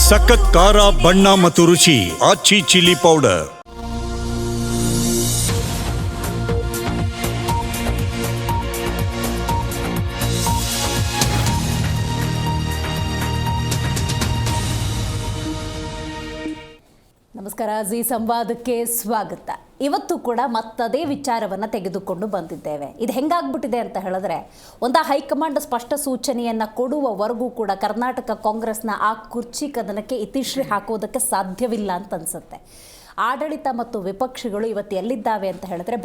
ಸಖತ್ ಖಾರ ಬಣ್ಣ ಮತ್ತು ರುಚಿ ಆಚಿ ಚಿಲ್ಲಿ ಪೌಡರ್. ನಮಸ್ಕಾರ, ಜಿ ಸಂವಾದಕ್ಕೆ ಸ್ವಾಗತ. ಇವತ್ತು ಕೂಡ ಮತ್ತದೇ ವಿಚಾರವನ್ನು ತೆಗೆದುಕೊಂಡು ಬಂದಿದ್ದೇವೆ. ಇದು ಹೆಂಗಾಗ್ಬಿಟ್ಟಿದೆ ಅಂತ ಹೇಳಿದ್ರೆ, ಒಂದು ಹೈಕಮಾಂಡ್ ಸ್ಪಷ್ಟ ಸೂಚನೆಯನ್ನು ಕೊಡುವವರೆಗೂ ಕೂಡ ಕರ್ನಾಟಕ ಕಾಂಗ್ರೆಸ್ನ ಆ ಕುರ್ಚಿ ಕದನಕ್ಕೆ ಇತಿಶ್ರೀ ಹಾಕೋದಕ್ಕೆ ಸಾಧ್ಯವಿಲ್ಲ ಅಂತ ಅನ್ಸುತ್ತೆ. ಆಡಳಿತ ಮತ್ತು ವಿಪಕ್ಷಗಳು ಇವತ್ತು ಎಲ್ಲಿದ್ದಾವೆ ಅಂತ ಹೇಳಿದ್ರೆ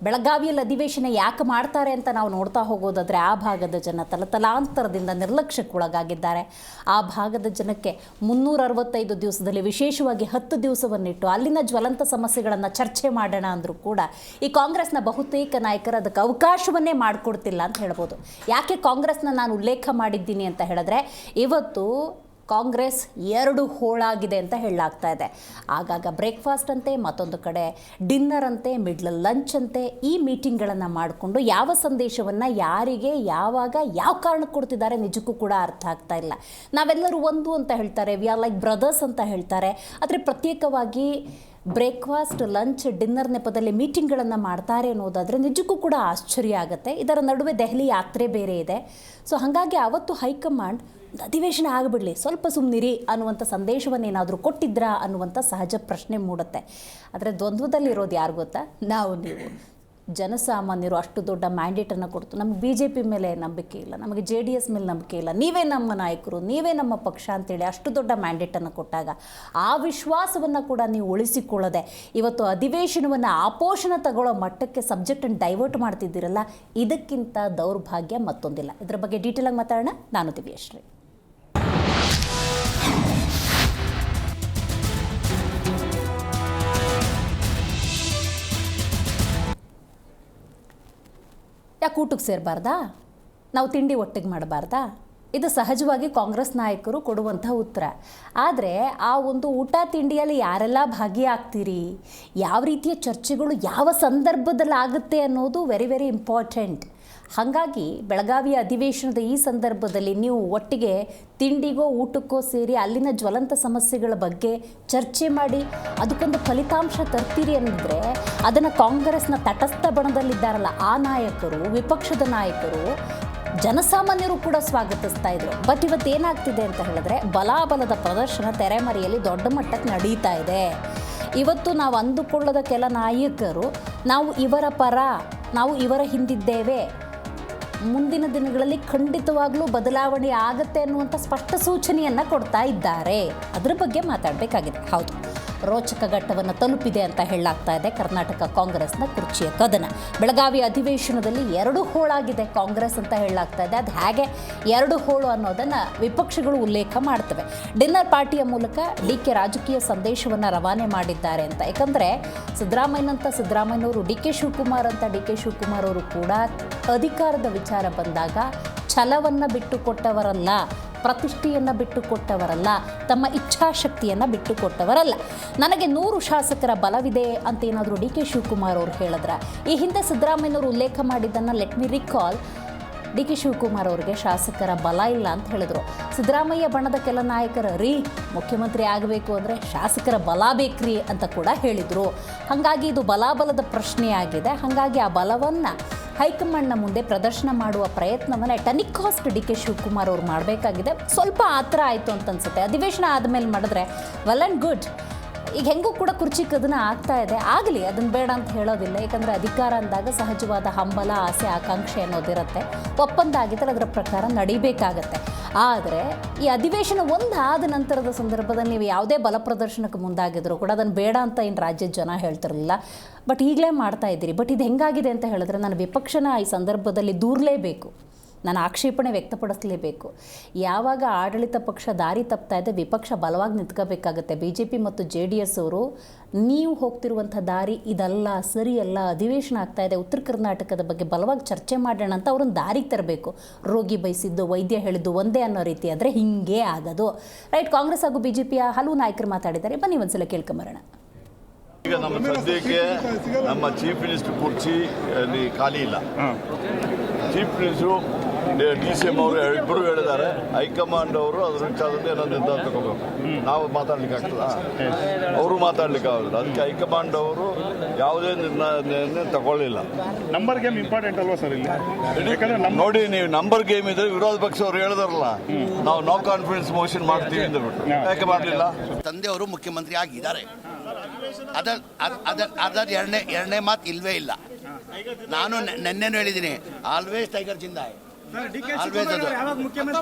ಬೆಳಗಾವಿಯಲ್ಲಿ ಅಧಿವೇಶನ ಯಾಕೆ ಮಾಡ್ತಾರೆ ಅಂತ ನಾವು ನೋಡ್ತಾ ಹೋಗೋದಾದರೆ, ಆ ಭಾಗದ ಜನ ತಲತಲಾಂತರದಿಂದ ನಿರ್ಲಕ್ಷ್ಯಕ್ಕೊಳಗಾಗಿದ್ದಾರೆ. ಆ ಭಾಗದ ಜನಕ್ಕೆ 365 ದಿವಸದಲ್ಲಿ ವಿಶೇಷವಾಗಿ 10 ದಿವಸವನ್ನಿಟ್ಟು ಅಲ್ಲಿನ ಜ್ವಲಂತ ಸಮಸ್ಯೆಗಳನ್ನು ಚರ್ಚೆ ಮಾಡೋಣ ಅಂದರೂ ಕೂಡ ಈ ಕಾಂಗ್ರೆಸ್ನ ಬಹುತೇಕ ನಾಯಕರು ಅದಕ್ಕೆ ಅವಕಾಶವನ್ನೇ ಮಾಡಿಕೊಡ್ತಿಲ್ಲ ಅಂತ ಹೇಳ್ಬೋದು. ಯಾಕೆ ಕಾಂಗ್ರೆಸ್ನ ನಾನು ಉಲ್ಲೇಖ ಮಾಡಿದ್ದೀನಿ ಅಂತ ಹೇಳಿದ್ರೆ, ಇವತ್ತು ಕಾಂಗ್ರೆಸ್ 2 ಹೋಳಾಗಿದೆ ಅಂತ ಹೇಳಲಾಗ್ತಾ ಇದೆ. ಆಗಾಗ ಬ್ರೇಕ್ಫಾಸ್ಟ್ ಅಂತೆ, ಮತ್ತೊಂದು ಕಡೆ ಡಿನ್ನರ್ ಅಂತೆ, ಮಿಡ್ಲ್ ಲಂಚ್ ಅಂತೆ, ಈ ಮೀಟಿಂಗ್ಗಳನ್ನು ಮಾಡಿಕೊಂಡು ಯಾವ ಸಂದೇಶವನ್ನು ಯಾರಿಗೆ ಯಾವಾಗ ಯಾವ ಕಾರಣಕ್ಕೆ ಕೊಡ್ತಿದ್ದಾರೆ ನಿಜಕ್ಕೂ ಕೂಡ ಅರ್ಥ ಆಗ್ತಾ ಇಲ್ಲ. ನಾವೆಲ್ಲರೂ ಒಂದು ಅಂತ ಹೇಳ್ತಾರೆ, ವಿ ಆರ್ ಲೈಕ್ ಬ್ರದರ್ಸ್ ಅಂತ ಹೇಳ್ತಾರೆ. ಆದರೆ ಪ್ರತ್ಯೇಕವಾಗಿ ಬ್ರೇಕ್ಫಾಸ್ಟ್, ಲಂಚ್, ಡಿನ್ನರ್ ನೆಪದಲ್ಲಿ ಮೀಟಿಂಗ್ಗಳನ್ನು ಮಾಡ್ತಾರೆ ಅನ್ನೋದಾದರೆ ನಿಜಕ್ಕೂ ಕೂಡ ಆಶ್ಚರ್ಯ ಆಗುತ್ತೆ. ಇದರ ನಡುವೆ ದೆಹಲಿ ಯಾತ್ರೆ ಬೇರೆ ಇದೆ. ಸೊ ಹಾಗಾಗಿ ಆವತ್ತು ಹೈಕಮಾಂಡ್ ಅಧಿವೇಶನ ಆಗಿಬಿಡಲಿ, ಸ್ವಲ್ಪ ಸುಮ್ಮನಿರಿ ಅನ್ನುವಂಥ ಸಂದೇಶವನ್ನೇನಾದರೂ ಕೊಟ್ಟಿದ್ರಾ ಅನ್ನುವಂಥ ಸಹಜ ಪ್ರಶ್ನೆ ಮೂಡುತ್ತೆ. ಆದರೆ ದ್ವಂದ್ವದಲ್ಲಿರೋದು ಯಾರು ಗೊತ್ತಾ? ನೀವು ಜನಸಾಮಾನ್ಯರು ಅಷ್ಟು ದೊಡ್ಡ ಮ್ಯಾಂಡೇಟನ್ನು ಕೊಡ್ತು. ನಮಗೆ BJP ಮೇಲೆ ನಂಬಿಕೆ ಇಲ್ಲ, ನಮಗೆ JDS ಮೇಲೆ ನಂಬಿಕೆ ಇಲ್ಲ, ನೀವೇ ನಮ್ಮ ನಾಯಕರು, ನೀವೇ ನಮ್ಮ ಪಕ್ಷ ಅಂತೇಳಿ ಅಷ್ಟು ದೊಡ್ಡ ಮ್ಯಾಂಡೇಟನ್ನು ಕೊಟ್ಟಾಗ ಆ ವಿಶ್ವಾಸವನ್ನು ಕೂಡ ನೀವು ಉಳಿಸಿಕೊಳ್ಳದೆ ಇವತ್ತು ಅಧಿವೇಶನವನ್ನು ಆಪೋಷಣ ತಗೊಳ್ಳೋ ಮಟ್ಟಕ್ಕೆ ಸಬ್ಜೆಕ್ಟನ್ನು ಡೈವರ್ಟ್ ಮಾಡ್ತಿದ್ದೀರಲ್ಲ, ಇದಕ್ಕಿಂತ ದೌರ್ಭಾಗ್ಯ ಮತ್ತೊಂದಿಲ್ಲ. ಇದರ ಬಗ್ಗೆ ಡೀಟೇಲಾಗಿ ಮಾತಾಡೋಣ. ನಾನು ದಿವ್ಯಶ್ರೀ. ಯಾಕೆ ಊಟಕ್ಕೆ ಸೇರಬಾರ್ದಾ? ನಾವು ತಿಂಡಿ ಒಟ್ಟಿಗೆ ಮಾಡಬಾರ್ದಾ? ಇದು ಸಹಜವಾಗಿ ಕಾಂಗ್ರೆಸ್ ನಾಯಕರು ಕೊಡುವಂಥ ಉತ್ತರ. ಆದರೆ ಆ ಒಂದು ಊಟ ತಿಂಡಿಯಲ್ಲಿ ಯಾರೆಲ್ಲ ಭಾಗಿಯಾಗ್ತೀರಿ, ಯಾವ ರೀತಿಯ ಚರ್ಚೆಗಳು ಯಾವ ಸಂದರ್ಭದಲ್ಲಿ ಆಗುತ್ತೆ ಅನ್ನೋದು ವೆರಿ ವೆರಿ ಇಂಪಾರ್ಟೆಂಟ್. ಹಾಗಾಗಿ ಬೆಳಗಾವಿಯ ಅಧಿವೇಶನದ ಈ ಸಂದರ್ಭದಲ್ಲಿ ನೀವು ಒಟ್ಟಿಗೆ ತಿಂಡಿಗೋ ಊಟಕ್ಕೋ ಸೇರಿ ಅಲ್ಲಿನ ಜ್ವಲಂತ ಸಮಸ್ಯೆಗಳ ಬಗ್ಗೆ ಚರ್ಚೆ ಮಾಡಿ ಅದಕ್ಕೊಂದು ಫಲಿತಾಂಶ ತರ್ತೀರಿ ಅನ್ನಿದ್ರೆ, ಅದನ್ನು ಕಾಂಗ್ರೆಸ್ನ ತಟಸ್ಥ ಬಣದಲ್ಲಿದ್ದಾರಲ್ಲ ಆ ನಾಯಕರು, ವಿಪಕ್ಷದ ನಾಯಕರು, ಜನಸಾಮಾನ್ಯರು ಕೂಡ ಸ್ವಾಗತಿಸ್ತಾ ಇದ್ರು. ಬಟ್ ಇವತ್ತು ಏನಾಗ್ತಿದೆ ಅಂತ ಹೇಳಿದ್ರೆ, ಬಲಾಬಲದ ಪ್ರದರ್ಶನ ತೆರೆಮರೆಯಲ್ಲಿ ದೊಡ್ಡ ಮಟ್ಟಕ್ಕೆ ನಡೀತಾ ಇದೆ. ಇವತ್ತು ನಾವು ಅಂದುಕೊಳ್ಳದ ಕೆಲ ನಾಯಕರು ನಾವು ಇವರ ಪರ, ನಾವು ಇವರ ಹಿಂದಿದ್ದೇವೆ, ಮುಂದಿನ ದಿನಗಳಲ್ಲಿ ಖಂಡಿತವಾಗ್ಲೂ ಬದಲಾವಣೆ ಆಗುತ್ತೆ ಅನ್ನುವಂಥ ಸ್ಪಷ್ಟ ಸೂಚನೆಯನ್ನು ಕೊಡ್ತಾ ಇದ್ದಾರೆ. ಅದರ ಬಗ್ಗೆ ಮಾತಾಡಬೇಕಾಗಿದೆ. ಹೌದು, ರೋಚಕ ಘಟ್ಟವನ್ನು ತಲುಪಿದೆ ಅಂತ ಹೇಳಲಾಗ್ತಾ ಇದೆ ಕರ್ನಾಟಕ ಕಾಂಗ್ರೆಸ್ನ ಕುರ್ಚಿಯ ಕದನ. ಬೆಳಗಾವಿ ಅಧಿವೇಶನದಲ್ಲಿ 2 ಹೋಳಾಗಿದೆ ಕಾಂಗ್ರೆಸ್ ಅಂತ ಹೇಳಲಾಗ್ತಾ ಇದೆ. ಅದು ಹೇಗೆ 2 ಹೋಳು ಅನ್ನೋದನ್ನು ವಿಪಕ್ಷಗಳು ಉಲ್ಲೇಖ ಮಾಡ್ತವೆ. ಡಿನ್ನರ್ ಪಾರ್ಟಿಯ ಮೂಲಕ DK ರಾಜಕೀಯ ಸಂದೇಶವನ್ನು ರವಾನೆ ಮಾಡಿದ್ದಾರೆ ಅಂತ. ಯಾಕಂದರೆ ಸಿದ್ದರಾಮಯ್ಯನವರು DK ಶಿವಕುಮಾರ್ ಅವರು ಕೂಡ ಅಧಿಕಾರದ ವಿಚಾರ ಬಂದಾಗ ಛಲವನ್ನು ಬಿಟ್ಟುಕೊಟ್ಟವರಲ್ಲ, ಪ್ರತಿಷ್ಠೆಯನ್ನು ಬಿಟ್ಟುಕೊಟ್ಟವರಲ್ಲ, ತಮ್ಮ ಇಚ್ಛಾಶಕ್ತಿಯನ್ನು ಬಿಟ್ಟುಕೊಟ್ಟವರಲ್ಲ. ನನಗೆ 100 ಶಾಸಕರ ಬಲವಿದೆ ಅಂತ ಏನಾದರೂ DK ಶಿವಕುಮಾರ್ ಅವರು ಹೇಳಿದ್ರೆ, ಈ ಹಿಂದೆ ಸಿದ್ದರಾಮಯ್ಯನವರು ಉಲ್ಲೇಖ ಮಾಡಿದ್ದನ್ನು let me recall, DK Shivakumar ಅವರಿಗೆ ಶಾಸಕರ ಬಲ ಇಲ್ಲ ಅಂತ ಹೇಳಿದರು. ಸಿದ್ದರಾಮಯ್ಯ ಬಣದ ಕೆಲ ನಾಯಕರು ಮುಖ್ಯಮಂತ್ರಿ ಆಗಬೇಕು ಅಂದರೆ ಶಾಸಕರ ಬಲ ಬೇಕ್ರಿ ಅಂತ ಕೂಡ ಹೇಳಿದರು. ಹಾಗಾಗಿ ಇದು ಬಲಾಬಲದ ಪ್ರಶ್ನೆಯಾಗಿದೆ. ಹಾಗಾಗಿ ಆ ಬಲವನ್ನು ಹೈಕಮಾಂಡ್ನ ಮುಂದೆ ಪ್ರದರ್ಶನ ಮಾಡುವ ಪ್ರಯತ್ನವನ್ನು ಟನಿಕ್ ಕಾಸ್ಟ್ DK ಶಿವಕುಮಾರ್ ಅವರು ಮಾಡಬೇಕಾಗಿದೆ. ಸ್ವಲ್ಪ ಆತರ ಆಯಿತು ಅಂತ ಅನ್ಸುತ್ತೆ. ಅಧಿವೇಶನ ಆದಮೇಲೆ ಮಾಡಿದ್ರೆ ವೆಲ್ ಆ್ಯಂಡ್ ಗುಡ್. ಈಗ ಹೆಂಗೂ ಕೂಡ ಕುರ್ಚಿ ಕದನ ಆಗ್ತಾ ಇದೆ, ಆಗಲಿ, ಅದನ್ನು ಬೇಡ ಅಂತ ಹೇಳೋದಿಲ್ಲ. ಯಾಕಂದರೆ ಅಧಿಕಾರ ಅಂದಾಗ ಸಹಜವಾದ ಹಂಬಲ, ಆಸೆ, ಆಕಾಂಕ್ಷೆ ಅನ್ನೋದಿರುತ್ತೆ. ಒಪ್ಪಂದ ಆಗಿದ್ದರೆ ಅದರ ಪ್ರಕಾರ ನಡಿಬೇಕಾಗತ್ತೆ. ಆದರೆ ಈ ಅಧಿವೇಶನ ಆದ ನಂತರದ ಸಂದರ್ಭದಲ್ಲಿ ನೀವು ಯಾವುದೇ ಬಲ ಪ್ರದರ್ಶನಕ್ಕೆ ಮುಂದಾಗಿದ್ರು ಕೂಡ ಅದನ್ನು ಬೇಡ ಅಂತ ಏನು ರಾಜ್ಯದ ಜನ ಹೇಳ್ತಿರಲಿಲ್ಲ. ಬಟ್ ಈಗಲೇ ಮಾಡ್ತಾ ಇದ್ದೀರಿ. ಬಟ್ ಇದು ಹೆಂಗಾಗಿದೆ ಅಂತ ಹೇಳಿದ್ರೆ, ನಾನು ವಿಪಕ್ಷನ ಈ ಸಂದರ್ಭದಲ್ಲಿ ದೂರಲೇಬೇಕು, ನಾನು ಆಕ್ಷೇಪಣೆ ವ್ಯಕ್ತಪಡಿಸಲೇಬೇಕು. ಯಾವಾಗ ಆಡಳಿತ ಪಕ್ಷ ದಾರಿ ತಪ್ತಾ ಇದೆ, ವಿಪಕ್ಷ ಬಲವಾಗಿ ನಿಂತ್ಕೋಬೇಕಾಗತ್ತೆ. BJP ಮತ್ತು JDS ಅವರು ನೀವು ಹೋಗ್ತಿರುವಂಥ ದಾರಿ ಇದಲ್ಲ, ಸರಿಯಲ್ಲ, ಅಧಿವೇಶನ ಆಗ್ತಾ ಇದೆ, ಉತ್ತರ ಕರ್ನಾಟಕದ ಬಗ್ಗೆ ಬಲವಾಗಿ ಚರ್ಚೆ ಮಾಡೋಣ ಅಂತ ಅವ್ರನ್ನ ದಾರಿಗೆ ತರಬೇಕು. ರೋಗಿ ಬಯಸಿದ್ದು ವೈದ್ಯ ಹೇಳಿದ್ದು ಒಂದೇ ಅನ್ನೋ ರೀತಿ ಆದರೆ ಹಿಂಗೆ ಆಗೋದು. ರೈಟ್, ಕಾಂಗ್ರೆಸ್ ಹಾಗೂ BJPಯ ಹಲವು ನಾಯಕರು ಮಾತಾಡಿದ್ದಾರೆ. ಬನ್ನಿ ಒಂದ್ಸಲ ಕೇಳ್ಕೊಂಬರೋಣ. ಈಗ ನಮ್ಮ ಸದ್ಯಕ್ಕೆ ನಮ್ಮ ಚೀಫ್ ಮಿನಿಸ್ಟರ್ ಕುರ್ಚಿ ಅಲ್ಲಿ ಖಾಲಿ ಇಲ್ಲ. Chief minister D C M ಅವರು ಇಬ್ಬರು ಹೇಳಿದ್ದಾರೆ. ಹೈಕಮಾಂಡ್ ಅವರು ಅದ್ರ ವಿಚಾರದಲ್ಲಿ ಏನೋ ನಿರ್ಧಾರ ತಗೋಬೇಕು. ನಾವು ಮಾತಾಡ್ಲಿಕ್ಕೆ ಆಗ್ತದ? ಅವರು ಮಾತಾಡ್ಲಿಕ್ಕೆ ಆಗೋದಿಲ್ಲ. ಅದಕ್ಕೆ ಹೈಕಮಾಂಡ್ ಅವರು ಯಾವುದೇ ನಿರ್ಣಯ ತಗೊಳ್ಳಿಲ್ಲ. ನಂಬರ್ ಗೇಮ್ ಇಂಪಾರ್ಟೆಂಟ್ ಅಲ್ವಾ ಸರ್ ಇಲ್ಲಿ? ಯಾಕಂದ್ರೆ ನೋಡಿ, ನೀವು ನಂಬರ್ ಗೇಮ್ ಇದ್ರೆ ವಿರೋಧ ಪಕ್ಷ ಅವರು ಹೇಳಿದಾರಲ್ಲ, ನಾವು ನೋ ಕಾನ್ಫಿಡೆನ್ಸ್ ಮೋಷನ್ ಮಾಡ್ತೀವಿ ಅಂತ ಬಿಟ್ಟು ಯಾಕೆ ಮಾಡಲಿಲ್ಲ? ತಂದೆಯವರು ಮುಖ್ಯಮಂತ್ರಿ ಆಗಿದ್ದಾರೆ. ಅದರ ಎರಡನೇ ಮಾತು ಇಲ್ವೇ ಇಲ್ಲ. ನಾನು ನೆನ್ನೆನೂ ಹೇಳಿದ್ದೀನಿ, ಆಲ್ವೇಸ್ ಟೈಗರ್ ಜಿಂದಾಯ್.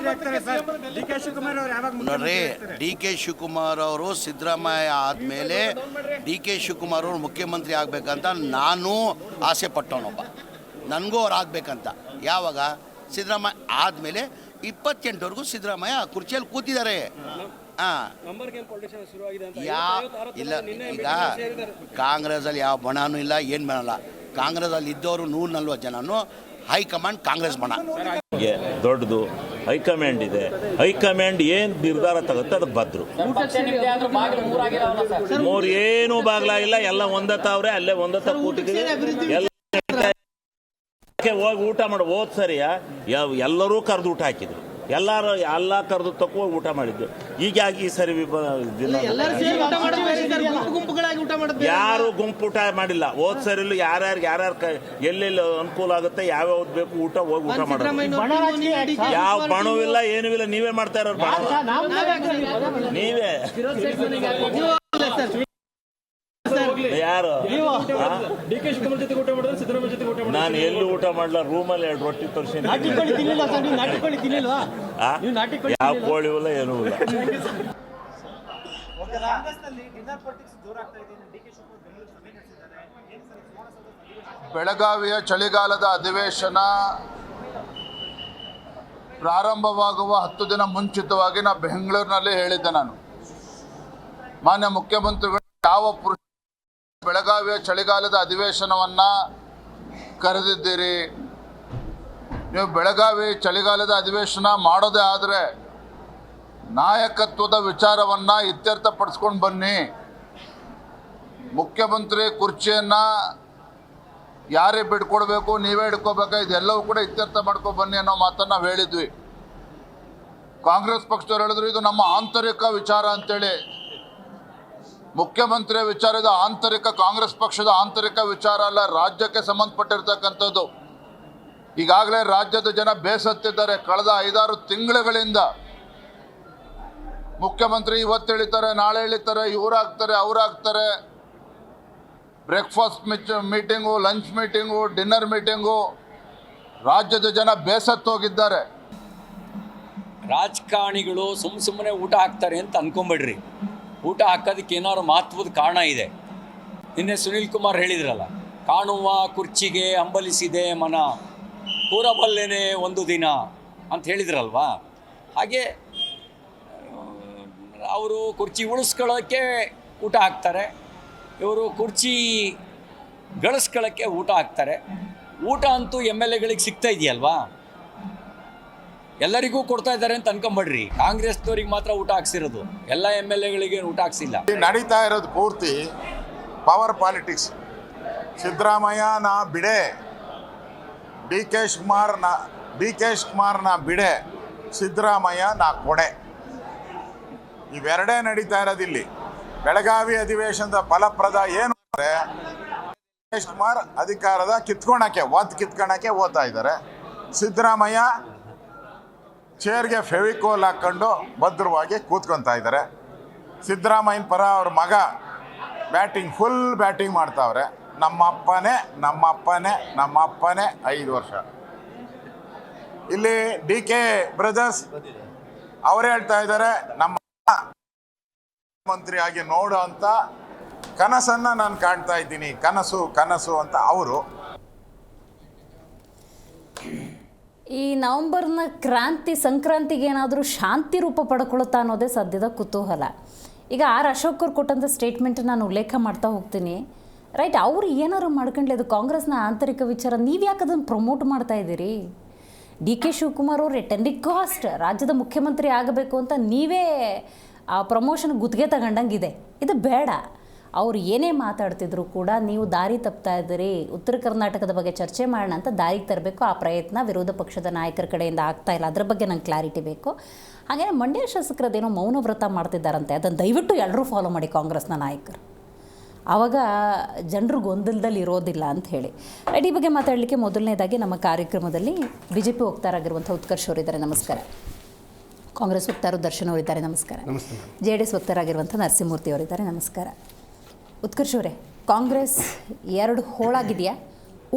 ನೋಡ್ರಿ, ಡಿ ಕೆ ಶಿವಕುಮಾರ್ ಅವರು ಸಿದ್ದರಾಮಯ್ಯ ಆದಮೇಲೆ ಡಿ ಕೆ ಶಿವಕುಮಾರ್ ಅವರು ಮುಖ್ಯಮಂತ್ರಿ ಆಗಬೇಕಂತ ನಾನು ಆಸೆ ಪಟ್ಟವನೊಬ್ಬ. ನನಗೂ ಅವ್ರು ಆಗಬೇಕಂತ. ಯಾವಾಗ? ಸಿದ್ದರಾಮಯ್ಯ ಆದಮೇಲೆ 28ವರೆಗೂ ಸಿದ್ದರಾಮಯ್ಯ ಕುರ್ಚಿಯಲ್ಲಿ ಕೂತಿದ್ದಾರೆ. ಇಲ್ಲ, ಈಗ ಕಾಂಗ್ರೆಸ್ಸಲ್ಲಿ ಯಾವ ಬಣನೂ ಇಲ್ಲ, ಏನು ಬಣಲ್ಲ. ಕಾಂಗ್ರೆಸ್ಸಲ್ಲಿ ಇದ್ದವರು 140 ಜನನು ಹೈಕಮಾಂಡ್ ಕಾಂಗ್ರೆಸ್ ಬಣ. ದೊಡ್ಡದು ಹೈಕಮಾಂಡ್ ಇದೆ. ಹೈಕಮಾಂಡ್ ಏನು ನಿರ್ಧಾರ ತಗುತ್ತೆ ಅದು ಭದ್ರು. ಮೂರು ಏನು ಬಾಗ್ಲಾಗಿಲ್ಲ, ಎಲ್ಲ ಒಂದತ್ತವ್ರೆ, ಅಲ್ಲೇ ಒಂದತ್ತ ಕೂತಿದ್ದೀವಿ. ಎಲ್ಲ ಹೋಗಿ ಊಟ ಮಾಡಿ ಹೋದ್ ಸರಿಯಾ ಎಲ್ಲರೂ ಕರೆದು ಊಟ ಹಾಕಿದ್ರು. ಎಲ್ಲ ಕರೆದು ತಕ್ಕೋ ಊಟ ಮಾಡಿದ್ದು. ಈಗ ಈ ಸರಿ ಯಾರು ಗುಂಪು ಊಟ ಮಾಡಿಲ್ಲ. ಹೋದ್ ಸರಿ ಯಾರ್ಯಾರು ಎಲ್ಲೆಲ್ಲಿ ಅನುಕೂಲ ಆಗುತ್ತೆ, ಯಾವ್ಯಾವ್ದು ಬೇಕು ಊಟ ಹೋಗಿ ಊಟ ಮಾಡೋದು. ಯಾವ ಬಣವೂ ಇಲ್ಲ, ಏನೂ ಇಲ್ಲ. ನೀವೇ ಮಾಡ್ತಾ ಇರೋರು ಬಣ, ನೀವೇ. ಯಾರು? ನಾನು ಎಲ್ಲಿ ಊಟ ಮಾಡಲ್ಲ, ರೂಮಲ್ಲಿ 2 ರೊಟ್ಟಿ ತರಿಸಿ. ಯಾವ ಕೋಳಿ ಇಲ್ಲ, ಏನೂ ಇಲ್ಲ. ಬೆಳಗಾವಿಯ ಚಳಿಗಾಲದ ಅಧಿವೇಶನ ಪ್ರಾರಂಭವಾಗುವ 10 ದಿನ ಮುಂಚಿತವಾಗಿ ನಾನು ಬೆಂಗಳೂರಿನಲ್ಲಿ ಹೇಳಿದ್ದೆ. ನಾನು ಮಾನ್ಯ ಮುಖ್ಯಮಂತ್ರಿಗಳು ಯಾವ ಪುರುಷ ಬೆಳಗಾವಿಯ ಚಳಿಗಾಲದ ಅಧಿವೇಶನವನ್ನ ಕರೆದಿದ್ದೀರಿ? ನೀವು ಬೆಳಗಾವಿ ಚಳಿಗಾಲದ ಅಧಿವೇಶನ ಮಾಡೋದೇ ಆದರೆ ನಾಯಕತ್ವದ ವಿಚಾರವನ್ನ ಇತ್ಯರ್ಥಪಡಿಸ್ಕೊಂಡು ಬನ್ನಿ. ಮುಖ್ಯಮಂತ್ರಿ ಕುರ್ಚಿಯನ್ನ ಯಾರೇ ಬಿಡ್ಕೊಡ್ಬೇಕು, ನೀವೇ ಹಿಡ್ಕೋಬೇಕಾ, ಇದೆಲ್ಲವೂ ಕೂಡ ಇತ್ಯರ್ಥ ಮಾಡ್ಕೊಂಡು ಬನ್ನಿ ಅನ್ನೋ ಮಾತನ್ನು ನಾವು ಹೇಳಿದ್ವಿ. ಕಾಂಗ್ರೆಸ್ ಪಕ್ಷದವ್ರು ಹೇಳಿದ್ರು ಇದು ನಮ್ಮ ಆಂತರಿಕ ವಿಚಾರ ಅಂತೇಳಿ. ಮುಖ್ಯಮಂತ್ರಿಯ ವಿಚಾರ ಇದು ಆಂತರಿಕ, ಕಾಂಗ್ರೆಸ್ ಪಕ್ಷದ ಆಂತರಿಕ ವಿಚಾರ ಅಲ್ಲ, ರಾಜ್ಯಕ್ಕೆ ಸಂಬಂಧಪಟ್ಟಿರ್ತಕ್ಕಂಥದ್ದು. ಈಗಾಗಲೇ ರಾಜ್ಯದ ಜನ ಬೇಸತ್ತಿದ್ದಾರೆ. ಕಳೆದ 5-6 ತಿಂಗಳುಗಳಿಂದ ಮುಖ್ಯಮಂತ್ರಿ ಇವತ್ತು ಹೇಳಿತಾರೆ, ನಾಳೆ ಹೇಳಿತಾರೆ, ಇವರಾಗ್ತಾರೆ, ಅವರಾಗ್ತಾರೆ. Breakfast meeting, lunch meeting, dinner meeting, ರಾಜ್ಯದ ಜನ ಬೇಸತ್ತೋಗಿದ್ದಾರೆ. ರಾಜಕಾರಣಿಗಳು ಸುಮ್ಮನೆ ಊಟ ಹಾಕ್ತಾರೆ ಅಂತ ಅನ್ಕೊಂಬೇಡ್ರಿ. ಊಟ ಹಾಕೋದಕ್ಕೆ ಏನಾದ್ರು ಮಹತ್ವದ ಕಾರಣ ಇದೆ. ನಿನ್ನೆ ಸುನೀಲ್ ಕುಮಾರ್ ಹೇಳಿದ್ರಲ್ಲ, ಕಾಣುವ ಕುರ್ಚಿಗೆ ಹಂಬಲಿಸಿದೆ ಮನ, ಕೂರಬಲ್ಲೇನೆ ಒಂದು ದಿನ ಅಂತ ಹೇಳಿದ್ರಲ್ವಾ. ಹಾಗೆ ಅವರು ಕುರ್ಚಿ ಉಳಿಸ್ಕೊಳ್ಳೋಕ್ಕೆ ಊಟ ಹಾಕ್ತಾರೆ, ಇವರು ಕುರ್ಚಿ ಗಳಿಸ್ಕೊಳ್ಳೋಕ್ಕೆ ಊಟ ಹಾಕ್ತಾರೆ. ಊಟ ಅಂತೂ MLAಗಳಿಗೆ ಸಿಗ್ತಾ ಇದೆಯಲ್ವಾ, ಎಲ್ಲರಿಗೂ ಕೊಡ್ತಾ ಇದ್ದಾರೆ ಅಂತ ಅನ್ಕೊಂಬೇಡ್ರಿ. ಕಾಂಗ್ರೆಸ್ನವ್ರಿಗೆ ಮಾತ್ರ ಊಟ ಹಾಕ್ಸಿರೋದು, ಎಲ್ಲ MLAಗಳಿಗೆ ಊಟ ಹಾಕ್ಸಿಲ್ಲ. ನಡೀತಾ ಇರೋದು ಪೂರ್ತಿ ಪವರ್ ಪಾಲಿಟಿಕ್ಸ್. ಸಿದ್ದರಾಮಯ್ಯನ ಬಿಡೆ, ಡಿ ಕೆ ಶಿವಕುಮಾರ್ನ ಬಿಡೆ, ಸಿದ್ದರಾಮಯ್ಯನ ಕೊಡೆ, ಇವೆರಡೇ ನಡೀತಾ ಇರೋದಿಲ್ಲಿ. ಬೆಳಗಾವಿ ಅಧಿವೇಶನದ ಫಲಪ್ರದ ಏನು ಅಂದರೆ ಡಿ ಕೆ ಶಿವಕುಮಾರ್ ಅಧಿಕಾರದ ಕಿತ್ಕೊಳಕ್ಕೆ ಓದ್ತಾ ಇದ್ದಾರೆ. ಸಿದ್ದರಾಮಯ್ಯ ಚೇರ್ಗೆ ಫೆವಿಕೋಲ್ ಹಾಕ್ಕೊಂಡು ಭದ್ರವಾಗಿ ಕೂತ್ಕೊತಾ ಇದ್ದಾರೆ. ಸಿದ್ದರಾಮಯ್ಯನ ಪರ ಅವ್ರ ಮಗ ಫುಲ್ ಬ್ಯಾಟಿಂಗ್ ಮಾಡ್ತಾವ್ರೆ. ನಮ್ಮಪ್ಪನೇ 5 ವರ್ಷ. ಇಲ್ಲಿ ಡಿ ಕೆ ಬ್ರದರ್ಸ್ ಅವರೇ ಹೇಳ್ತಾ ಇದ್ದಾರೆ, ನಮ್ಮ ಮಂತ್ರಿಯಾಗಿ ನೋಡೋ ಅಂತ ಕನಸನ್ನ ನಾನು ಕಾಣ್ತಾ ಇದ್ದೀನಿ, ಕನಸು ಅಂತ ಅವರು. ಈ ನವಂಬರ್ನ ಸಂಕ್ರಾಂತಿಗೆ ಏನಾದರೂ ಶಾಂತಿ ರೂಪ ಪಡ್ಕೊಳುತ್ತಾ ಅನ್ನೋದೇ ಸದ್ಯದ ಕುತೂಹಲ. ಈಗ ಅಶೋಕ್ ಅವ್ರು ಕೊಟ್ಟಂಥ ಸ್ಟೇಟ್ಮೆಂಟ್ ನಾನು ಉಲ್ಲೇಖ ಮಾಡ್ತಾ ಹೋಗ್ತೀನಿ. ರೈಟ್, ಅವ್ರು ಏನಾದ್ರು ಮಾಡ್ಕೊಂಡ್ಲಿ, ಅದು ಕಾಂಗ್ರೆಸ್ನ ಆಂತರಿಕ ವಿಚಾರ. ನೀವು ಯಾಕೆ ಅದನ್ನು ಪ್ರಮೋಟ್ ಮಾಡ್ತಾ ಇದ್ದೀರಿ? ಡಿ ಕೆ ಶಿವಕುಮಾರ್ ಅವರು ರಿಕಾಸ್ಟ್ ರಾಜ್ಯದ ಮುಖ್ಯಮಂತ್ರಿ ಆಗಬೇಕು ಅಂತ ನೀವೇ ಆ ಪ್ರಮೋಷನ್ ಗುತ್ತಿಗೆ ತಗೊಂಡಂಗಿದೆ. ಇದು ಬೇಡ. ಅವ್ರು ಏನೇ ಮಾತಾಡ್ತಿದ್ರು ಕೂಡ ನೀವು ದಾರಿ ತಪ್ತಾ ಇದ್ದೀರಿ, ಉತ್ತರ ಕರ್ನಾಟಕದ ಬಗ್ಗೆ ಚರ್ಚೆ ಮಾಡೋಣ ಅಂತ ದಾರಿಗೆ ತರಬೇಕು. ಆ ಪ್ರಯತ್ನ ವಿರೋಧ ಪಕ್ಷದ ನಾಯಕರ ಕಡೆಯಿಂದ ಆಗ್ತಾ ಇಲ್ಲ. ಅದ್ರ ಬಗ್ಗೆ ನಂಗೆ ಕ್ಲಾರಿಟಿ ಬೇಕು. ಹಾಗೆಯೇ ಮಂಡ್ಯ ಶಾಸಕರದೇನೋ ಮೌನ ವ್ರತ ಮಾಡ್ತಿದ್ದಾರಂತೆ, ಅದನ್ನು ದಯವಿಟ್ಟು ಎಲ್ಲರೂ ಫಾಲೋ ಮಾಡಿ ಕಾಂಗ್ರೆಸ್ನ ನಾಯಕರು, ಆವಾಗ ಜನರು ಗೊಂದಲದಲ್ಲಿ ಇರೋದಿಲ್ಲ ಅಂತ ಹೇಳಿ. ಈ ಬಗ್ಗೆ ಮಾತಾಡಲಿಕ್ಕೆ ಮೊದಲನೇದಾಗಿ ನಮ್ಮ ಕಾರ್ಯಕ್ರಮದಲ್ಲಿ BJP ವಕ್ತಾರರಾಗಿರುವಂಥ ಉತ್ಕರ್ಷ್ ಅವರಿದ್ದಾರೆ, ನಮಸ್ಕಾರ. ಕಾಂಗ್ರೆಸ್ ವಕ್ತಾರರು ದರ್ಶನ್ ಅವರಿದ್ದಾರೆ, ನಮಸ್ಕಾರ. JDS ವಕ್ತಾರರಾಗಿರುವಂಥ ನರಸಿಂಹಮೂರ್ತಿ ಅವರಿದ್ದಾರೆ, ನಮಸ್ಕಾರ. ಉತ್ಕರ್ಷ್ ಅವರೇ, ಕಾಂಗ್ರೆಸ್ 2 ಹೋಳಾಗಿದೆಯಾ?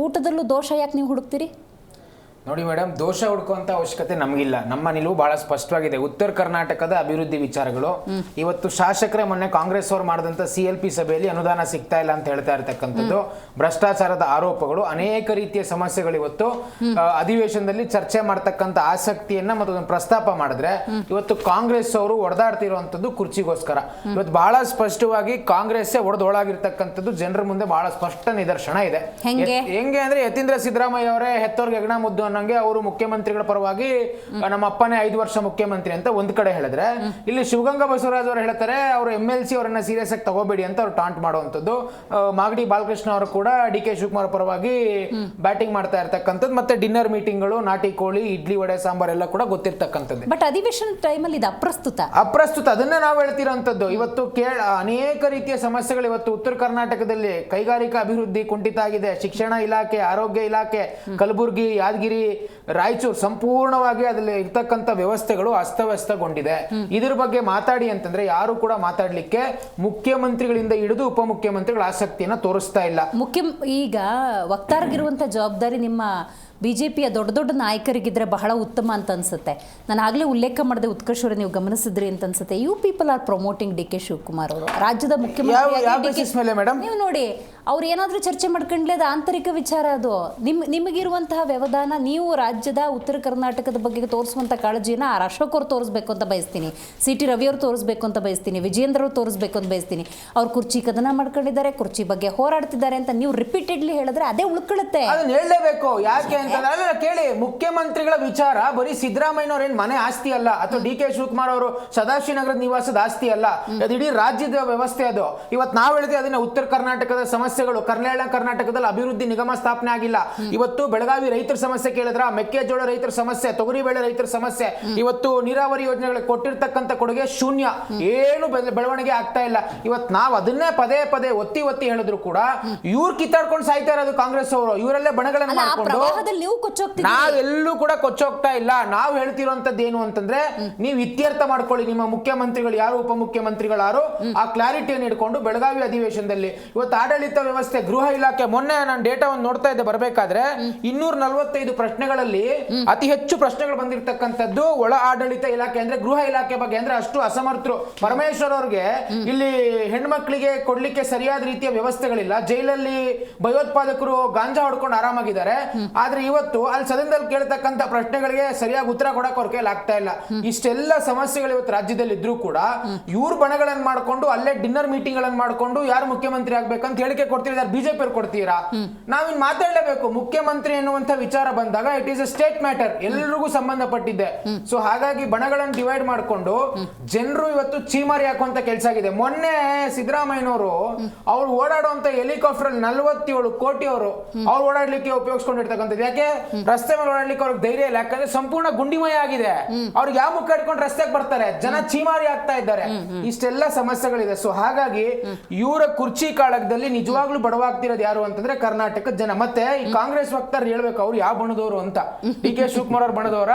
ಊಟದಲ್ಲೂ ದೋಷ ಯಾಕೆ ನೀವು ಹುಡುಕ್ತೀರಿ? ನೋಡಿ ಮೇಡಮ್, ದೋಷ ಹುಡುಕುವಂತ ಅವಶ್ಯಕತೆ ನಮಗಿಲ್ಲ. ನಮ್ಮ ನಿಲುವು ಬಹಳ ಸ್ಪಷ್ಟವಾಗಿದೆ. ಉತ್ತರ ಕರ್ನಾಟಕದ ಅಭಿವೃದ್ಧಿ ವಿಚಾರಗಳು ಇವತ್ತು ಶಾಸಕರೇ ಮೊನ್ನೆ ಕಾಂಗ್ರೆಸ್ ಅವರು ಮಾಡಿದಂಥ CLP ಸಭೆಯಲ್ಲಿ ಅನುದಾನ ಸಿಗ್ತಾ ಇಲ್ಲ ಅಂತ ಹೇಳ್ತಾ ಇರ್ತಕ್ಕಂಥದ್ದು, ಭ್ರಷ್ಟಾಚಾರದ ಆರೋಪಗಳು, ಅನೇಕ ರೀತಿಯ ಸಮಸ್ಯೆಗಳು ಇವತ್ತು ಅಧಿವೇಶನದಲ್ಲಿ ಚರ್ಚೆ ಮಾಡ್ತಕ್ಕಂಥ ಆಸಕ್ತಿಯನ್ನ ಮತ್ತು ಪ್ರಸ್ತಾಪ ಮಾಡಿದ್ರೆ ಇವತ್ತು ಕಾಂಗ್ರೆಸ್ ಅವರು ಹೊಡೆದಾಡ್ತಿರುವಂತದ್ದು ಕುರ್ಚಿಗೋಸ್ಕರ. ಇವತ್ತು ಬಹಳ ಸ್ಪಷ್ಟವಾಗಿ ಕಾಂಗ್ರೆಸ್ ಹೊಡೆದೊಳಗಿರ್ತಕ್ಕಂಥದ್ದು ಜನರ ಮುಂದೆ ಬಹಳ ಸ್ಪಷ್ಟ ನಿದರ್ಶನ ಇದೆ. ಹೆಂಗೆ ಅಂದ್ರೆ ಯತೀಂದ್ರ ಸಿದ್ದರಾಮಯ್ಯ ಅವರೇ ಹೆತ್ತೋರ್ಗೆ ಹೆಗಣ ಮುದ್ದು ಅನ್ನಂಗೆ ಅವರು ಮುಖ್ಯಮಂತ್ರಿಗಳ ಪರವಾಗಿ ನಮ್ಮ ಅಪ್ಪನೇ 5 ವರ್ಷ ಮುಖ್ಯಮಂತ್ರಿ ಅಂತ ಒಂದ್ ಕಡೆ ಹೇಳಿದ್ರೆ, ಇಲ್ಲಿ ಶಿವಗಂಗಾ ಬಸವರಾಜ್ ಅವರು ಹೇಳ್ತಾರೆ ಅವರು MLC ಅವರನ್ನ ಸೀರಿಯಸ್ ಆಗಿ ತಗೋಬೇಡಿ ಅಂತ ಅವ್ರು ಟಾಂಟ್ ಮಾಡುವಂಥದ್ದು. ಮಾಗಡಿ ಬಾಲಕೃಷ್ಣ ಅವರು ಕೂಡ DK ಶಿವಕುಮಾರ್ ಪರವಾಗಿ ಬ್ಯಾಟಿಂಗ್ ಮಾಡ್ತಾ ಇರ್ತಕ್ಕಂಥದ್ದು, ಮತ್ತೆ ಡಿನ್ನರ್ ಮೀಟಿಂಗ್ಗಳು, ನಾಟಿ ಕೋಳಿ, ಇಡ್ಲಿ ವಡೆ ಸಾಂಬಾರ್ ಎಲ್ಲ ಕೂಡ ಗೊತ್ತಿರ್ತಕ್ಕಂಥದ್ದು. ಬಟ್ ಅಧಿವೇಶನ ಟೈಮಲ್ಲಿ ಇದು ಅಪ್ರಸ್ತುತ ಅದನ್ನ ನಾವು ಹೇಳ್ತಿರೋಂಥದ್ದು. ಇವತ್ತು ಅನೇಕ ರೀತಿಯ ಸಮಸ್ಯೆಗಳು ಇವತ್ತು ಉತ್ತರ ಕರ್ನಾಟಕದಲ್ಲಿ ಕೈಗಾರಿಕಾ ಅಭಿವೃದ್ಧಿ ಕುಂಠಿತ ಆಗಿದೆ. ಶಿಕ್ಷಣ ಇಲಾಖೆ, ಆರೋಗ್ಯ ಇಲಾಖೆ, ಕಲಬುರಗಿ, ಯಾದಗಿರಿ, ರಾಯಚೂರು ಸಂಪೂರ್ಣವಾಗಿ ಅದ್ರಲ್ಲಿ ಇರ್ತಕ್ಕಂಥ ವ್ಯವಸ್ಥೆಗಳು ಅಸ್ತವ್ಯಸ್ತಗೊಂಡಿದೆ. ಇದ್ರ ಬಗ್ಗೆ ಮಾತಾಡಿ ಅಂತಂದ್ರೆ ಯಾರು ಕೂಡ ಮಾತಾಡ್ಲಿಕ್ಕೆ ಮುಖ್ಯಮಂತ್ರಿಗಳಿಂದ ಹಿಡಿದು ಉಪಮುಖ್ಯಮಂತ್ರಿಗಳ ಆಸಕ್ತಿಯನ್ನ ತೋರಿಸ್ತಾ ಇಲ್ಲ. ಈಗ ವಕ್ತಾರಗಿರುವಂಥ ಜವಾಬ್ದಾರಿ ನಿಮ್ಮ BJPಯ ದೊಡ್ಡ ನಾಯಕರಿಗಿದ್ರೆ ಬಹಳ ಉತ್ತಮ ಅಂತ ಅನ್ಸುತ್ತೆ. ನಾನು ಆಗಲೇ ಉಲ್ಲೇಖ ಮಾಡಿದೆ, ಉತ್ಕರ್ಷ್ ಅವರು ನೀವು ಗಮನಿಸಿದ್ರಿ ಅಂತ ಅನ್ಸುತ್ತೆ. You people are promoting DK Shivakumar ಅವರು ರಾಜ್ಯದ ಮುಖ್ಯಮಂತ್ರಿ. ನೀವು ನೋಡಿ, ಅವ್ರು ಏನಾದರೂ ಚರ್ಚೆ ಮಾಡ್ಕೊಂಡ್ಲೆ ಅದು ಆಂತರಿಕ ವಿಚಾರ. ಅದು ನಿಮಗಿರುವಂತಹ ವ್ಯವಧಾನ, ನೀವು ರಾಜ್ಯದ ಉತ್ತರ ಕರ್ನಾಟಕದ ಬಗ್ಗೆ ತೋರಿಸುವಂಥ ಕಾಳಜಿನ ಅಶೋಕ್ ಅವ್ರು ತೋರಿಸ್ಬೇಕು ಅಂತ ಬಯಸ್ತೀನಿ, CT ರವಿ ಅವ್ರು ತೋರಿಸ್ಬೇಕು ಅಂತ ಬಯಸ್ತೀನಿ, ವಿಜೇಂದ್ರ ಅವ್ರು ತೋರಿಸ್ಬೇಕು ಅಂತ ಬಯಸ್ತೀನಿ. ಅವ್ರು ಕುರ್ಚಿ ಕದನ ಮಾಡ್ಕೊಂಡಿದ್ದಾರೆ, ಕುರ್ಚಿ ಬಗ್ಗೆ ಹೋರಾಡ್ತಿದ್ದಾರೆ ಅಂತ ನೀವು ರಿಪೀಟೆಡ್ಲಿ ಹೇಳಿದ್ರೆ ಅದೇ ಉಳ್ಕೊಳ್ಳುತ್ತೆ. ಅದನ್ನ ಹೇಳಲೇಬೇಕು. ಯಾಕೆ ಅಂತಂದ್ರೆ ಕೇಳಿ, ಮುಖ್ಯಮಂತ್ರಿಗಳ ವಿಚಾರ ಬರೀ ಸಿದ್ದರಾಮಯ್ಯನವ್ರ ಏನ್ ಮನೆ ಆಸ್ತಿ ಅಲ್ಲ, ಅಥವಾ DK ಶಿವಕುಮಾರ್ ಅವರು ಸದಾಶಿವನಗರದ ನಿವಾಸದ ಆಸ್ತಿ ಅಲ್ಲ, ಅದು ಇಡೀ ರಾಜ್ಯದ ವ್ಯವಸ್ಥೆ. ಅದು ಇವತ್ತು ನಾವು ಹೇಳಿದ್ರೆ ಅದನ್ನ ಉತ್ತರ ಕರ್ನಾಟಕದ ಸಮಸ್ಯೆಗಳು, ಕಲ್ಯಾಣ ಕರ್ನಾಟಕದಲ್ಲಿ ಅಭಿವೃದ್ಧಿ ನಿಗಮ ಸ್ಥಾಪನೆ ಆಗಿಲ್ಲ. ಇವತ್ತು ಬೆಳಗಾವಿ ರೈತರ ಸಮಸ್ಯೆ ಕೇಳಿದ್ರ, ಮೆಕ್ಕೆಜೋಳ ರೈತರ ಸಮಸ್ಯೆ, ತೊಗರಿಬೇಳೆ ರೈತರ ಸಮಸ್ಯೆ, ಇವತ್ತು ನೀರಾವರಿ ಯೋಜನೆಗಳಿಗೆ ಕೊಟ್ಟಿರ್ತಕ್ಕಂಥ ಕೊಡುಗೆ ಶೂನ್ಯ, ಏನು ಬೆಳವಣಿಗೆ ಆಗ್ತಾ ಇಲ್ಲ. ಇವತ್ತು ನಾವು ಅದನ್ನೇ ಪದೇ ಪದೇ ಒತ್ತಿ ಹೇಳಿದ್ರು ಕೂಡ ಇವ್ರು ಕಿತ್ತಾಡ್ಕೊಂಡು ಸಾಯ್ತಾ ಇರೋದು ಕಾಂಗ್ರೆಸ್ ಅವರು. ಇವರಲ್ಲೇ ಬಣಗಳನ್ನು ಮಾಡ್ಕೊಂಡು ನಾವೆಲ್ಲೂ ಕೂಡ ಕೊಚ್ಚೋಗ್ತಾ ಇಲ್ಲ. ನಾವು ಹೇಳ್ತಿರೋಂಥದ್ದು ಏನು ಅಂತಂದ್ರೆ, ನೀವು ಇತ್ಯರ್ಥ ಮಾಡ್ಕೊಳ್ಳಿ, ನಿಮ್ಮ ಮುಖ್ಯಮಂತ್ರಿಗಳು ಯಾರು, ಉಪಮುಖ್ಯಮಂತ್ರಿಗಳು ಯಾರು, ಆ ಕ್ಲಾರಿಟಿಯನ್ನು ಇಟ್ಕೊಂಡು ಬೆಳಗಾವಿ ಅಧಿವೇಶನದಲ್ಲಿ ಇವತ್ತು ಆಡಳಿತ ವ್ಯವಸ್ಥೆ, ಗೃಹ ಇಲಾಖೆ, ಮೊನ್ನೆ ನಾನು ಡೇಟಾವನ್ನು ನೋಡ್ತಾ ಇದ್ದೆ ಬರಬೇಕಾದ್ರೆ 245 ಪ್ರಶ್ನೆಗಳಲ್ಲಿ ಅತಿ ಹೆಚ್ಚು ಪ್ರಶ್ನೆಗಳು ಬಂದಿರತಕ್ಕಂಥದ್ದು ಒಳ ಆಡಳಿತ ಇಲಾಖೆ ಅಂದ್ರೆ ಗೃಹ ಇಲಾಖೆ ಬಗ್ಗೆ. ಅಂದ್ರೆ ಅಷ್ಟು ಅಸಮರ್ಥರು. ಪರಮೇಶ್ವರ್ ಅವ್ರಿಗೆ ಇಲ್ಲಿ ಹೆಣ್ಮಕ್ಳಿಗೆ ಕೊಡ್ಲಿಕ್ಕೆ ಸರಿಯಾದ ರೀತಿಯ ವ್ಯವಸ್ಥೆಗಳಿಲ್ಲ. ಜೈಲಲ್ಲಿ ಭಯೋತ್ಪಾದಕರು ಗಾಂಜಾ ಹೊಡ್ಕೊಂಡು ಆರಾಮಾಗಿದ್ದಾರೆ. ಆದ್ರೆ ಇವತ್ತು ಅಲ್ಲಿ ಸದನದಲ್ಲಿ ಕೇಳ್ತಕ್ಕಂಥ ಪ್ರಶ್ನೆಗಳಿಗೆ ಸರಿಯಾಗಿ ಉತ್ತರ ಕೊಡಕ್ಕೆ ಅವ್ರ ಕೈಯಲ್ಲಿ ಆಗ್ತಾ ಇಲ್ಲ. ಇಷ್ಟೆಲ್ಲ ಸಮಸ್ಯೆಗಳು ಇವತ್ತು ರಾಜ್ಯದಲ್ಲಿ ಇದ್ರೂ ಕೂಡ ಇವ್ರ ಬಣಗಳನ್ನು ಮಾಡ್ಕೊಂಡು ಅಲ್ಲೇ ಡಿನ್ನರ್ ಮೀಟಿಂಗ್ ಗಳನ್ನು ಮಾಡ್ಕೊಂಡು ಯಾರು ಮುಖ್ಯಮಂತ್ರಿ ಆಗ್ಬೇಕಂತ ಹೇಳಿಕೆ ಕೊಡ್ತಿದ್ದಾರೆ. BJP ಅವ್ರು ಕೊಡ್ತೀರಾ? ನಾವಿನ್ ಮಾತಾಡಲೇಬೇಕು. ಮುಖ್ಯಮಂತ್ರಿ ಎನ್ನುವಂತ ವಿಚಾರ ಬಂದಾಗ it is a state matter, ಎಲ್ಲರಿಗೂ ಸಂಬಂಧಪಟ್ಟಿದೆ. ಸೊ ಹಾಗಾಗಿ ಬಣಗಳನ್ನು ಡಿವೈಡ್ ಮಾಡ್ಕೊಂಡು ಜನರು ಇವತ್ತು ಚೀಮಾರಿ ಹಾಕುವಂತ ಕೆಲಸ ಆಗಿದೆ. ಮೊನ್ನೆ ಸಿದ್ದರಾಮಯ್ಯನವರು ಅವ್ರು ಓಡಾಡುವಂತ ಹೆಲಿಕಾಪ್ಟರ್ ಅಲ್ಲಿ 47 ಕೋಟಿ ಅವ್ರು ಓಡಾಡ್ಲಿಕ್ಕೆ ಉಪಯೋಗಿಸ್ಕೊಂಡಿರ್ತಕ್ಕಂಥದ್ದು. ಯಾಕೆ? ರಸ್ತೆ ಮೇಲೆ ಓಡಾಡ್ಲಿಕ್ಕೆ ಅವ್ರಿಗೆ ಧೈರ್ಯ ಇಲ್ಲ. ಯಾಕಂದ್ರೆ ಸಂಪೂರ್ಣ ಗುಂಡಿಮಯ ಆಗಿದೆ. ಅವ್ರಿಗೆ ಯಾವ ಮುಖ ಇಟ್ಕೊಂಡು ರಸ್ತೆಗೆ ಬರ್ತಾರೆ? ಜನ ಚೀಮಾರಿ ಆಗ್ತಾ ಇದ್ದಾರೆ. ಇಷ್ಟೆಲ್ಲ ಸಮಸ್ಯೆಗಳಿದೆ. ಸೊ ಹಾಗಾಗಿ ಇವರ ಕುರ್ಚಿ ಕಾಳಗದಲ್ಲಿ ನಿಜವಾಗ್ಲೂ ಬಡವಾಗ್ತಿರೋದು ಯಾರು ಅಂತಂದ್ರೆ ಕರ್ನಾಟಕದ ಜನ. ಮತ್ತೆ ಈ ಕಾಂಗ್ರೆಸ್ ವಕ್ತಾರ ಹೇಳ್ಬೇಕು ಅವ್ರು ಯಾವ ಬಣದವರು ಅಂತ. DK ಶಿವಕುಮಾರ್ ಅವ್ರ ಬಣದವರ,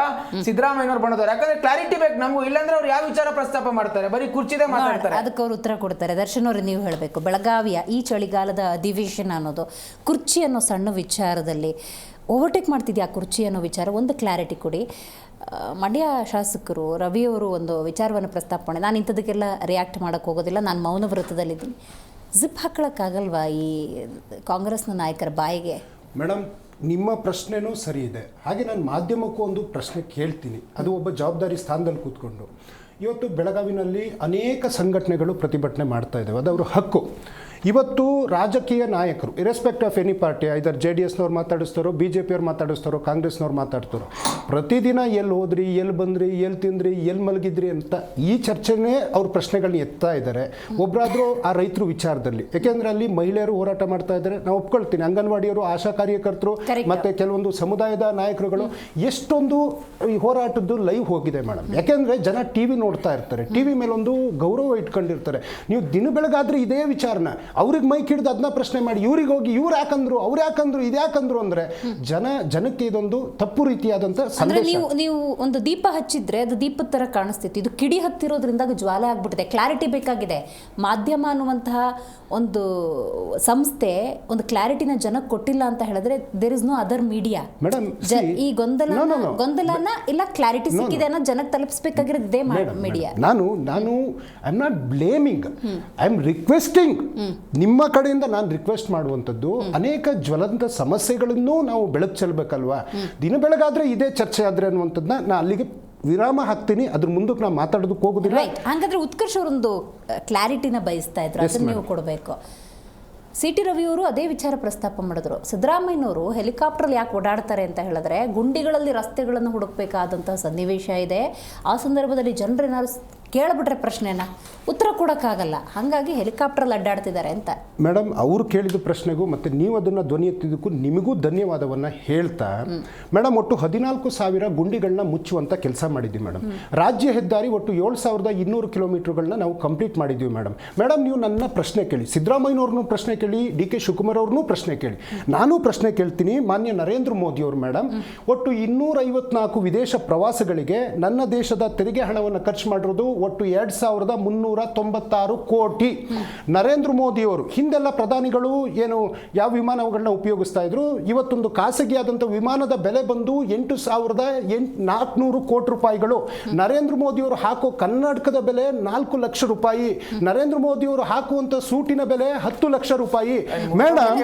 ಸಿದ್ದರಾಮಯ್ಯನವ್ರ ಬಣದವರ? ಯಾಕಂದ್ರೆ ಕ್ಲಾರಿಟಿ ಬೇಕು ನಮಗೂ. ಇಲ್ಲಾಂದ್ರೆ ಅವ್ರು ಯಾವ ವಿಚಾರ ಪ್ರಸ್ತಾಪ ಮಾಡ್ತಾರೆ? ಬರೀ ಕುರ್ಚಿದೇ ಮಾತಾಡ್ತಾರೆ. ಅದಕ್ಕೆ ಅವ್ರು ಉತ್ತರ ಕೊಡ್ತಾರೆ. ದರ್ಶನ್ ಅವ್ರು ನೀವು ಹೇಳಬೇಕು, ಬೆಳಗಾವಿಯ ಈ ಚಳಿಗಾಲದ ಅಧಿವೇಶನ ಅನ್ನೋದು ಕುರ್ಚಿ ಅನ್ನೋ ಸಣ್ಣ ವಿಚಾರದಲ್ಲಿ ಓವರ್ಟೇಕ್ ಮಾಡ್ತಿದ್ಯಾ ಕುರ್ಚಿ ಅನ್ನೋ ವಿಚಾರ, ಒಂದು ಕ್ಲಾರಿಟಿ ಕೊಡಿ. ಮಂಡ್ಯ ಶಾಸಕರು ರವಿಯವರು ಒಂದು ವಿಚಾರವನ್ನು ಪ್ರಸ್ತಾಪ ಮಾಡಿ, ನಾನು ಇಂಥದಕ್ಕೆಲ್ಲ ರಿಯಾಕ್ಟ್ ಮಾಡೋಕ್ಕೆ ಹೋಗೋದಿಲ್ಲ, ನಾನು ಮೌನ ವ್ರತದಲ್ಲಿದ್ದೀನಿ. ಜಿಪ್ ಹಾಕೊಳ್ಳೋಕ್ಕಾಗಲ್ವಾ ಈ ಕಾಂಗ್ರೆಸ್ನ ನಾಯಕರ ಬಾಯಿಗೆ? ಮೇಡಮ್, ನಿಮ್ಮ ಪ್ರಶ್ನೆನೂ ಸರಿ ಇದೆ. ಹಾಗೆ ನಾನು ಮಾಧ್ಯಮಕ್ಕೂ ಒಂದು ಪ್ರಶ್ನೆ ಕೇಳ್ತೀನಿ, ಅದು ಒಬ್ಬ ಜವಾಬ್ದಾರಿ ಸ್ಥಾನದಲ್ಲಿ ಕೂತ್ಕೊಂಡು. ಇವತ್ತು ಬೆಳಗಾವಿನಲ್ಲಿ ಅನೇಕ ಸಂಘಟನೆಗಳು ಪ್ರತಿಭಟನೆ ಮಾಡ್ತಾ ಇದ್ದಾವೆ, ಅದು ಅವ್ರ ಹಕ್ಕು. ಇವತ್ತು ರಾಜಕೀಯ ನಾಯಕರು ಇರೆಸ್ಪೆಕ್ಟ್ ಆಫ್ ಎನಿ ಪಾರ್ಟಿ ಇದರ್ JDSನವ್ರು ಮಾತಾಡಿಸ್ತಾರೋ BJPಯವ್ರು ಮಾತಾಡಿಸ್ತಾರೋ ಕಾಂಗ್ರೆಸ್ನವ್ರು ಮಾತಾಡ್ತಾರೋ ಪ್ರತಿದಿನ ಎಲ್ಲಿ ಹೋದ್ರಿ ಎಲ್ಲಿ ಬಂದ್ರಿ ಎಲ್ಲಿ ತಿಂದ್ರಿ ಎಲ್ಲಿ ಮಲಗಿದ್ರಿ ಅಂತ ಈ ಚರ್ಚೆನೇ ಅವ್ರ ಪ್ರಶ್ನೆಗಳನ್ನ ಎತ್ತಾ ಇದ್ದಾರೆ. ಒಬ್ಬರಾದರೂ ಆ ರೈತರು ವಿಚಾರದಲ್ಲಿ, ಯಾಕೆಂದರೆ ಅಲ್ಲಿ ಮಹಿಳೆಯರು ಹೋರಾಟ ಮಾಡ್ತಾ ಇದ್ದಾರೆ, ನಾವು ಒಪ್ಕೊಳ್ತೀನಿ. ಅಂಗನವಾಡಿಯವರು, ಆಶಾ ಕಾರ್ಯಕರ್ತರು ಮತ್ತು ಕೆಲವೊಂದು ಸಮುದಾಯದ ನಾಯಕರುಗಳು ಎಷ್ಟೊಂದು ಈ ಹೋರಾಟದ್ದು ಲೈವ್ ಹೋಗಿದೆ ಮೇಡಮ್. ಯಾಕೆಂದರೆ ಜನ TV ನೋಡ್ತಾ ಇರ್ತಾರೆ, TV ಮೇಲೊಂದು ಗೌರವ ಇಟ್ಕೊಂಡಿರ್ತಾರೆ. ನೀವು ದಿನ ಬೆಳಗಾದ್ರೆ ಇದೇ ವಿಚಾರನ ಅವ್ರಿಗೆ ಮೈಕ್ ಹಿಡಿದು ಅದನ್ನ ಪ್ರಶ್ನೆ ಮಾಡಿ ಇವ್ರಿಗೆ ಹೋಗಿ ಇವ್ರು ಯಾಕಂದ್ರು ಅವ್ರು ಯಾಕಂದ್ರು ಇದು ಯಾಕಂದ್ರು ಅಂದರೆ ಜನಕ್ಕೆ ಇದೊಂದು ತಪ್ಪು ರೀತಿಯಾದಂಥ ಅಂದ್ರೆ ಸಂದೇಶ. ನೀವು ಒಂದು ದೀಪ ಹಚ್ಚಿದ್ರೆ ಅದು ದೀಪದ ತರ ಕಾಣಿಸ್ತಿತ್ತು, ಇದು ಕಿಡಿ ಹತ್ತಿರೋದ್ರಿಂದ ಅದು ಜ್ವಾಲೆ ಆಗ್ಬಿಟ್ಟಿದೆ. ಕ್ಲಾರಿಟಿ ಬೇಕಾಗಿದೆ. ಮಾಧ್ಯಮ ಅನ್ನುವಂತಹ ಒಂದು ಸಂಸ್ಥೆ ಒಂದು ಕ್ಲಾರಿಟಿನ ಜನಕ್ಕೆ ಕೊಟ್ಟಿಲ್ಲ ಅಂತ ಹೇಳಿದ್ರೆ there is no other media. Madam ಈ ಗೊಂದಲನ ಇಲ್ಲ ಕ್ಲಾರಿಟಿ ಸಿಕ್ಕಿದೆ ಅನ್ನೋ ಜನಕ್ಕೆ ತಲುಪಿಸಬೇಕಾಗಿರೋದು ಇದೇ ಮೀಡಿಯಾ. ನಾನು I am not blaming, I am requesting. ನಿಮ್ಮ ಕಡೆಯಿಂದ ನಾನು ರಿಕ್ವೆಸ್ಟ್ ಮಾಡುವಂಥದ್ದು ಅನೇಕ ಜ್ವಲಂತ ಸಮಸ್ಯೆಗಳನ್ನು ನಾವು ಬೆಳಕು ಚೆಲ್ಲಬೇಕಲ್ವಾ. ದಿನ ಬೆಳಗಾದ್ರೆ ಇದೇ ಚರ್ಚೆ ಆದ್ರೆ ಅನ್ನುವಂಥದ್ದನ್ನ ನಾನು ಅಲ್ಲಿಗೆ ವಿರಾಮ ಹಾಕ್ತೀನಿ. ಅದ್ರ ಮುಂದಕ್ಕೆ ನಾವು ಮಾತಾಡೋದಕ್ಕೆ ಹೋಗೋದಿಲ್ಲ. ಹಾಗಾದ್ರೆ ಉತ್ಕರ್ಷ್ ಅವರೊಂದು ಕ್ಲಾರಿಟಿನ ಬಯಸ್ತಾ ಇದ್ರು, ಅದನ್ನ ನೀವು ಕೊಡಬೇಕು. CT ರವಿಯವರು ಅದೇ ವಿಚಾರ ಪ್ರಸ್ತಾಪ ಮಾಡಿದ್ರು. ಸಿದ್ದರಾಮಯ್ಯನವರು ಹೆಲಿಕಾಪ್ಟರ್ ಯಾಕೆ ಓಡಾಡ್ತಾರೆ ಅಂತ ಹೇಳಿದ್ರೆ ಗುಂಡಿಗಳಲ್ಲಿ ರಸ್ತೆಗಳನ್ನು ಹುಡುಕಬೇಕಾದಂತಹ ಸನ್ನಿವೇಶ ಇದೆ. ಆ ಸಂದರ್ಭದಲ್ಲಿ ಜನರೇನಾದ್ರು ಕೇಳಿಬಿಟ್ರೆ ಪ್ರಶ್ನೆನ ಉತ್ತರ ಕೊಡೋಕ್ಕಾಗಲ್ಲ, ಹಾಗಾಗಿ ಹೆಲಿಕಾಪ್ಟರ್ಲ್ಲಿ ಅಡ್ಡಾಡ್ತಿದ್ದಾರೆ ಅಂತ. ಮೇಡಮ್ ಅವರು ಕೇಳಿದ ಪ್ರಶ್ನೆಗೂ ಮತ್ತು ನೀವು ಅದನ್ನು ಧ್ವನಿ ಎತ್ತಿದ್ದಕ್ಕೂ ನಿಮಗೂ ಧನ್ಯವಾದವನ್ನು ಹೇಳ್ತಾ, ಮೇಡಮ್ ಒಟ್ಟು 14,000 ಗುಂಡಿಗಳನ್ನ ಮುಚ್ಚುವಂಥ ಕೆಲಸ ಮಾಡಿದ್ವಿ ಮೇಡಮ್. ರಾಜ್ಯ ಹೆದ್ದಾರಿ ಒಟ್ಟು 7,200 ಕಿಲೋಮೀಟರ್ಗಳನ್ನ ನಾವು ಕಂಪ್ಲೀಟ್ ಮಾಡಿದ್ವಿ ಮೇಡಮ್. ನೀವು ನನ್ನ ಪ್ರಶ್ನೆ ಕೇಳಿ, ಸಿದ್ದರಾಮಯ್ಯನವ್ರನ್ನೂ ಪ್ರಶ್ನೆ ಕೇಳಿ, DK ಶಿವಕುಮಾರ್ ಅವ್ರನ್ನೂ ಪ್ರಶ್ನೆ ಕೇಳಿ, ನಾನು ಪ್ರಶ್ನೆ ಕೇಳ್ತೀನಿ. ಮಾನ್ಯ ನರೇಂದ್ರ ಮೋದಿ ಅವರು ಮೇಡಮ್ ಒಟ್ಟು 254 ವಿದೇಶ ಪ್ರವಾಸಗಳಿಗೆ ನನ್ನ ದೇಶದ ತೆರಿಗೆ ಹಣವನ್ನು ಖರ್ಚು ಮಾಡಿರೋದು ಒಟ್ಟು 2,396 ಕೋಟಿ. ನರೇಂದ್ರ ಮೋದಿಯವರು ಹಿಂದೆಲ್ಲ ಪ್ರಧಾನಿಗಳು ಏನು ಯಾವ ವಿಮಾನಗಳನ್ನ ಉಪಯೋಗಿಸ್ತಾ ಇದ್ರು, ಇವತ್ತೊಂದು ಖಾಸಗಿಯಾದಂಥ ವಿಮಾನದ ಬೆಲೆ ಬಂದು 8,400 ಕೋಟಿ ರೂಪಾಯಿಗಳು. ನರೇಂದ್ರ ಮೋದಿಯವರು ಹಾಕೋ ಕನ್ನಡಕದ ಬೆಲೆ 4 ಲಕ್ಷ ರೂಪಾಯಿ. ನರೇಂದ್ರ ಮೋದಿಯವರು ಹಾಕುವಂಥ ಸೂಟಿನ ಬೆಲೆ 10 ಲಕ್ಷ ರೂಪಾಯಿ. ಮೇಡಮ್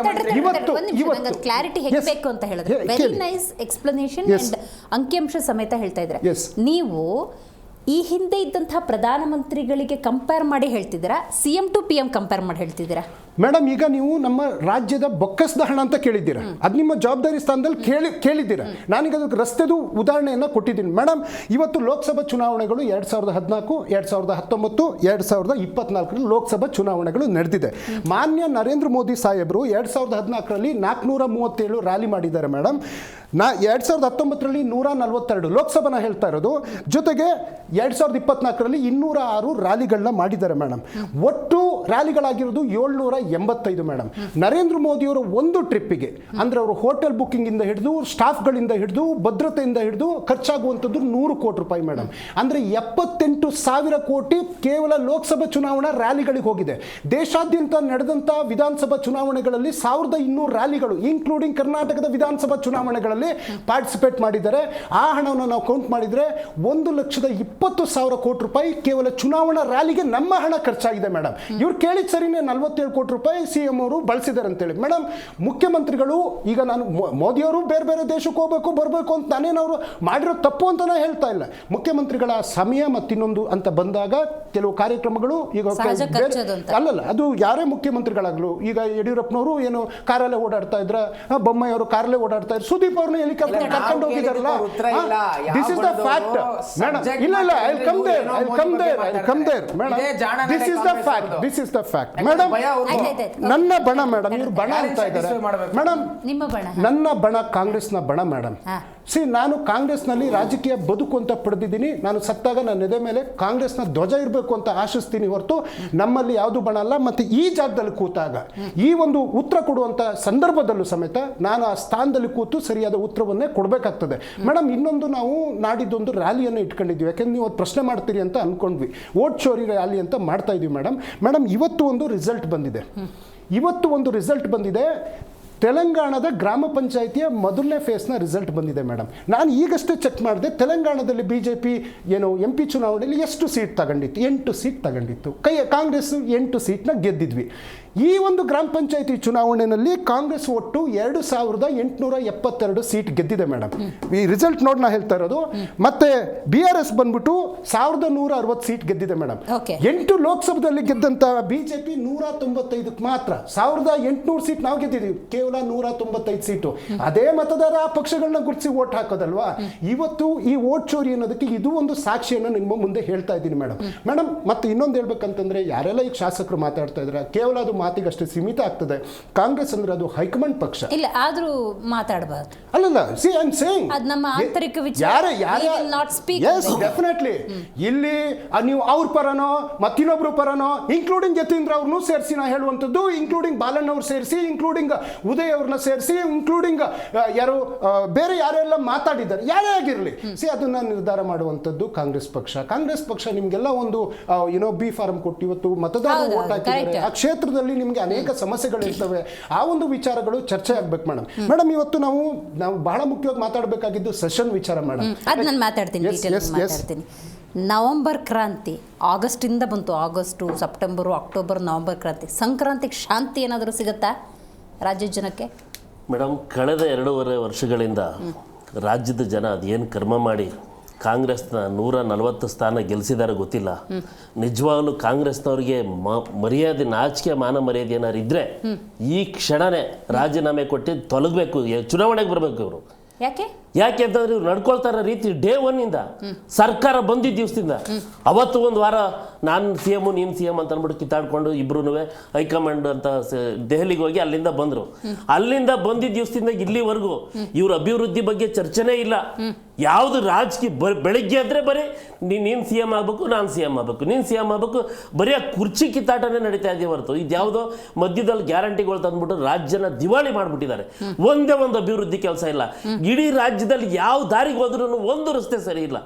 ಇವತ್ತು ಕ್ಲಾರಿಟಿ ಹೇಳಬೇಕು ಅಂತ ಹೇಳಿದ್ರೆ ವೆರಿ ನೈಸ್ ಎಕ್ಸ್ಪ್ಲನೇಷನ್ ಅಂಡ್ ಅಂಕಿಅಂಶ ಸಮೇತ ಹೇಳ್ತಾ ಇದ್ರೆ ನೀವು ಈ ಹಿಂದೆ ಇದ್ದಂತಹ ಪ್ರಧಾನಮಂತ್ರಿಗಳಿಗೆ ಕಂಪೇರ್ ಮಾಡಿ ಹೇಳ್ತಿದ್ದೀರಾ, CM to PM ಕಂಪೇರ್ ಮಾಡಿ ಹೇಳ್ತಿದ್ದೀರಾ? ಮೇಡಮ್ ಈಗ ನೀವು ನಮ್ಮ ರಾಜ್ಯದ ಬೊಕ್ಕಸದ ಹಣ ಅಂತ ಕೇಳಿದ್ದೀರಾ, ಅದು ನಿಮ್ಮ ಜವಾಬ್ದಾರಿ ಸ್ಥಾನದಲ್ಲಿ ಕೇಳಿದ್ದೀರಾ. ನಾನೀಗ ಅದಕ್ಕೆ ರಸ್ತೆದು ಉದಾಹರಣೆಯನ್ನು ಕೊಟ್ಟಿದ್ದೀನಿ ಮೇಡಮ್. ಇವತ್ತು ಲೋಕಸಭಾ ಚುನಾವಣೆಗಳು 2014, 2019, 2024 ಲೋಕಸಭಾ ಚುನಾವಣೆಗಳು ನಡೆದಿದೆ. ಮಾನ್ಯ ನರೇಂದ್ರ ಮೋದಿ ಸಾಹೇಬರು 2014ರಲ್ಲಿ 437 ರ್ಯಾಲಿ ಮಾಡಿದ್ದಾರೆ ಮೇಡಮ್. 2019ರಲ್ಲಿ 142 ಲೋಕಸಭಾನ ಹೇಳ್ತಾ ಇರೋದು. ಜೊತೆಗೆ 2024ರಲ್ಲಿ 206 ರ್ಯಾಲಿಗಳನ್ನ ಮಾಡಿದ್ದಾರೆ ಮೇಡಮ್. ಒಟ್ಟು ರ್ಯಾಲಿಗಳಾಗಿರೋದು 785 ಮೇಡಮ್. ನರೇಂದ್ರ ಮೋದಿಯವರ ಒಂದು ಟ್ರಿಪ್ಪಿಗೆ ಅಂದರೆ ಅವರು ಹೋಟೆಲ್ ಬುಕ್ಕಿಂಗ್ ಇಂದ ಹಿಡಿದು ಸ್ಟಾಫ್ಗಳಿಂದ ಹಿಡಿದು ಭದ್ರತೆಯಿಂದ ಹಿಡಿದು ಖರ್ಚಾಗುವಂಥದ್ದು 100 ಕೋಟಿ ರೂಪಾಯಿ ಮೇಡಮ್. ಅಂದರೆ 78,000 ಕೋಟಿ ಕೇವಲ ಲೋಕಸಭಾ ಚುನಾವಣಾ ರ್ಯಾಲಿಗಳಿಗೆ ಹೋಗಿದೆ. ದೇಶಾದ್ಯಂತ ನಡೆದಂಥ ವಿಧಾನಸಭಾ ಚುನಾವಣೆಗಳಲ್ಲಿ 1,200 ರ್ಯಾಲಿಗಳು ಇನ್ಕ್ಲೂಡಿಂಗ್ ಕರ್ನಾಟಕದ ವಿಧಾನಸಭಾ ಚುನಾವಣೆಗಳಲ್ಲಿ ಪಾರ್ಟಿಸಿಪೇಟ್ ಮಾಡಿದ್ದಾರೆ. ಆ ಹಣವನ್ನು ನಾವು ಕೌಂಟ್ ಮಾಡಿದರೆ 1,20,000 ಕೋಟಿ ರೂಪಾಯಿ ಕೇವಲ ಚುನಾವಣಾ ರ್ಯಾಲಿಗೆ ನಮ್ಮ ಹಣ ಖರ್ಚಾಗಿದೆ ಮೇಡಮ್. ಇವ್ರು ಕೇಳಿದ ಸರಿನೇ 47 ಕೋಟಿ ರೂಪಾಯಿ CM ಅವರು ಬಳಸಿದ್ದಾರೆ ಅಂತೇಳಿ ಮೇಡಮ್. ಮುಖ್ಯಮಂತ್ರಿಗಳು ಈಗ ನಾನು ಮೋದಿಯವರು ಬೇರೆ ಬೇರೆ ದೇಶಕ್ಕೆ ಹೋಗಬೇಕು ಬರಬೇಕು ಅಂತ ನಾನೇನವರು ಮಾಡಿರೋ ತಪ್ಪು ಅಂತ ನಾನು ಹೇಳ್ತಾ ಇಲ್ಲ. ಮುಖ್ಯಮಂತ್ರಿಗಳ ಸಮಯ ಮತ್ತಿನ್ನೊಂದು ಅಂತ ಬಂದಾಗ ಕೆಲವು ಕಾರ್ಯಕ್ರಮಗಳು ಈಗ ಅಲ್ಲಲ್ಲ, ಅದು ಯಾರೇ ಮುಖ್ಯಮಂತ್ರಿಗಳಾಗಲು, ಈಗ ಯಡಿಯೂರಪ್ಪನವರು ಏನು ಕಾರಲ್ಲೇ ಓಡಾಡ್ತಾ ಇದ್ರ, ಬೊಮ್ಮಾಯಿ ಅವರು ಕಾರಲ್ಲೇ ಓಡಾಡ್ತಾ ಇದ್ರು, ಸುದೀಪ್ ಅವ್ರನ್ನ ಹೆಲಿಕಾಪ್ಟರ್ ಕರ್ಕೊಂಡು ಹೋಗಿದಾರಲ್ಲ. This is the fact madam. ಇಲ್ಲ I come there madam. This is the fact madam. ನನ್ನ ಬಣ ಮೇಡಮ್, ಇವ್ರು ಬಣ ಅಂತ ಇದ್ದಾರೆ ಮೇಡಮ್. ನನ್ನ ಬಣ ಕಾಂಗ್ರೆಸ್ನ ಬಣ ಮೇಡಮ್. ನಾನು ಕಾಂಗ್ರೆಸ್ನಲ್ಲಿ ರಾಜಕೀಯ ಬದುಕು ಅಂತ ಪಡೆದಿದ್ದೀನಿ. ನಾನು ಸತ್ತಾಗ ನನ್ನ ಎದೆ ಮೇಲೆ ಕಾಂಗ್ರೆಸ್ನ ಧ್ವಜ ಇರಬೇಕು ಅಂತ ಆಶಿಸ್ತೀನಿ ಹೊರತು ನಮ್ಮಲ್ಲಿ ಯಾವುದು ಬಣ ಅಲ್ಲ. ಮತ್ತು ಈ ಜಾಗದಲ್ಲಿ ಕೂತಾಗ ಈ ಒಂದು ಉತ್ತರ ಕೊಡುವಂಥ ಸಂದರ್ಭದಲ್ಲೂ ಸಮೇತ ನಾನು ಆ ಸ್ಥಾನದಲ್ಲಿ ಕೂತು ಸರಿಯಾದ ಉತ್ತರವನ್ನೇ ಕೊಡಬೇಕಾಗ್ತದೆ ಮೇಡಮ್. ಇನ್ನೊಂದು ನಾವು ನಾಡಿದ್ದೊಂದು ರ್ಯಾಲಿಯನ್ನು ಇಟ್ಕೊಂಡಿದ್ವಿ, ಯಾಕೆಂದ್ರೆ ನೀವು ಅದು ಪ್ರಶ್ನೆ ಮಾಡ್ತೀರಿ ಅಂತ ಅಂದ್ಕೊಂಡ್ವಿ. ವೋಟ್ ಚೋರಿ ರ್ಯಾಲಿ ಅಂತ ಮಾಡ್ತಾ ಇದ್ವಿ ಮೇಡಮ್. ಇವತ್ತು ಒಂದು ರಿಸಲ್ಟ್ ಬಂದಿದೆ. ತೆಲಂಗಾಣದ ಗ್ರಾಮ ಪಂಚಾಯಿತಿಯ ಮೊದಲನೇ ಫೇಸ್ನ ರಿಸಲ್ಟ್ ಬಂದಿದೆ ಮೇಡಮ್. ನಾನು ಈಗಷ್ಟೇ ಚೆಕ್ ಮಾಡಿದೆ. ತೆಲಂಗಾಣದಲ್ಲಿ BJP ಏನು MP ಚುನಾವಣೆಯಲ್ಲಿ ಎಷ್ಟು ಸೀಟ್ ತಗೊಂಡಿತ್ತು? 8 ಸೀಟ್ ತಗೊಂಡಿತ್ತು. ಕಾಂಗ್ರೆಸ್ 8 ಸೀಟ್ನ ಗೆದ್ದಿದ್ವಿ. ಈ ಒಂದು ಗ್ರಾಮ ಪಂಚಾಯತಿ ಚುನಾವಣೆಯಲ್ಲಿ ಕಾಂಗ್ರೆಸ್ ಒಟ್ಟು 2872 ಸೀಟ್ ಗೆದ್ದಿದೆ ಮೇಡಮ್. ಈ ರಿಸಲ್ಟ್ ನೋಡಿ ನಾ ಹೇಳ್ತಾ ಇರೋದು. ಮತ್ತೆ BRS ಬಂದ್ಬಿಟ್ಟು 1160 ಸೀಟ್ ಗೆದ್ದಿದೆ ಮೇಡಮ್. 8 ಲೋಕಸಭೆಯಲ್ಲಿ ಗೆದ್ದಂತ ಬಿಜೆಪಿ 195 ಮಾತ್ರ. 1800 ಸೀಟ್ ನಾವು ಗೆದ್ದಿದ್ದೀವಿ, ಕೇವಲ 195 ಸೀಟು. ಅದೇ ಮತದಾರ ಆ ಪಕ್ಷಗಳನ್ನ ಗುರುತಿಸಿ ವೋಟ್ ಹಾಕೋದಲ್ವಾ. ಇವತ್ತು ಈ ವೋಟ್ ಚೋರಿ ಅನ್ನೋದಕ್ಕೆ ಇದು ಒಂದು ಸಾಕ್ಷಿಯನ್ನು ನಿಮ್ಮ ಮುಂದೆ ಹೇಳ್ತಾ ಇದ್ದೀನಿ ಮೇಡಮ್. ಮತ್ತೆ ಇನ್ನೊಂದು ಹೇಳ್ಬೇಕಂತಂದ್ರೆ, ಯಾರೆಲ್ಲ ಈಗ ಶಾಸಕರು ಮಾತಾಡ್ತಾ ಇದ್ದಾರೆ, ಕೇವಲ ಅದು ಮಾತಿಗಷ್ಟೇ ಸೀಮಿತ ಆಗ್ತದೆ. ಕಾಂಗ್ರೆಸ್ ಅಂದ್ರೆ ಅದು ಹೈಕಮಾಂಡ್ ಪಕ್ಷ ಇಲ್ಲ, ಆದ್ರೂ ಮಾತಾಡಬಾರ್ದು. ಅಲ್ಲಲ್ಲ, ಸಿ ಐ ಆಮ್ ಸೇಯಿಂಗ್ ಅದು ನಮ್ಮ ಆಂತರಿಕ ವಿಚಾರ. Yes definitely. ಇಲ್ಲಿ ನೀವು ಅವ್ರ ಪರನೋ ಮತ್ತಿನ್ನೊಬ್ರು ಪರನೋ, ಇನ್ಕ್ಲೂಡಿಂಗ್ ಯತೀಂದ್ರ ಅವ್ರನ್ನೂ ಸೇರಿಸಿ ನಾ ಹೇಳುವಂಥದ್ದು, ಇನ್ಕ್ಲೂಡಿಂಗ್ ಬಾಲಣ್ಣ ಅವ್ರು ಸೇರಿಸಿ, ಇನ್ಕ್ಲೂಡಿಂಗ್ ಉದಯ್ ಅವ್ರನ್ನ ಸೇರಿಸಿ, ಇನ್ಕ್ಲೂಡಿಂಗ್ ಯಾರು ಬೇರೆ ಯಾರೆಲ್ಲ ಮಾತಾಡಿದ್ದಾರೆ, ಯಾರೇ ಆಗಿರಲಿ, ಸಿ ಅದನ್ನ ನಿರ್ಧಾರ ಮಾಡುವಂಥದ್ದು ಕಾಂಗ್ರೆಸ್ ಪಕ್ಷ. ನಿಮ್ಗೆಲ್ಲ ಒಂದು ಬಿ ಫಾರ್ಮ್ ಕೊಟ್ಟು ಇವತ್ತು ಮತದಾರರು ವೋಟ್ ಹಾಕಿದ್ದಾರೆ. ಆ ಕ್ಷೇತ್ರದಲ್ಲಿ ನಿಮ್ಗೆ ಅನೇಕ ಸಮಸ್ಯೆಗಳಿರ್ತವೆ. ಆ ಒಂದು ವಿಚಾರಗಳು ಚರ್ಚೆ ಆಗ್ಬೇಕು ಮೇಡಮ್. ಇವತ್ತು ನಾವು ಬಹಳ ಮುಖ್ಯವಾಗಿ ಮಾತಾಡಬೇಕಾಗಿದ್ದು ಸೆಷನ್ ವಿಚಾರ ಮೇಡಮ್. ಅದು ನಾನು ಮಾತಾಡ್ತೀನಿ. ನವೆಂಬರ್ ಕ್ರಾಂತಿ ಆಗಸ್ಟಿಂದ ಬಂತು. ಆಗಸ್ಟು, ಸೆಪ್ಟೆಂಬರು, ಅಕ್ಟೋಬರ್, ನವೆಂಬರ್ ಕ್ರಾಂತಿ. ಸಂಕ್ರಾಂತಿಗೆ ಶಾಂತಿ ಏನಾದರೂ ಸಿಗುತ್ತಾ ರಾಜ್ಯದ ಜನಕ್ಕೆ? ಮೇಡಮ್, ಕಳೆದ 2.5 ವರ್ಷಗಳಿಂದ ರಾಜ್ಯದ ಜನ ಅದೇನು ಕರ್ಮ ಮಾಡಿ ಕಾಂಗ್ರೆಸ್ನ 140 ಸ್ಥಾನ ಗೆಲ್ಲಿಸಿದಾರೆ ಗೊತ್ತಿಲ್ಲ. ನಿಜವಾಗ್ಲೂ ಕಾಂಗ್ರೆಸ್ನವ್ರಿಗೆ ಮರ್ಯಾದೆ, ನಾಚಿಕೆ, ಮಾನ ಮರ್ಯಾದೆ ಏನಾರು ಇದ್ರೆ ಈ ಕ್ಷಣನೇ ರಾಜೀನಾಮೆ ಕೊಟ್ಟು ತೊಲಗಬೇಕು, ಚುನಾವಣೆಗೆ ಬರಬೇಕು ಇವರು. ಯಾಕೆ ಅಂತಂದ್ರೆ ಇವ್ರು ನಡ್ಕೊಳ್ತಾರ ರೀತಿ ಡೇ 1 ಇಂದ ಸರ್ಕಾರ ಬಂದಿದ್ದ ದಿವಸದಿಂದ ಅವತ್ತು ಒಂದು ವಾರ ನಾನು CM ನೀನು CM ಅಂತ ಅಂದ್ಬಿಟ್ಟು ಕಿತ್ತಾಡ್ಕೊಂಡು ಇಬ್ರು ಹೈಕಮಾಂಡ್ ಅಂತ ದೆಹಲಿಗೆ ಹೋಗಿ ಅಲ್ಲಿಂದ ಬಂದರು. ಅಲ್ಲಿಂದ ಬಂದಿದ್ದ ದಿವಸದಿಂದ ಇಲ್ಲಿವರೆಗೂ ಇವ್ರ ಅಭಿವೃದ್ಧಿ ಬಗ್ಗೆ ಚರ್ಚೆನೇ ಇಲ್ಲ. ಯಾವುದು ರಾಜಕೀಯ ಬೆಳಗ್ಗೆ ಆದರೆ ಬರೀ ನೀನು CM ಆಗ್ಬೇಕು, ನಾನು CM ಆಗ್ಬೇಕು, ನೀನು CM ಆಗ್ಬೇಕು, ಬರೀ ಆ ಕುರ್ಚಿ ಕಿತ್ತಾಟನೇ ನಡೀತಾ ಇದೆ ಹೊರತು ಇದ್ಯಾವುದೋ ಮಧ್ಯದಲ್ಲಿ ಗ್ಯಾರಂಟಿಗಳು ತಂದ್ಬಿಟ್ಟು ರಾಜ್ಯನ ದಿವಾಳಿ ಮಾಡಿಬಿಟ್ಟಿದ್ದಾರೆ. ಒಂದೇ ಒಂದು ಅಭಿವೃದ್ಧಿ ಕೆಲಸ ಇಲ್ಲ. ಇಡೀ ರಾಜ್ಯದಲ್ಲಿ ಯಾವ ದಾರಿಗೆ ಹೋದ್ರೂ ಒಂದು ರಸ್ತೆ ಸರಿ ಇಲ್ಲ.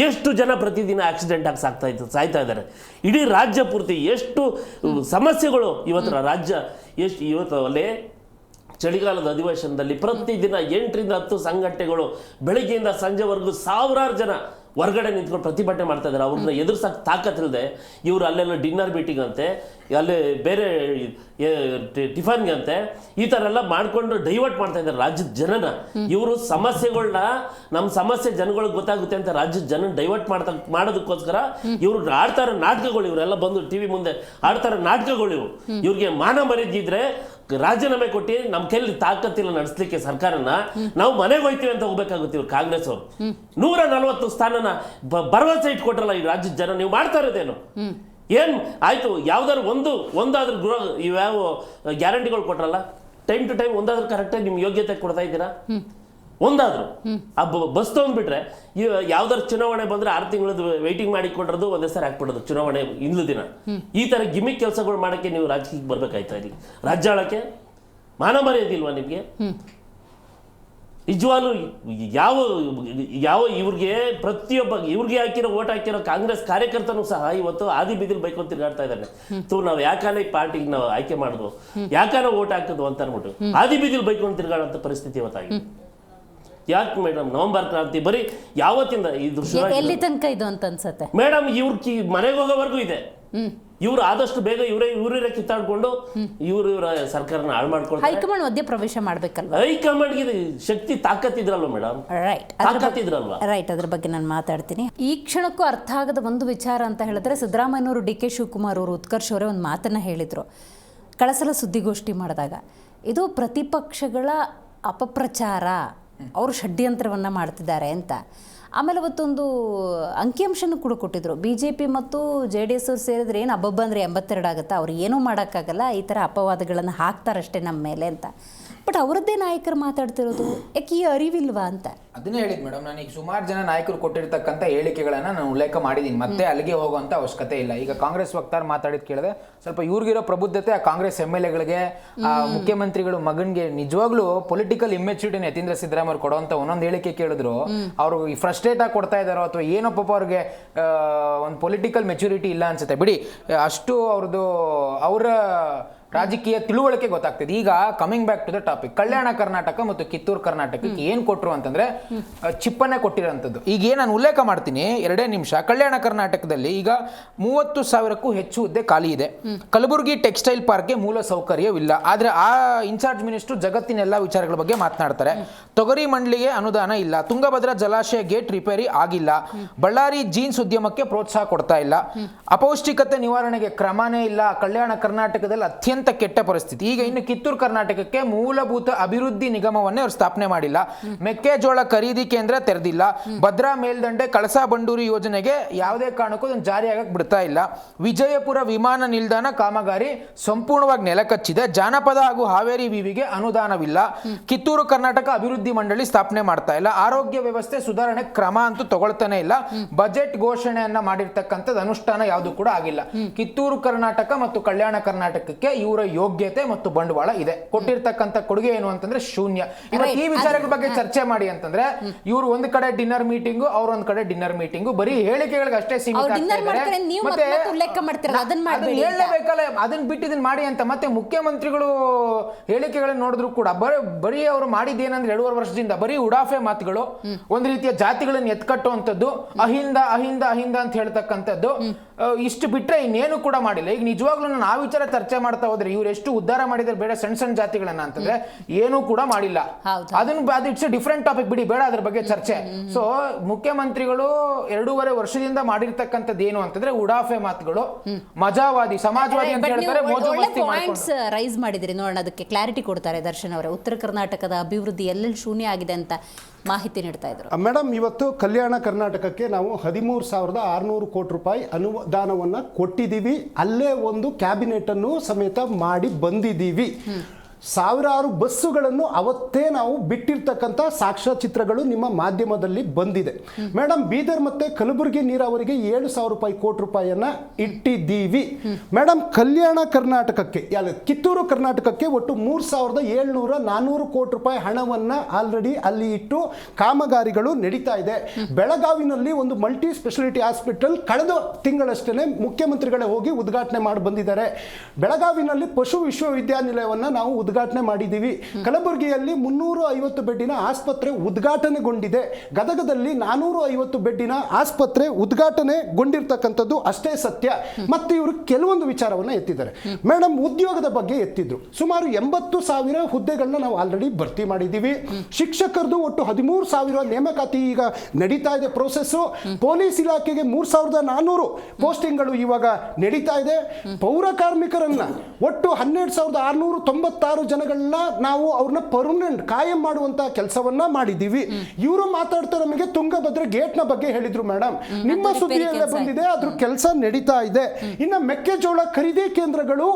ಎಷ್ಟು ಜನ ಪ್ರತಿದಿನ ಆಕ್ಸಿಡೆಂಟ್ ಆಗಿ ಸಾಯ್ತಾ ಇದ್ದಾರೆ. ಇಡೀ ರಾಜ್ಯ ಪೂರ್ತಿ ಎಷ್ಟು ಸಮಸ್ಯೆಗಳು ಇವತ್ತು ರಾಜ್ಯ. ಇವತ್ತು ಅಲ್ಲೇ ಚಳಿಗಾಲದ ಅಧಿವೇಶನದಲ್ಲಿ ಪ್ರತಿದಿನ 8 ರಿಂದ 10 ಸಂಘಟನೆಗಳು ಬೆಳಗ್ಗೆಯಿಂದ ಸಂಜೆವರೆಗೂ ಸಾವಿರಾರು ಜನ ಹೊರಗಡೆ ನಿಂತ್ಕೊಂಡು ಪ್ರತಿಭಟನೆ ಮಾಡ್ತಾ ಇದ್ದಾರೆ. ಅವ್ರನ್ನ ಎದುರಿಸಕ್ಕೆ ತಾಕತ್ತಿಲ್ಲದೆ ಇವರು ಅಲ್ಲೆಲ್ಲ ಡಿನ್ನರ್ ಮೀಟಿಂಗ್ ಅಂತೆ, ಅಲ್ಲಿ ಬೇರೆ ಟಿಫನ್ಗೆ ಅಂತೆ, ಈ ಥರ ಎಲ್ಲ ಮಾಡ್ಕೊಂಡು ಡೈವರ್ಟ್ ಮಾಡ್ತಾ ಇದ್ದಾರೆ ರಾಜ್ಯದ ಜನನ. ಇವರು ಸಮಸ್ಯೆಗಳನ್ನ, ನಮ್ಮ ಸಮಸ್ಯೆ ಜನಗಳಿಗೆ ಗೊತ್ತಾಗುತ್ತೆ ಅಂತ ರಾಜ್ಯದ ಜನ ಡೈವರ್ಟ್ ಮಾಡೋದಕ್ಕೋಸ್ಕರ ಇವ್ರು ಆಡ್ತಾರೆ ನಾಟಕಗಳು. ಇವರೆಲ್ಲ ಬಂದು TV ಮುಂದೆ ಆಡ್ತಾರೆ ನಾಟಕಗಳು. ಇವ್ರಿಗೆ ಮಾನ ಮರ್ಯಾದಿದ್ರೆ ರಾಜೀನಾಮೆ ಕೊಟ್ಟು ನಮ್ಮ ಕೈಲಿ ತಾಕತ್ತಿಲ್ಲ ನಡೆಸಲಿಕ್ಕೆ ಸರ್ಕಾರನ, ನಾವು ಮನೆಗೆ ಹೋಗ್ತೀವಿ ಅಂತ ಹೋಗ್ಬೇಕಾಗುತ್ತೆ. ಇವ್ರು ಕಾಂಗ್ರೆಸ್ ಅವರು 140 ಸ್ಥಾನನ ಭರವಸೆ ಇಟ್ಕೊಟ್ರಲ್ಲ ಈ ರಾಜ್ಯದ ಜನ. ನೀವು ಮಾಡ್ತಾ ಇರೋದೇನು? ಏನ್ ಆಯ್ತು? ಯಾವ್ದಾದ್ರು ಒಂದಾದ್ರೂ ಇವ್ಯಾವ ಗ್ಯಾರಂಟಿಗಳು ಕೊಟ್ರಲ್ಲ, ಟೈಮ್ ಟು ಟೈಮ್ ಒಂದಾದ್ರೂ ಕರೆಕ್ಟಾಗಿ ನಿಮ್ಗೆ ಯೋಗ್ಯತೆ ಕೊಡ್ತಾ ಇದ್ದೀರಾ? ಒಂದಾದ್ರು ಆ ಬಸ್ ತಗೊಂಡ್ಬಿಟ್ರೆ ಯಾವ್ದಾದ್ರು ಚುನಾವಣೆ ಬಂದ್ರೆ 6 ತಿಂಗಳದ್ದು ವೆಯ್ಟಿಂಗ್ ಮಾಡಿಕೊಂಡಿರೋದು ಒಂದೇ ಸರಿ ಹಾಕ್ಬಿಡೋದು ಚುನಾವಣೆ ಇಂದು ದಿನ. ಈ ತರ ಗಿಮಿಕ್ ಕೆಲಸಗಳು ಮಾಡಕ್ಕೆ ನೀವು ರಾಜಕೀಯಕ್ಕೆ ಬರ್ಬೇಕಾಯ್ತಾ? ಇಲ್ಲಿ ರಾಜ್ಯ ಆಳಕ್ಕೆ ಮಾನ ಮರ್ಯಾದಿಲ್ವಾ ನಿಮ್ಗೆ? ನಿಜವಾಗ್ಲೂ ಯಾವ ಇವ್ರಿಗೆ ಪ್ರತಿಯೊಬ್ಬ ಇವ್ರಿಗೆ ಓಟ್ ಹಾಕಿರೋ ಕಾಂಗ್ರೆಸ್ ಕಾರ್ಯಕರ್ತನೂ ಸಹ ಇವತ್ತು ಆದಿ ಬೀದಿಲಿ ಬೈಕೊಂಡು ತಿರುಗಾಡ್ತಾ ಇದ್ದಾನೆ. ನಾವು ಯಾಕಾನೆ ಈ ಪಾರ್ಟಿಗೆ ನಾವು ಆಯ್ಕೆ ಮಾಡಿದ್ವು, ಯಾಕಾನ ಓಟ್ ಹಾಕಿದ್ವು ಅಂತ ಅನ್ಬಿಟ್ಟು ಆದಿ ಬೀದಿಲಿ ಬೈಕೊಂಡು ತಿರುಗಾಡೋಂಥ ಪರಿಸ್ಥಿತಿ ಇವತ್ತಾಗಿದೆ. ಯಾಕೆ ಮೇಡಮ್? ನವೆಂಬರ್ ಕ್ರಾಂತಿ ಬರೀ ಯಾವತ್ತಿಂದ ಇದು ಎಲ್ಲಿ ತನಕ ಇದು ಅಂತ ಅನ್ಸುತ್ತೆ ಮೇಡಮ್? ಇವ್ರ ಮನೆಗೆ ಹೋಗೋವರೆಗೂ ಇದೆ. ಇವ್ರು ಆದಷ್ಟು ಬೇಗ ಇವರೇ ಕಿತ್ತಾಡ್ಕೊಂಡು ಇವರ ಸರ್ಕಾರನ ಹಾಳು ಮಾಡ್ಕೊಂಡು ಹೈಕಮಾಂಡ್ ಮಧ್ಯ ಪ್ರವೇಶ ಮಾಡ್ಬೇಕಲ್ವಾ? ಹೈಕಮಾಂಡ್ಗೆ ಶಕ್ತಿ ತಾಕತ್ತಿದ್ರಲ್ವ ಮೇಡಮ್? ತಾಕತ್ತಿದ್ರಲ್ವಾ? ರೈಟ್, ಅದ್ರ ಬಗ್ಗೆ ನಾನು ಮಾತಾಡ್ತೀನಿ. ಈ ಕ್ಷಣಕ್ಕೂ ಅರ್ಥ ಆಗದ ಒಂದು ವಿಚಾರ ಅಂತ ಹೇಳಿದ್ರೆ, ಸಿದ್ದರಾಮಯ್ಯನವರು DK ಶಿವಕುಮಾರ್ ಅವರು, ಉತ್ಕರ್ಷ್ ಅವರೇ ಒಂದು ಮಾತನ್ನ ಹೇಳಿದ್ರು ಕಳಸಲ ಸುದ್ದಿಗೋಷ್ಠಿ ಮಾಡಿದಾಗ. ಇದು ಪ್ರತಿಪಕ್ಷಗಳ ಅಪಪ್ರಚಾರ, ಅವರು ಷಡ್ಯಂತ್ರವನ್ನು ಮಾಡ್ತಿದ್ದಾರೆ ಅಂತ. ಆಮೇಲೆ ಅವತ್ತೊಂದು ಅಂಕಿಅಂಶನೂ ಕೂಡ ಕೊಟ್ಟಿದ್ರು. BJP ಮತ್ತು JDS ಅವ್ರು ಸೇರಿದ್ರೆ ಏನು ಹಬ್ಬ ಅಂದರೆ 82 ಆಗುತ್ತಾ, ಅವ್ರು ಏನೂ ಮಾಡೋಕ್ಕಾಗಲ್ಲ, ಈ ಥರ ಅಪವಾದಗಳನ್ನು ಹಾಕ್ತಾರಷ್ಟೇ ನಮ್ಮ ಮೇಲೆ ಅಂತ. ಬಟ್ ಅವರದ್ದೇ ನಾಯಕರು ಮಾತಾಡ್ತಿರೋದು, ಯಾಕೆ ಈ ಅರಿವಿಲ್ವಾ ಅಂತ. ಅದನ್ನೇ ಹೇಳಿದ್ ಮೇಡಮ್, ನಾನು ಈಗ ಸುಮಾರು ಜನ ನಾಯಕರು ಕೊಟ್ಟಿರ್ತಕ್ಕಂಥ ಹೇಳಿಕೆಗಳನ್ನ ನಾನು ಉಲ್ಲೇಖ ಮಾಡಿದ್ದೀನಿ. ಮತ್ತೆ ಅಲ್ಲಿಗೆ ಹೋಗುವಂಥ ಅವಶ್ಯಕತೆ ಇಲ್ಲ. ಈಗ ಕಾಂಗ್ರೆಸ್ ವಕ್ತಾರ ಮಾತಾಡಿದ್ ಕೇಳಿದೆ, ಸ್ವಲ್ಪ ಇವ್ರಿಗಿರೋ ಪ್ರಬುದ್ಧತೆ ಆ ಕಾಂಗ್ರೆಸ್ MLAಗಳಿಗೆ, ಆ ಮುಖ್ಯಮಂತ್ರಿಗಳು ಮಗನಿಗೆ ನಿಜವಾಗ್ಲೂ ಪೊಲಿಟಿಕಲ್ ಇಮ್ಮೆಚ್ಯೂರಿಟಿನ ಯತೀಂದ್ರ ಸಿದ್ದರಾಮಯ್ಯ ಅವ್ರು ಕೊಡುವಂಥ ಒಂದೊಂದು ಹೇಳಿಕೆ ಕೇಳಿದ್ರು ಅವರು ಫ್ರಸ್ಟ್ರೇಟ್ ಆಗಿ ಕೊಡ್ತಾ ಇದ್ದಾರೋ ಅಥವಾ ಏನೋ ಪಾಪ ಅವ್ರಿಗೆ ಒಂದು ಪೊಲಿಟಿಕಲ್ ಮೆಚ್ಯೂರಿಟಿ ಇಲ್ಲ ಅನ್ಸುತ್ತೆ. ಬಿಡಿ, ಅಷ್ಟು ಅವ್ರದ್ದು ಅವರ ರಾಜಕೀಯ ತಿಳುವಳಿಕೆ ಗೊತ್ತಾಗ್ತಿದೆ. ಈಗ coming back to the topic, Kalyana Karnataka ಮತ್ತು ಕಿತ್ತೂರು ಕರ್ನಾಟಕಕ್ಕೆ ಏನ್ ಕೊಟ್ರು ಅಂತಂದ್ರೆ ಚಿಪ್ಪನ್ನೇ ಕೊಟ್ಟಿರೋಂಥದ್ದು. ಈಗ ಏನ್ ನಾನು ಉಲ್ಲೇಖ ಮಾಡ್ತೀನಿ 2 ನಿಮಿಷ. ಕಲ್ಯಾಣ ಕರ್ನಾಟಕದಲ್ಲಿ ಈಗ 30,000ಕ್ಕೂ ಹೆಚ್ಚು ಹುದ್ದೆ ಖಾಲಿ ಇದೆ. ಕಲಬುರಗಿ ಟೆಕ್ಸ್ಟೈಲ್ ಪಾರ್ಕ್ಗೆ ಮೂಲ ಸೌಕರ್ಯವಿಲ್ಲ. ಆದ್ರೆ ಆ ಇನ್ಚಾರ್ಜ್ ಮಿನಿಸ್ಟರ್ ಜಗತ್ತಿನ ಎಲ್ಲ ವಿಚಾರಗಳ ಬಗ್ಗೆ ಮಾತನಾಡ್ತಾರೆ. ತೊಗರಿ ಮಂಡಳಿಗೆ ಅನುದಾನ ಇಲ್ಲ. ತುಂಗಭದ್ರಾ ಜಲಾಶಯ ಗೇಟ್ ರಿಪೇರಿ ಆಗಿಲ್ಲ. ಬಳ್ಳಾರಿ ಜೀನ್ಸ್ ಉದ್ಯಮಕ್ಕೆ ಪ್ರೋತ್ಸಾಹ ಕೊಡ್ತಾ ಇಲ್ಲ. ಅಪೌಷ್ಟಿಕತೆ ನಿವಾರಣೆಗೆ ಕ್ರಮನೇ ಇಲ್ಲ. ಕಲ್ಯಾಣ ಕರ್ನಾಟಕದಲ್ಲಿ ಅತ್ಯಂತ ಕೆಟ್ಟ ಪರಿಸ್ಥಿತಿ. ಈಗ ಇನ್ನು ಕಿತ್ತೂರು ಕರ್ನಾಟಕಕ್ಕೆ ಮೂಲಭೂತ ಅಭಿವೃದ್ಧಿ ನಿಗಮವನ್ನೇ ಅವರು ಸ್ಥಾಪನೆ ಮಾಡಿಲ್ಲ. ಮೆಕ್ಕೆಜೋಳ ಖರೀದಿ ಕೇಂದ್ರ ತೆರೆದಿಲ್ಲ. ಭದ್ರಾ ಮೇಲ್ದಂಡೆ ಕಳಸಾ ಬಂಡೂರಿ ಯೋಜನೆಗೆ ಯಾವುದೇ ಕಾರಣಕ್ಕೂ ಅದನ್ನು ಜಾರಿಯಾಗಕ್ಕೆ ಬಿಡ್ತಾ ಇಲ್ಲ. ವಿಜಯಪುರ ವಿಮಾನ ನಿಲ್ದಾಣ ಕಾಮಗಾರಿ ಸಂಪೂರ್ಣವಾಗಿ ನೆಲಕಚ್ಚಿದೆ. ಜಾನಪದ ಹಾಗೂ ಹಾವೇರಿ ವಿವಿಗೆ ಅನುದಾನವಿಲ್ಲ. ಕಿತ್ತೂರು ಕರ್ನಾಟಕ ಅಭಿವೃದ್ಧಿ ಮಂಡಳಿ ಸ್ಥಾಪನೆ ಮಾಡ್ತಾ ಇಲ್ಲ. ಆರೋಗ್ಯ ವ್ಯವಸ್ಥೆ ಸುಧಾರಣೆ ಕ್ರಮ ಅಂತೂ ತಗೊಳ್ತಾನೆ ಇಲ್ಲ. ಬಜೆಟ್ ಘೋಷಣೆಯನ್ನ ಮಾಡಿರ್ತಕ್ಕಂಥದ್ದು ಅನುಷ್ಠಾನ ಯಾವುದು ಕೂಡ ಆಗಿಲ್ಲ. ಕಿತ್ತೂರು ಕರ್ನಾಟಕ ಮತ್ತು ಕಲ್ಯಾಣ ಕರ್ನಾಟಕಕ್ಕೆ ಇವರ ಯೋಗ್ಯತೆ ಮತ್ತು ಬಂಡವಾಳ ಇದೆ. ಕೊಟ್ಟಿರ್ತಕ್ಕಂಥ ಕೊಡುಗೆ ಏನು ಅಂತಂದ್ರೆ ಶೂನ್ಯ. ಇವತ್ತು ಈ ವಿಚಾರಗಳ ಬಗ್ಗೆ ಚರ್ಚೆ ಮಾಡಿ ಅಂತಂದ್ರೆ ಇವರು ಒಂದ್ ಕಡೆ ಡಿನ್ನರ್ ಮೀಟಿಂಗು, ಅವ್ರ ಒಂದ್ ಕಡೆ ಡಿನ್ನರ್ ಮೀಟಿಂಗು, ಬರೀ ಹೇಳಿಕೆಗಳಿಗೆ ಅಷ್ಟೇ ಸೀಮಿತ ಹೇಳಬೇಕಲ್ಲ. ಅದನ್ನ ಬಿಟ್ಟು ಇದನ್ನ ಮಾಡಿ ಅಂತ ಮತ್ತೆ ಮುಖ್ಯಮಂತ್ರಿಗಳು ಹೇಳಿಕೆಗಳನ್ನ ನೋಡಿದ್ರು ಕೂಡ ಬರೀ ಅವರು ಮಾಡಿದ್ದೇನಂದ್ರೆ 2.5 ವರ್ಷದಿಂದ ಬರೀ ಉಡಾಫೆ ಮಾತುಗಳು, ಒಂದ್ ರೀತಿಯ ಜಾತಿಗಳನ್ನ ಎತ್ಕಟ್ಟುವಂಥದ್ದು, ಅಹಿಂದ ಅಹಿಂದ ಅಹಿಂದ ಅಂತ ಹೇಳ್ತಕ್ಕಂಥದ್ದು, ಇಷ್ಟು ಬಿಟ್ರೆ ಇನ್ನೇನು ಕೂಡ ಮಾಡಿಲ್ಲ. ಈಗ ನಿಜವಾಗ್ಲೂ ನಾನು ಆ ವಿಚಾರ ಚರ್ಚೆ ಮಾಡ್ತಾ ಹೋದ್ರೆ ಇವ್ರು ಎಷ್ಟು ಉದ್ಧಾರ ಮಾಡಿದ್ರೆ ಬೇಡ ಸಣ್ಣ ಸಣ್ಣ ಜಾತಿಗಳನ್ನ ಅಂತಂದ್ರೆ ಏನೂ ಕೂಡ ಮಾಡಿಲ್ಲ. ಅದು ಇಟ್ಸ್ ಡಿಫ್ರೆಂಟ್ ಟಾಪಿಕ್, ಬಿಡಿ, ಬೇಡ ಅದ್ರ ಬಗ್ಗೆ ಚರ್ಚೆ. ಸೊ ಮುಖ್ಯಮಂತ್ರಿಗಳು 2.5 ವರ್ಷದಿಂದ ಮಾಡಿರ್ತಕ್ಕಂಥದ್ದು ಏನು ಅಂತಂದ್ರೆ ಉಡಾಫೆ ಮಾತುಗಳು, ಮಜಾವಾದಿ, ಸಮಾಜವಾದಿ ಅಂತ ಹೇಳ್ತಾರೆ, ಮೋಜು ಮಸ್ತಿ ಪಾಯಿಂಟ್ಸ್ ರೈಸ್ ಮಾಡಿದ್ರಿ. ನೋಡೋಣ, ಅದಕ್ಕೆ ಕ್ಲಾರಿಟಿ ಕೊಡ್ತಾರೆ ದರ್ಶನ್ ಅವರೇ. ಉತ್ತರ ಕರ್ನಾಟಕದ ಅಭಿವೃದ್ಧಿ ಎಲ್ಲೆಲ್ಲಿ ಶೂನ್ಯ ಆಗಿದೆ ಅಂತ ಮಾಹಿತಿ ನೀಡ್ತಾ ಇದ್ರು. ಮೇಡಮ್, ಇವತ್ತು ಕಲ್ಯಾಣ ಕರ್ನಾಟಕಕ್ಕೆ ನಾವು 13,600 ಕೋಟಿ ರೂಪಾಯಿ ಅನುದಾನವನ್ನು ಕೊಟ್ಟಿದ್ದೀವಿ. ಅಲ್ಲೇ ಒಂದು ಕ್ಯಾಬಿನೆಟ್ ಅನ್ನು ಸಮೇತ ಮಾಡಿ ಬಂದಿದ್ದೀವಿ. ಸಾವಿರಾರು ಬಸ್ಸುಗಳನ್ನು ಅವತ್ತೇ ನಾವು ಬಿಟ್ಟಿರ್ತಕ್ಕಂಥ ಸಾಕ್ಷ್ಯಚಿತ್ರಗಳು ನಿಮ್ಮ ಮಾಧ್ಯಮದಲ್ಲಿ ಬಂದಿದೆ. ಮೇಡಮ್, ಬೀದರ್ ಮತ್ತು ಕಲಬುರಗಿ ನೀರಾವರಿಗೆ 7,000 ಕೋಟಿ ರೂಪಾಯಿಯನ್ನು ಇಟ್ಟಿದ್ದೀವಿ. ಮೇಡಮ್, ಕಲ್ಯಾಣ ಕರ್ನಾಟಕಕ್ಕೆ ಕಿತ್ತೂರು ಕರ್ನಾಟಕಕ್ಕೆ ಒಟ್ಟು 3,700 ಕೋಟಿ ರೂಪಾಯಿ ಹಣವನ್ನು ಆಲ್ರೆಡಿ ಅಲ್ಲಿ ಇಟ್ಟು ಕಾಮಗಾರಿಗಳು ನಡೀತಾ ಇದೆ. ಬೆಳಗಾವಿನಲ್ಲಿ ಒಂದು ಮಲ್ಟಿ ಸ್ಪೆಷಾಲಿಟಿ ಹಾಸ್ಪಿಟಲ್ ಕಳೆದ ತಿಂಗಳಷ್ಟೇ ಮುಖ್ಯಮಂತ್ರಿಗಳೇ ಹೋಗಿ ಉದ್ಘಾಟನೆ ಮಾಡಿ ಬಂದಿದ್ದಾರೆ. ಬೆಳಗಾವಿನಲ್ಲಿ ಪಶು ವಿಶ್ವವಿದ್ಯಾನಿಲಯವನ್ನು ನಾವು ಉದ್ಘಾಟನೆ ಮಾಡಿದ್ದೀವಿ. ಕಲಬುರಗಿಯಲ್ಲಿ 350 ಬೆಡ್ಡಿನ ಆಸ್ಪತ್ರೆ ಉದ್ಘಾಟನೆಗೊಂಡಿದೆ. ಗದಗದಲ್ಲಿ 450 ಬೆಡ್ಡಿನ ಆಸ್ಪತ್ರೆ ಉದ್ಘಾಟನೆಗೊಂಡಿರ್ತಕ್ಕಂಥದ್ದು ಅಷ್ಟೇ ಸತ್ಯ. ಮತ್ತೆ ಇವರು ಕೆಲವೊಂದು ವಿಚಾರವನ್ನು ಎತ್ತಿದ್ದಾರೆ. ಮೇಡಮ್, ಉದ್ಯೋಗದ ಬಗ್ಗೆ ಎತ್ತಿದ್ರು. ಸುಮಾರು 80,000 ಹುದ್ದೆಗಳನ್ನ ನಾವು ಆಲ್ರೆಡಿ ಭರ್ತಿ ಮಾಡಿದ್ದೀವಿ. ಶಿಕ್ಷಕರದು ಒಟ್ಟು 13,000 ನೇಮಕಾತಿ ಈಗ ನಡೀತಾ ಇದೆ ಪ್ರೋಸೆಸ್ಸು. ಪೊಲೀಸ್ ಇಲಾಖೆಗೆ 3,400 ಪೋಸ್ಟಿಂಗ್ಗಳು ಇವಾಗ ನಡೀತಾ ಇದೆ. ಪೌರ ಕಾರ್ಮಿಕರನ್ನ ಒಟ್ಟು 12,696 ಜನಗಳನ್ನ ನಾವು ಅವ್ರನ್ನ ಪರ್ಮನೆಂಟ್ ಕಾಯಂ ಮಾಡುವಂತ ಕೆಲಸವನ್ನ ಮಾಡಿದ್ದೀವಿ. ಇವರು ಮಾತಾಡ್ತಾ ನಮಗೆ ತುಂಗಭದ್ರಾ ಗೇಟ್ ನ ಬಗ್ಗೆ ಹೇಳಿದ್ರು. ಮೇಡಮ್, ನಿಮ್ಮ ಸುದ್ದಿಯಲ್ಲೇ ಬಂದಿದೆ, ಅದ್ರ ಕೆಲಸ ನಡೀತಾ ಇದೆ. ಇನ್ನು ಮೆಕ್ಕೆಜೋಳ ಖರೀದಿ ಕೇಂದ್ರಗಳು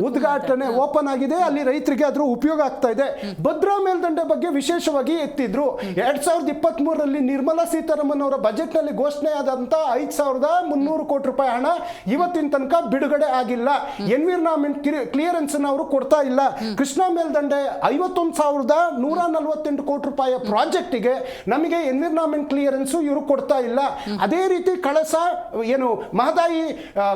ಉದ್ಘಾಟನೆ ಓಪನ್ ಆಗಿದೆ, ಅಲ್ಲಿ ರೈತರಿಗೆ ಅದ್ರ ಉಪಯೋಗ ಆಗ್ತಾ ಇದೆ. ಭದ್ರಾ ಮೇಲ್ದಂಡೆ ಬಗ್ಗೆ ವಿಶೇಷವಾಗಿ ಎತ್ತಿದ್ರು. 2023ರಲ್ಲಿ ನಿರ್ಮಲಾ ಸೀತಾರಾಮನ್ ಅವರ ಬಜೆಟ್ ನಲ್ಲಿ ಘೋಷಣೆ ಆದಂತ 5,300 ಕೋಟಿ ರೂಪಾಯಿ ಹಣ ಇವತ್ತಿನ ತನಕ ಬಿಡುಗಡೆ ಆಗಿಲ್ಲ. ಎನ್ವಿರಾನ್ಮೆಂಟ್ ಕ್ಲಿಯರೆನ್ಸ್ ಅವರು ಕೊಡ್ತಾ ಇಲ್ಲ. ಕೃಷ್ಣ ಮೇಲ್ದಂಡೆ 51,148 ಕೋಟಿ ರೂಪಾಯಿ ಪ್ರಾಜೆಕ್ಟಿಗೆ ನಮಗೆ ಎನ್ವಿರಾನ್ಮೆಂಟ್ ಕ್ಲಿಯರೆನ್ಸ್ ಇವರು ಕೊಡ್ತಾ ಇಲ್ಲ. ಅದೇ ರೀತಿ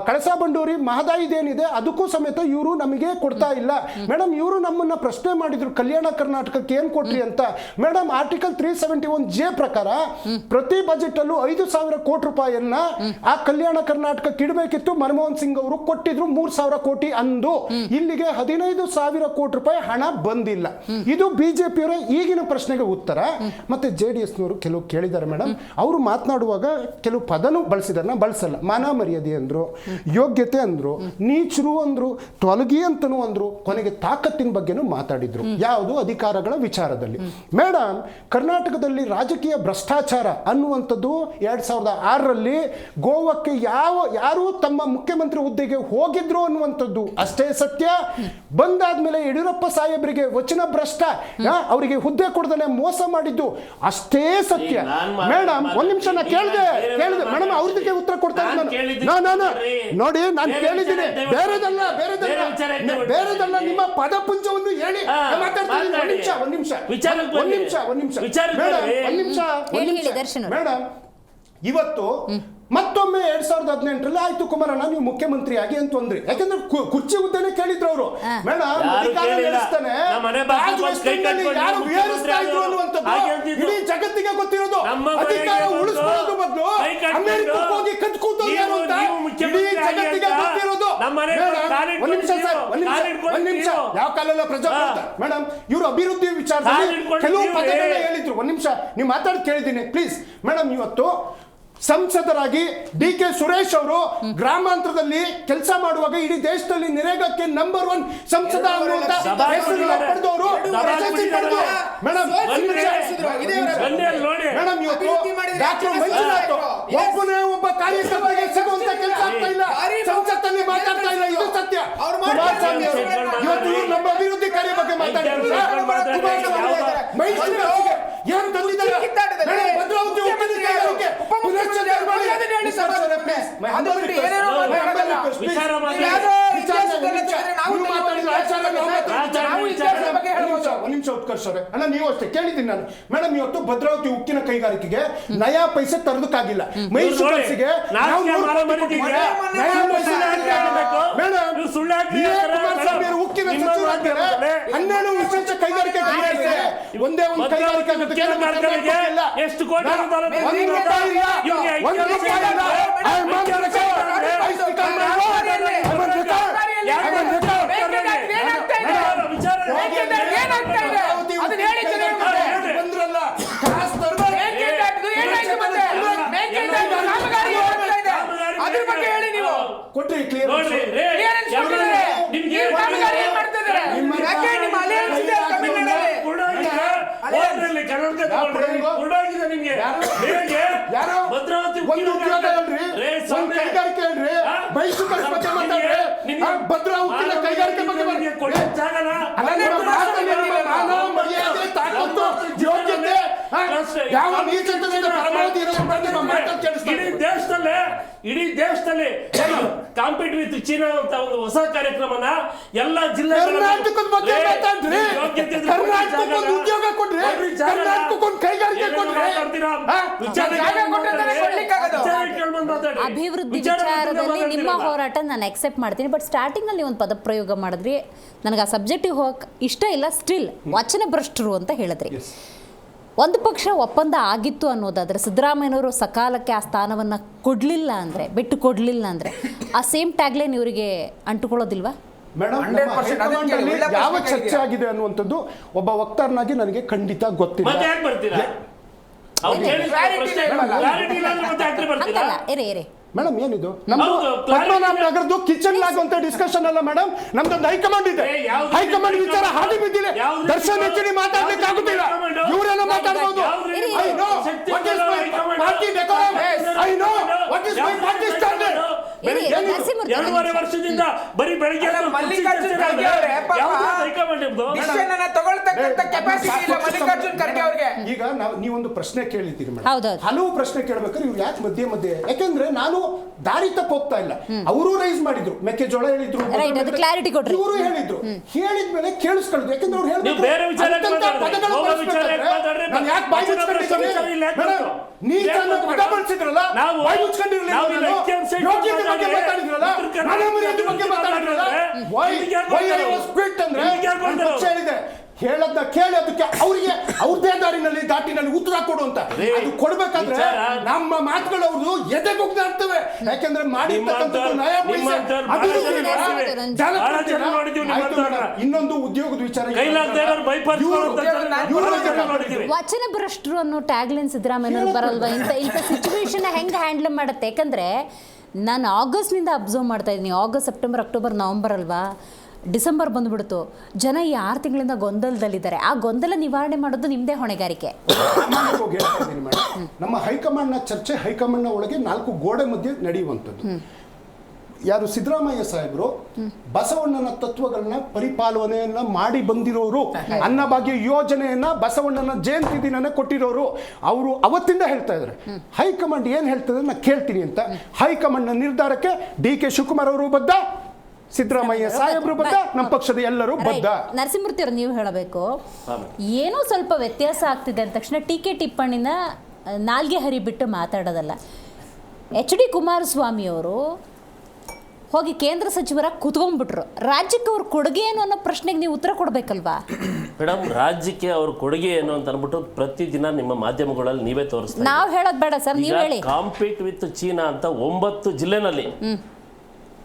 ಕಳಸಾ ಬಂಡೂರಿ ಮಹದಾಯಿದೇನಿದೆ ಅದಕ್ಕೂ ಸಮೇತ ಇವರು ನಮಗೆ ಕೊಡ್ತಾ ಇಲ್ಲ. ಮೇಡಮ್, ಇವರು ನಮ್ಮನ್ನ ಪ್ರಶ್ನೆ ಮಾಡಿದ್ರು, ಕಲ್ಯಾಣ ಕರ್ನಾಟಕಕ್ಕೆ ಏನ್ ಕೊಟ್ರಿ ಅಂತ. ಮೇಡಮ್, ಆರ್ಟಿಕಲ್ 371J ಪ್ರಕಾರ ಪ್ರತಿ ಬಜೆಟ್ ಅಲ್ಲೂ 5,000 ಕೋಟಿ ರೂಪಾಯಿಯನ್ನ ಆ ಕಲ್ಯಾಣ ಕರ್ನಾಟಕಕ್ಕೆ ಇಡಬೇಕಿತ್ತು. ಮನಮೋಹನ್ ಸಿಂಗ್ ಅವರು ಕೊಟ್ಟಿದ್ರು 3,000 ಕೋಟಿ ಅಂದು. ಇಲ್ಲಿಗೆ 15,000 ಕೋಟಿ ರೂಪಾಯಿ ಹಣ ಬಂದಿಲ್ಲ. ಇದು ಬಿಜೆಪಿಯವರ ಈಗಿನ ಪ್ರಶ್ನೆಗೆ ಉತ್ತರ. ಮತ್ತೆ JDSನವರು ಕೆಲವು ಕೇಳಿದ್ದಾರೆ. ಮೇಡಮ್, ಅವರು ಮಾತನಾಡುವಾಗ ಕೆಲವು ಪದನು ಬಳಸಿದಾರೆ, ಬಳಸಲ್ಲ. ಮಾನ ಮರ್ಯಾದೆ ಅಂದ್ರು, ಯೋಗ್ಯತೆ ಅಂದ್ರು, ನೀಚರು ಅಂದ್ರು, ತೊಲಗಿ ಅಂತನೂ ಅಂದ್ರು, ಕೊನೆಗೆ ತಾಕತ್ತಿನ ಬಗ್ಗೆನೂ ಮಾತಾಡಿದ್ರು, ಯಾವುದು ಅಧಿಕಾರಗಳ ವಿಚಾರದಲ್ಲಿ. ಮೇಡಮ್, ಕರ್ನಾಟಕದಲ್ಲಿ ರಾಜಕೀಯ ಭ್ರಷ್ಟಾಚಾರ ಅನ್ನುವಂಥದ್ದು 2006ರಲ್ಲಿ ಗೋವಾಕ್ಕೆ ಯಾರು ತಮ್ಮ ಮುಖ್ಯಮಂತ್ರಿ ಹುದ್ದೆಗೆ ಹೋಗಿದ್ರು ಅನ್ನುವಂಥದ್ದು ಅಷ್ಟೇ ಸತ್ಯ. ಬಂದಾದ್ಮೇಲೆ ಯಡಿಯೂರಪ್ಪ ಸಾಹೇಬರಿಗೆ ವಚನ ಭ್ರಷ್ಟ, ಅವರಿಗೆ ಹುದ್ದೆ ಕೊಡದನೆ ಮೋಸ ಮಾಡಿದ್ದು ಅಷ್ಟೇ ಸತ್ಯ. ಮೇಡಮ್, ಒಂದ್ ನಿಮಿಷ ನಾ ಕೇಳಿದೆ ಮೇಡಮ್, ಅವ್ರದಕ್ಕೆ ಉತ್ತರ ಕೊಡ್ತಾ ನಾನು ನೋಡಿ, ನಾನು ಕೇಳಿದ್ದೀನಿ. ಬೇರೆದಲ್ಲ ನಿಮ್ಮ ಪದಪುಂಜವನ್ನು ಹೇಳಿ ಮಾತಾಡ್ತೀನಿ. ಒಂದ್ ನಿಮಿಷ ಮೇಡಮ್, ಇವತ್ತು ಮತ್ತೊಮ್ಮೆ 2018ರಲ್ಲಿ ಆಯ್ತು ಕುಮಾರಣ್ಣ ನೀವು ಮುಖ್ಯಮಂತ್ರಿ ಆಗಿ ಅಂತ ಅಂದ್ರಿ. ಯಾಕಂದ್ರೆ ಕುರ್ಚಿ ಹುದ್ದೆನೆ ಕೇಳಿದ್ರು ಅವರು. ಮೇಡಮ್ ಅಧಿಕಾರ ನಡೆಸ್ತಾನೆ ಯಾರು ವಿಹರಿಸ್ತಾ ಇದ್ರು ಅನ್ನುವಂಥದ್ದು ಇಡೀ ಜಗತ್ತಿಗೆ ಗೊತ್ತಿರೋದು. ಅಧಿಕಾರ ಉಳಿಸ್ಕೊಳ್ಳೋದು ಬದಲು ಅಮೆರಿಕಕ್ಕೆ ಹೋಗಿ ಕತ್ಕೂತವ್ರು ಯಾರು ಅಂತ ಇಡೀ ಜಗತ್ತಿಗೆ ಗೊತ್ತಿರೋದು. ಒಂದ್ ನಿಮಿಷ ಯಾವ ಕಾಲೆಲ್ಲ ಪ್ರಜಾಪ್ರಭುತ್ವ ಮೇಡಮ್ ಇವರು ಅಭಿವೃದ್ಧಿ ವಿಚಾರದಲ್ಲಿ ಕೆಲವು ಪದಗಳನ್ನ ಹೇಳಿದ್ರು. ಒಂದ್ ನಿಮಿಷ ನೀವು ಮಾತಾಡಿ ಕೇಳಿದ್ದೀನಿ ಪ್ಲೀಸ್ ಮೇಡಮ್. ಇವತ್ತು ಸಂಸದರಾಗಿ DK ಸುರೇಶ್ ಅವರು ಗ್ರಾಮಾಂತರದಲ್ಲಿ ಕೆಲಸ ಮಾಡುವಾಗ ಇಡೀ ದೇಶದಲ್ಲಿ ನಿರೇಗಾಕ್ಕೆ ನಂಬರ್ 1 ಸಂಸದ ಅನ್ನುವಂತ ಹೆಸರನ್ನ ಪಡೆದವರು ಮೇಡಮ್ ಇವತ್ತು ಡಾಕ್ಟರ್ ಮಂಜುನಾಥ್ ಒಬ್ಬನೇ ಒಬ್ಬ ಕಾರ್ಯಕರ್ತರಿಗೆ ಸಿಗುವಂತ ಕೆಲಸ ಆಗ್ತಾ ಇಲ್ಲ, ಸಂಸತ್ತಲ್ಲಿ ಮಾತಾಡ್ತಾ ಇಲ್ಲ. ಇದು ಸತ್ಯ. ಕುಮಾರಸ್ವಾಮಿ ಇವತ್ತು ಇವರು ನಮ್ಮ ಅಭಿವೃದ್ಧಿ ಕಾರ್ಯ ಬಗ್ಗೆ ಮಾತಾಡಿದ್ರು. ಏನು ತಂದಿದ್ದಾರೆ ಭದ್ರಾವತಿ ಅಣ್ಣ ನೀವು ಅಷ್ಟೇ ಕೇಳಿದ್ದೀನಿ ನಾನು. ಮೇಡಮ್ ಇವತ್ತು ಭದ್ರಾವತಿ ಉಕ್ಕಿನ ಕೈಗಾರಿಕೆಗೆ ನಯಾ ಪೈಸೆ ತರದಕ್ಕಾಗಿಲ್ಲ. ಮೈಸೂರಿಗೆ ಉಕ್ಕಿನ ಸಚಿವರಾಗಿದ್ದಾರೆ. 12 ವಿಶೇಷ ಕೈಗಾರಿಕೆ ಒಂದೇ ಒಂದು ಕೈಗಾರಿಕೆ ಎಷ್ಟು ಕೋಟಿ ಕೊಟ್ರಿ ಕ್ಲಿಯರ್ ಭದ್ರಾ ಉಕ್ಕಿನ ಕೈಗಾರಿಕೆ ಇಡೀ ದೇಶದಲ್ಲಿ ಕಾಂಪೀಟ್ ವಿತ್ ಚೀನಾ ಅಂತ ಒಂದು ಹೊಸ ಕಾರ್ಯಕ್ರಮನ ಎಲ್ಲ ಕರ್ನಾಟಕದ ಬಗ್ಗೆ ಮಾತಾಡ್ರಿ. ಕರ್ನಾಟಕಕ್ಕೆ ಉದ್ಯೋಗ ಕೊಡ್ರಿ, ಕರ್ನಾಟಕಕ್ಕೆ ಕೈಗಾರಿಕೆ ಕೊಡ್ರಿ. ಅಭಿವೃದ್ಧಿ ವಿಚಾರದಲ್ಲಿ ನಿಮ್ಮ ಹೋರಾಟ ನಾನು ಅಕ್ಸೆಪ್ಟ್ ಮಾಡ್ತೀನಿ. ಬಟ್ ಸ್ಟಾರ್ಟಿಂಗ್ ಅಲ್ಲಿ ಒಂದು ಪದ ಪ್ರಯೋಗ ಮಾಡಿದ್ರಿ, ನನಗೆ ಆ ಸಬ್ಜೆಕ್ಟಿಗೆ ಹೋಗಕ್ಕೆ ಇಷ್ಟ ಇಲ್ಲ. ಸ್ಟಿಲ್ ವಚನ ಭ್ರಷ್ಟರು ಅಂತ ಹೇಳಿದ್ರಿ. ಒಂದು ಪಕ್ಷ ಒಪ್ಪಂದ ಆಗಿತ್ತು ಅನ್ನೋದಾದರೆ ಸಿದ್ದರಾಮಯ್ಯನವರು ಸಕಾಲಕ್ಕೆ ಆ ಸ್ಥಾನವನ್ನು ಕೊಡಲಿಲ್ಲ ಅಂದರೆ, ಬಿಟ್ಟು ಕೊಡಲಿಲ್ಲ ಅಂದರೆ ಆ ಸೇಮ್ ಟ್ಯಾಗ್ಲೈನ್ ಇವರಿಗೆ ಅಂಟುಕೊಳ್ಳೋದಿಲ್ವಾ? ಮೇಡಮ್ ಯಾವ ಚರ್ಚೆ ಆಗಿದೆ ಅನ್ನುವಂಥದ್ದು ಒಬ್ಬ ವಕ್ತಾರನಾಗಿ ನನಗೆ ಖಂಡಿತ ಗೊತ್ತಿಲ್ಲ. ಮೇಡಮ್ ಏನಿದು ನಮ್ದು ಪದ್ಮನಾಭ ನಗರದ್ದು ಕಿಚನ್ ಆಗುವಂತ ಡಿಸ್ಕಷನ್ ಅಲ್ಲ ಮೇಡಮ್. ನಮ್ದೊಂದು ಹೈಕಮಾಂಡ್ ಇದೆ. ಹೈಕಮಾಂಡ್ ವಿಚಾರ ಹಾದಿ ಬಿದ್ದಿದೆ. ದರ್ಶನ್ ಹೆಚ್ಚಿನ ಮಾತಾಡ್ಲಿಕ್ಕೆ ಆಗುದಿಲ್ಲ. ಇವರೇನೋ ಮಾತಾಡಬಹುದು. I know what is my party decorum. I know what is my party standard. 2.5 ವರ್ಷದಿಂದ ಬರೀ ಬೆಳಗ್ಗೆ ಮಲ್ಲಿಕಾರ್ಜುನ್ ಖರ್ಗೆ ಅವರೇ ತಗೊಳ್ತಕ್ಕಂತ ಕೆಪಾಸಿಟಿ ಇಲ್ಲ ಮಲ್ಲಿಕಾರ್ಜುನ್ ಖರ್ಗೆ ಅವರಿಗೆ. ಈಗ ನೀವೊಂದು ಪ್ರಶ್ನೆ ಕೇಳಿದ್ದೀರಿ ಮೇಡಮ್. ಹಲವು ಪ್ರಶ್ನೆ ಕೇಳ್ಬೇಕಾದ್ರೆ ಇವ್ರು ಯಾಕೆ ಮಧ್ಯೆ ಯಾಕಂದ್ರೆ ನಾನು ದಾರಿ ತಪ್ಪ ಹೋಗ್ತಾ ಇಲ್ಲ. ಅವರು ರೈಸ್ ಮಾಡಿದ್ರು, ಮೆಕ್ಕೆಜೋಳ ಹೇಳಿದ್ರು, ಇವರು ಹೇಳಿದ್ರು. ಹೇಳಿದ್ಮೇಲೆ ಕೇಳಿಸ್ಕೊಳ್ಳೋದು. ಯಾಕಂದ್ರೆ ಅವ್ರು ಹೇಳ್ಬೇಕು ನೀರನ್ನ ಪದ ಬಳಸಿದ್ರಲ್ಲ, ಬಾಯಿ ಮುಚ್ಕೊಂಡಿರಲಿಲ್ಲ. ಹೇಳದ್ನ ಕೇಳಿ ಅದಕ್ಕೆ ಅವರಿಗೆ ಅವ್ರದೇ ದಾರಿನಲ್ಲಿ ದಾಟಿನಲ್ಲಿ ಉತ್ತರ ಕೊಡು ಅಂತ. ಅದು ಕೊಡ್ಬೇಕಾದ್ರೆ ನಮ್ಮ ಮಾತುಗಳು ಅವ್ರದ್ದು ಎದೆಗುಗ್ತಾ ಇರ್ತವೆ. ಯಾಕಂದ್ರೆ ಮಾಡಿರ್ತಕ್ಕಂಥದ್ದು ನಯ ಪೈಸೆ ಇನ್ನೊಂದು ಉದ್ಯೋಗದ ವಿಚಾರ. ವಚನ ಭ್ರಷ್ಟರು ಅನ್ನೋ ಟ್ಯಾಗ್ಲೈನ್ ಸಿದ್ದರಾಮಯ್ಯ ಬರಲ್ವಾ? ಇಂಥ ಸಿಚುವೇಶನ್ ಹೆಂಗೆ ಹ್ಯಾಂಡಲ್ ಮಾಡುತ್ತೆ? ಯಾಕಂದ್ರೆ ನಾನು ಆಗಸ್ಟ್ನಿಂದ ಅಬ್ಸರ್ವ್ ಮಾಡ್ತಾ ಇದ್ದೀನಿ. ಆಗಸ್ಟ್, ಸೆಪ್ಟೆಂಬರ್, ಅಕ್ಟೋಬರ್, ನವಂಬರ್ ಅಲ್ವಾ, ಡಿಸೆಂಬರ್ ಬಂದ್ಬಿಡ್ತು. ಜನ ಈ 6 ತಿಂಗಳಿಂದ ಗೊಂದಲದಲ್ಲಿದ್ದಾರೆ. ಆ ಗೊಂದಲ ನಿವಾರಣೆ ಮಾಡೋದು ನಿಮ್ಮದೇ ಹೊಣೆಗಾರಿಕೆ. ನಮ್ಮ ಹೈಕಮಾಂಡ್ನ ಚರ್ಚೆ ಹೈಕಮಾಂಡ್ನ ಒಳಗೆ 4 ಗೋಡೆ ಮಧ್ಯೆ ನಡೆಯುವಂಥದ್ದು. ಯಾರು ಸಿದ್ದರಾಮಯ್ಯ ಸಾಹೇಬರು ಬಸವಣ್ಣನ ತತ್ವಗಳನ್ನ ಪರಿಪಾಲನೆಯನ್ನ ಮಾಡಿ ಬಂದಿರೋರು. ಅನ್ನಭಾಗ್ಯ ಯೋಜನೆಯನ್ನ ಬಸವಣ್ಣನ ಜಯಂತಿ ದಿನನೇ ಕೊಟ್ಟಿರೋರು. ಅವರು ಅವತ್ತಿಂದ ಹೇಳ್ತಾ ಇದ್ದಾರೆ ಹೈಕಮಾಂಡ್ ಏನ್ ಹೇಳ್ತದೆ ನಾ ಕೇಳ್ತೀನಿ ಅಂತ. ಹೈಕಮಾಂಡ್ನ ನಿರ್ಧಾರಕ್ಕೆ DK ಶಿವಕುಮಾರ್ ಅವರು ಬದ್ಧ, ಸಿದ್ದರಾಮಯ್ಯ ಸಾಹೇಬರು ಬದ್ಧ, ನಮ್ಮ ಪಕ್ಷದ ಎಲ್ಲರೂ ಬದ್ಧ. ನರಸಿಂಹಮೂರ್ತಿ ಅವರು ನೀವು ಹೇಳಬೇಕು, ಏನೋ ಸ್ವಲ್ಪ ವ್ಯತ್ಯಾಸ ಆಗ್ತಿದೆ ಅಂದ ತಕ್ಷಣ ಟೀಕೆ ಟಿಪ್ಪಣಿನ ನಾಲ್ಗೆ ಹರಿಬಿಟ್ಟು ಮಾತಾಡೋದಲ್ಲ. HD ಕುಮಾರಸ್ವಾಮಿ ಅವರು ಹೋಗಿ ಕೇಂದ್ರ ಸಚಿವರಾಗಿ ಕೂತ್ಕೊಂಡ್ಬಿಟ್ರು. ರಾಜ್ಯಕ್ಕೆ ಅವ್ರ ಕೊಡುಗೆ ಏನು ಅನ್ನೋ ಪ್ರಶ್ನೆಗೆ ನೀವು ಉತ್ತರ ಕೊಡಬೇಕಲ್ವಾ? ಮೇಡಮ್, ರಾಜ್ಯಕ್ಕೆ ಅವ್ರ ಕೊಡುಗೆ ಏನು ಅಂತ ಅಂದ್ಬಿಟ್ಟು ಪ್ರತಿದಿನ ನಿಮ್ಮ ಮಾಧ್ಯಮಗಳಲ್ಲಿ ನೀವೇ ತೋರಿಸ್ತೀವಿ. ನಾವು ಹೇಳೋದು ಬೇಡ ಸರ್, ನೀವು ಹೇಳಿ. ಕಾಂಪೀಟ್ ವಿತ್ ಚೀನಾ ಅಂತ 9 ಜಿಲ್ಲೆನಲ್ಲಿ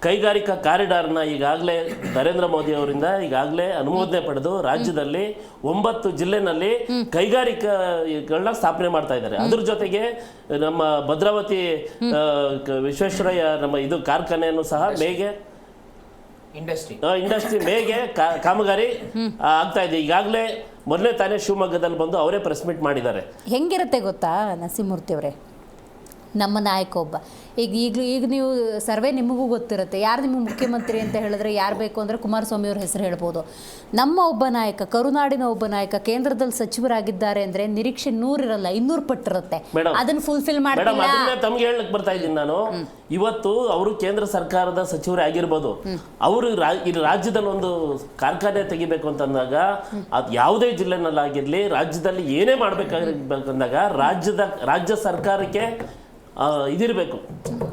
ಕೈಗಾರಿಕಾ ಕಾರಿಡಾರ್ನ ಈಗಾಗಲೇ ನರೇಂದ್ರ ಮೋದಿ ಅವರಿಂದ ಈಗಾಗಲೇ ಅನುಮೋದನೆ ಪಡೆದು ರಾಜ್ಯದಲ್ಲಿ 9 ಜಿಲ್ಲೆನಲ್ಲಿ ಕೈಗಾರಿಕೆಗಳನ್ನ ಸ್ಥಾಪನೆ ಮಾಡ್ತಾ ಇದ್ದಾರೆ. ಅದ್ರ ಜೊತೆಗೆ ನಮ್ಮ ಭದ್ರಾವತಿ ವಿಶ್ವೇಶ್ವರಯ್ಯ ನಮ್ಮ ಇದು ಕಾರ್ಖಾನೆಯನ್ನು ಸಹ ಇಂಡಸ್ಟ್ರಿ ಮೇಗೆ ಕಾಮಗಾರಿ ಆಗ್ತಾ ಇದೆ. ಈಗಾಗಲೇ ಮೊದಲೇ ತಾನೇ ಶಿವಮೊಗ್ಗದಲ್ಲಿ ಬಂದು ಅವರೇ ಪ್ರೆಸ್ ಮೀಟ್ ಮಾಡಿದ್ದಾರೆ. ಹೆಂಗಿರುತ್ತೆ ಗೊತ್ತಾ ನರಸಿಂಹಮೂರ್ತಿ ಅವರೇ, ನಮ್ಮ ನಾಯಕ ಒಬ್ಬ ಈಗ ನೀವು ಸರ್ವೆ ನಿಮಗೂ ಗೊತ್ತಿರುತ್ತೆ, ಯಾರು ನಿಮಗೆ ಮುಖ್ಯಮಂತ್ರಿ ಅಂತ ಹೇಳಿದ್ರೆ ಯಾರು ಬೇಕು ಅಂದರೆ ಕುಮಾರಸ್ವಾಮಿ ಅವ್ರ ಹೆಸರು ಹೇಳ್ಬೋದು. ನಮ್ಮ ಒಬ್ಬ ನಾಯಕ, ಕರುನಾಡಿನ ಒಬ್ಬ ನಾಯಕ ಕೇಂದ್ರದಲ್ಲಿ ಸಚಿವರಾಗಿದ್ದಾರೆ ಅಂದರೆ ನಿರೀಕ್ಷೆ 100 ಇರಲ್ಲ, 200 ಪಟ್ಟಿರುತ್ತೆ. ಅದನ್ನು ಫುಲ್ಫಿಲ್ ಮೇಡಮ್, ಅದನ್ನೇ ತಮ್ಗೆ ಹೇಳಕ್ ಬರ್ತಾ ಇದ್ದೀನಿ ನಾನು. ಇವತ್ತು ಅವರು ಕೇಂದ್ರ ಸರ್ಕಾರದ ಸಚಿವರೇ ಆಗಿರ್ಬೋದು, ಅವರು ಈ ರಾಜ್ಯದಲ್ಲಿ ಒಂದು ಕಾರ್ಖಾನೆ ತೆಗಿಬೇಕು ಅಂತಂದಾಗ ಅದು ಯಾವುದೇ ಜಿಲ್ಲೆನಲ್ಲಾಗಿರ್ಲಿ, ರಾಜ್ಯದಲ್ಲಿ ಏನೇ ಮಾಡ್ಬೇಕಾಗಿರ್ಬೇಕಂದಾಗ ರಾಜ್ಯ ಸರ್ಕಾರಕ್ಕೆ ಇದಿರಬೇಕು,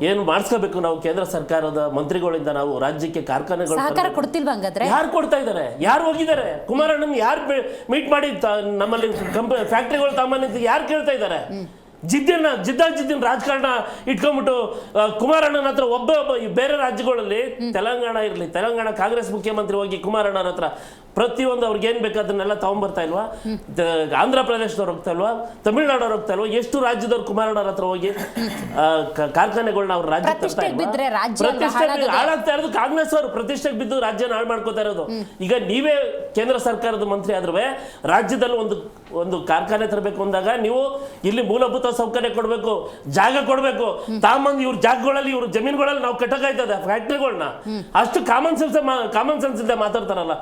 ಏನು ಮಾಡಿಸ್ಕೋಬೇಕು. ನಾವು ಕೇಂದ್ರ ಸರ್ಕಾರದ ಮಂತ್ರಿಗಳಿಂದ ನಾವು ರಾಜ್ಯಕ್ಕೆ ಕಾರ್ಖಾನೆಗಳು ಸಹಕಾರ ಕೊಡ್ತಿಲ್ವಾ? ಹಂಗಾದ್ರೆ ಯಾರು ಕೊಡ್ತಾ ಇದ್ದಾರೆ? ಯಾರು ಹೋಗಿದ್ದಾರೆ? ಕುಮಾರಣ್ಣನ್ ಯಾರು ಮೀಟ್ ಮಾಡಿ ನಮ್ಮಲ್ಲಿ ಫ್ಯಾಕ್ಟ್ರಿಗಳು ತಮ್ಮನಿಂದ ಯಾರು ಕೇಳ್ತಾ ಇದ್ದಾರೆ? ಜಿದ್ದಿನ ರಾಜಕಾರಣ ಇಟ್ಕೊಂಡ್ಬಿಟ್ಟು ಕುಮಾರಣ್ಣನ ಹತ್ರ ಒಬ್ಬ ಬೇರೆ ರಾಜ್ಯಗಳಲ್ಲಿ ತೆಲಂಗಾಣ ಕಾಂಗ್ರೆಸ್ ಮುಖ್ಯಮಂತ್ರಿ ಹೋಗಿ ಕುಮಾರಣ್ಣನ ಹತ್ರ ಪ್ರತಿಯೊಂದು ಅವ್ರಿಗೆ ಏನ್ ಬೇಕು ಅದನ್ನೆಲ್ಲ ತಗೊಂಡ್ಬರ್ತಾ ಇಲ್ವಾ? ಆಂಧ್ರ ಪ್ರದೇಶದವ್ರು ಹೋಗ್ತಾ ಇಲ್ವಾ? ತಮಿಳ್ನಾಡವ್ರು ಹೋಗ್ತಾ ಇಲ್ವಾ? ಎಷ್ಟು ರಾಜ್ಯದವ್ರು ಕುಮಾರಣ್ಣರ ಹತ್ರ ಹೋಗಿ ಕಾರ್ಖಾನೆಗಳನ್ನ ಅವ್ರ ರಾಜ್ಯ ಹಾಳಾಗ್ತಾ ಇರೋದು ಕಾಂಗ್ರೆಸ್ ಅವರು ಪ್ರತಿಷ್ಠೆಗೆ ಬಿದ್ದು ರಾಜ್ಯನ ಹಾಳು ಮಾಡ್ಕೋತಾ ಇರೋದು. ಈಗ ನೀವೇ ಕೇಂದ್ರ ಸರ್ಕಾರದ ಮಂತ್ರಿ ಆದ್ರೂ ರಾಜ್ಯದಲ್ಲಿ ಒಂದು ಕಾರ್ಖಾನೆ ತರಬೇಕು ಅಂದಾಗ ನೀವು ಇಲ್ಲಿ ಮೂಲಭೂತ ಸೌಕರ್ಯ ಕೊಡಬೇಕು, ಜಾಗ ಕೊಡಬೇಕು. ತಾಮಂದ್ ಇವ್ರ ಜಾಗಗಳಲ್ಲಿ ಇವ್ರ ಜಮೀನುಗಳಲ್ಲಿ ನಾವು ಕಟ್ಟಕಾಯ್ತದೆ ಫ್ಯಾಕ್ಟ್ರಿಗಳನ್ನ. ಅಷ್ಟು ಕಾಮನ್ ಸೆನ್ಸ್ ಇಂದ ಮಾತಾಡ್ತಾರಲ್ಲ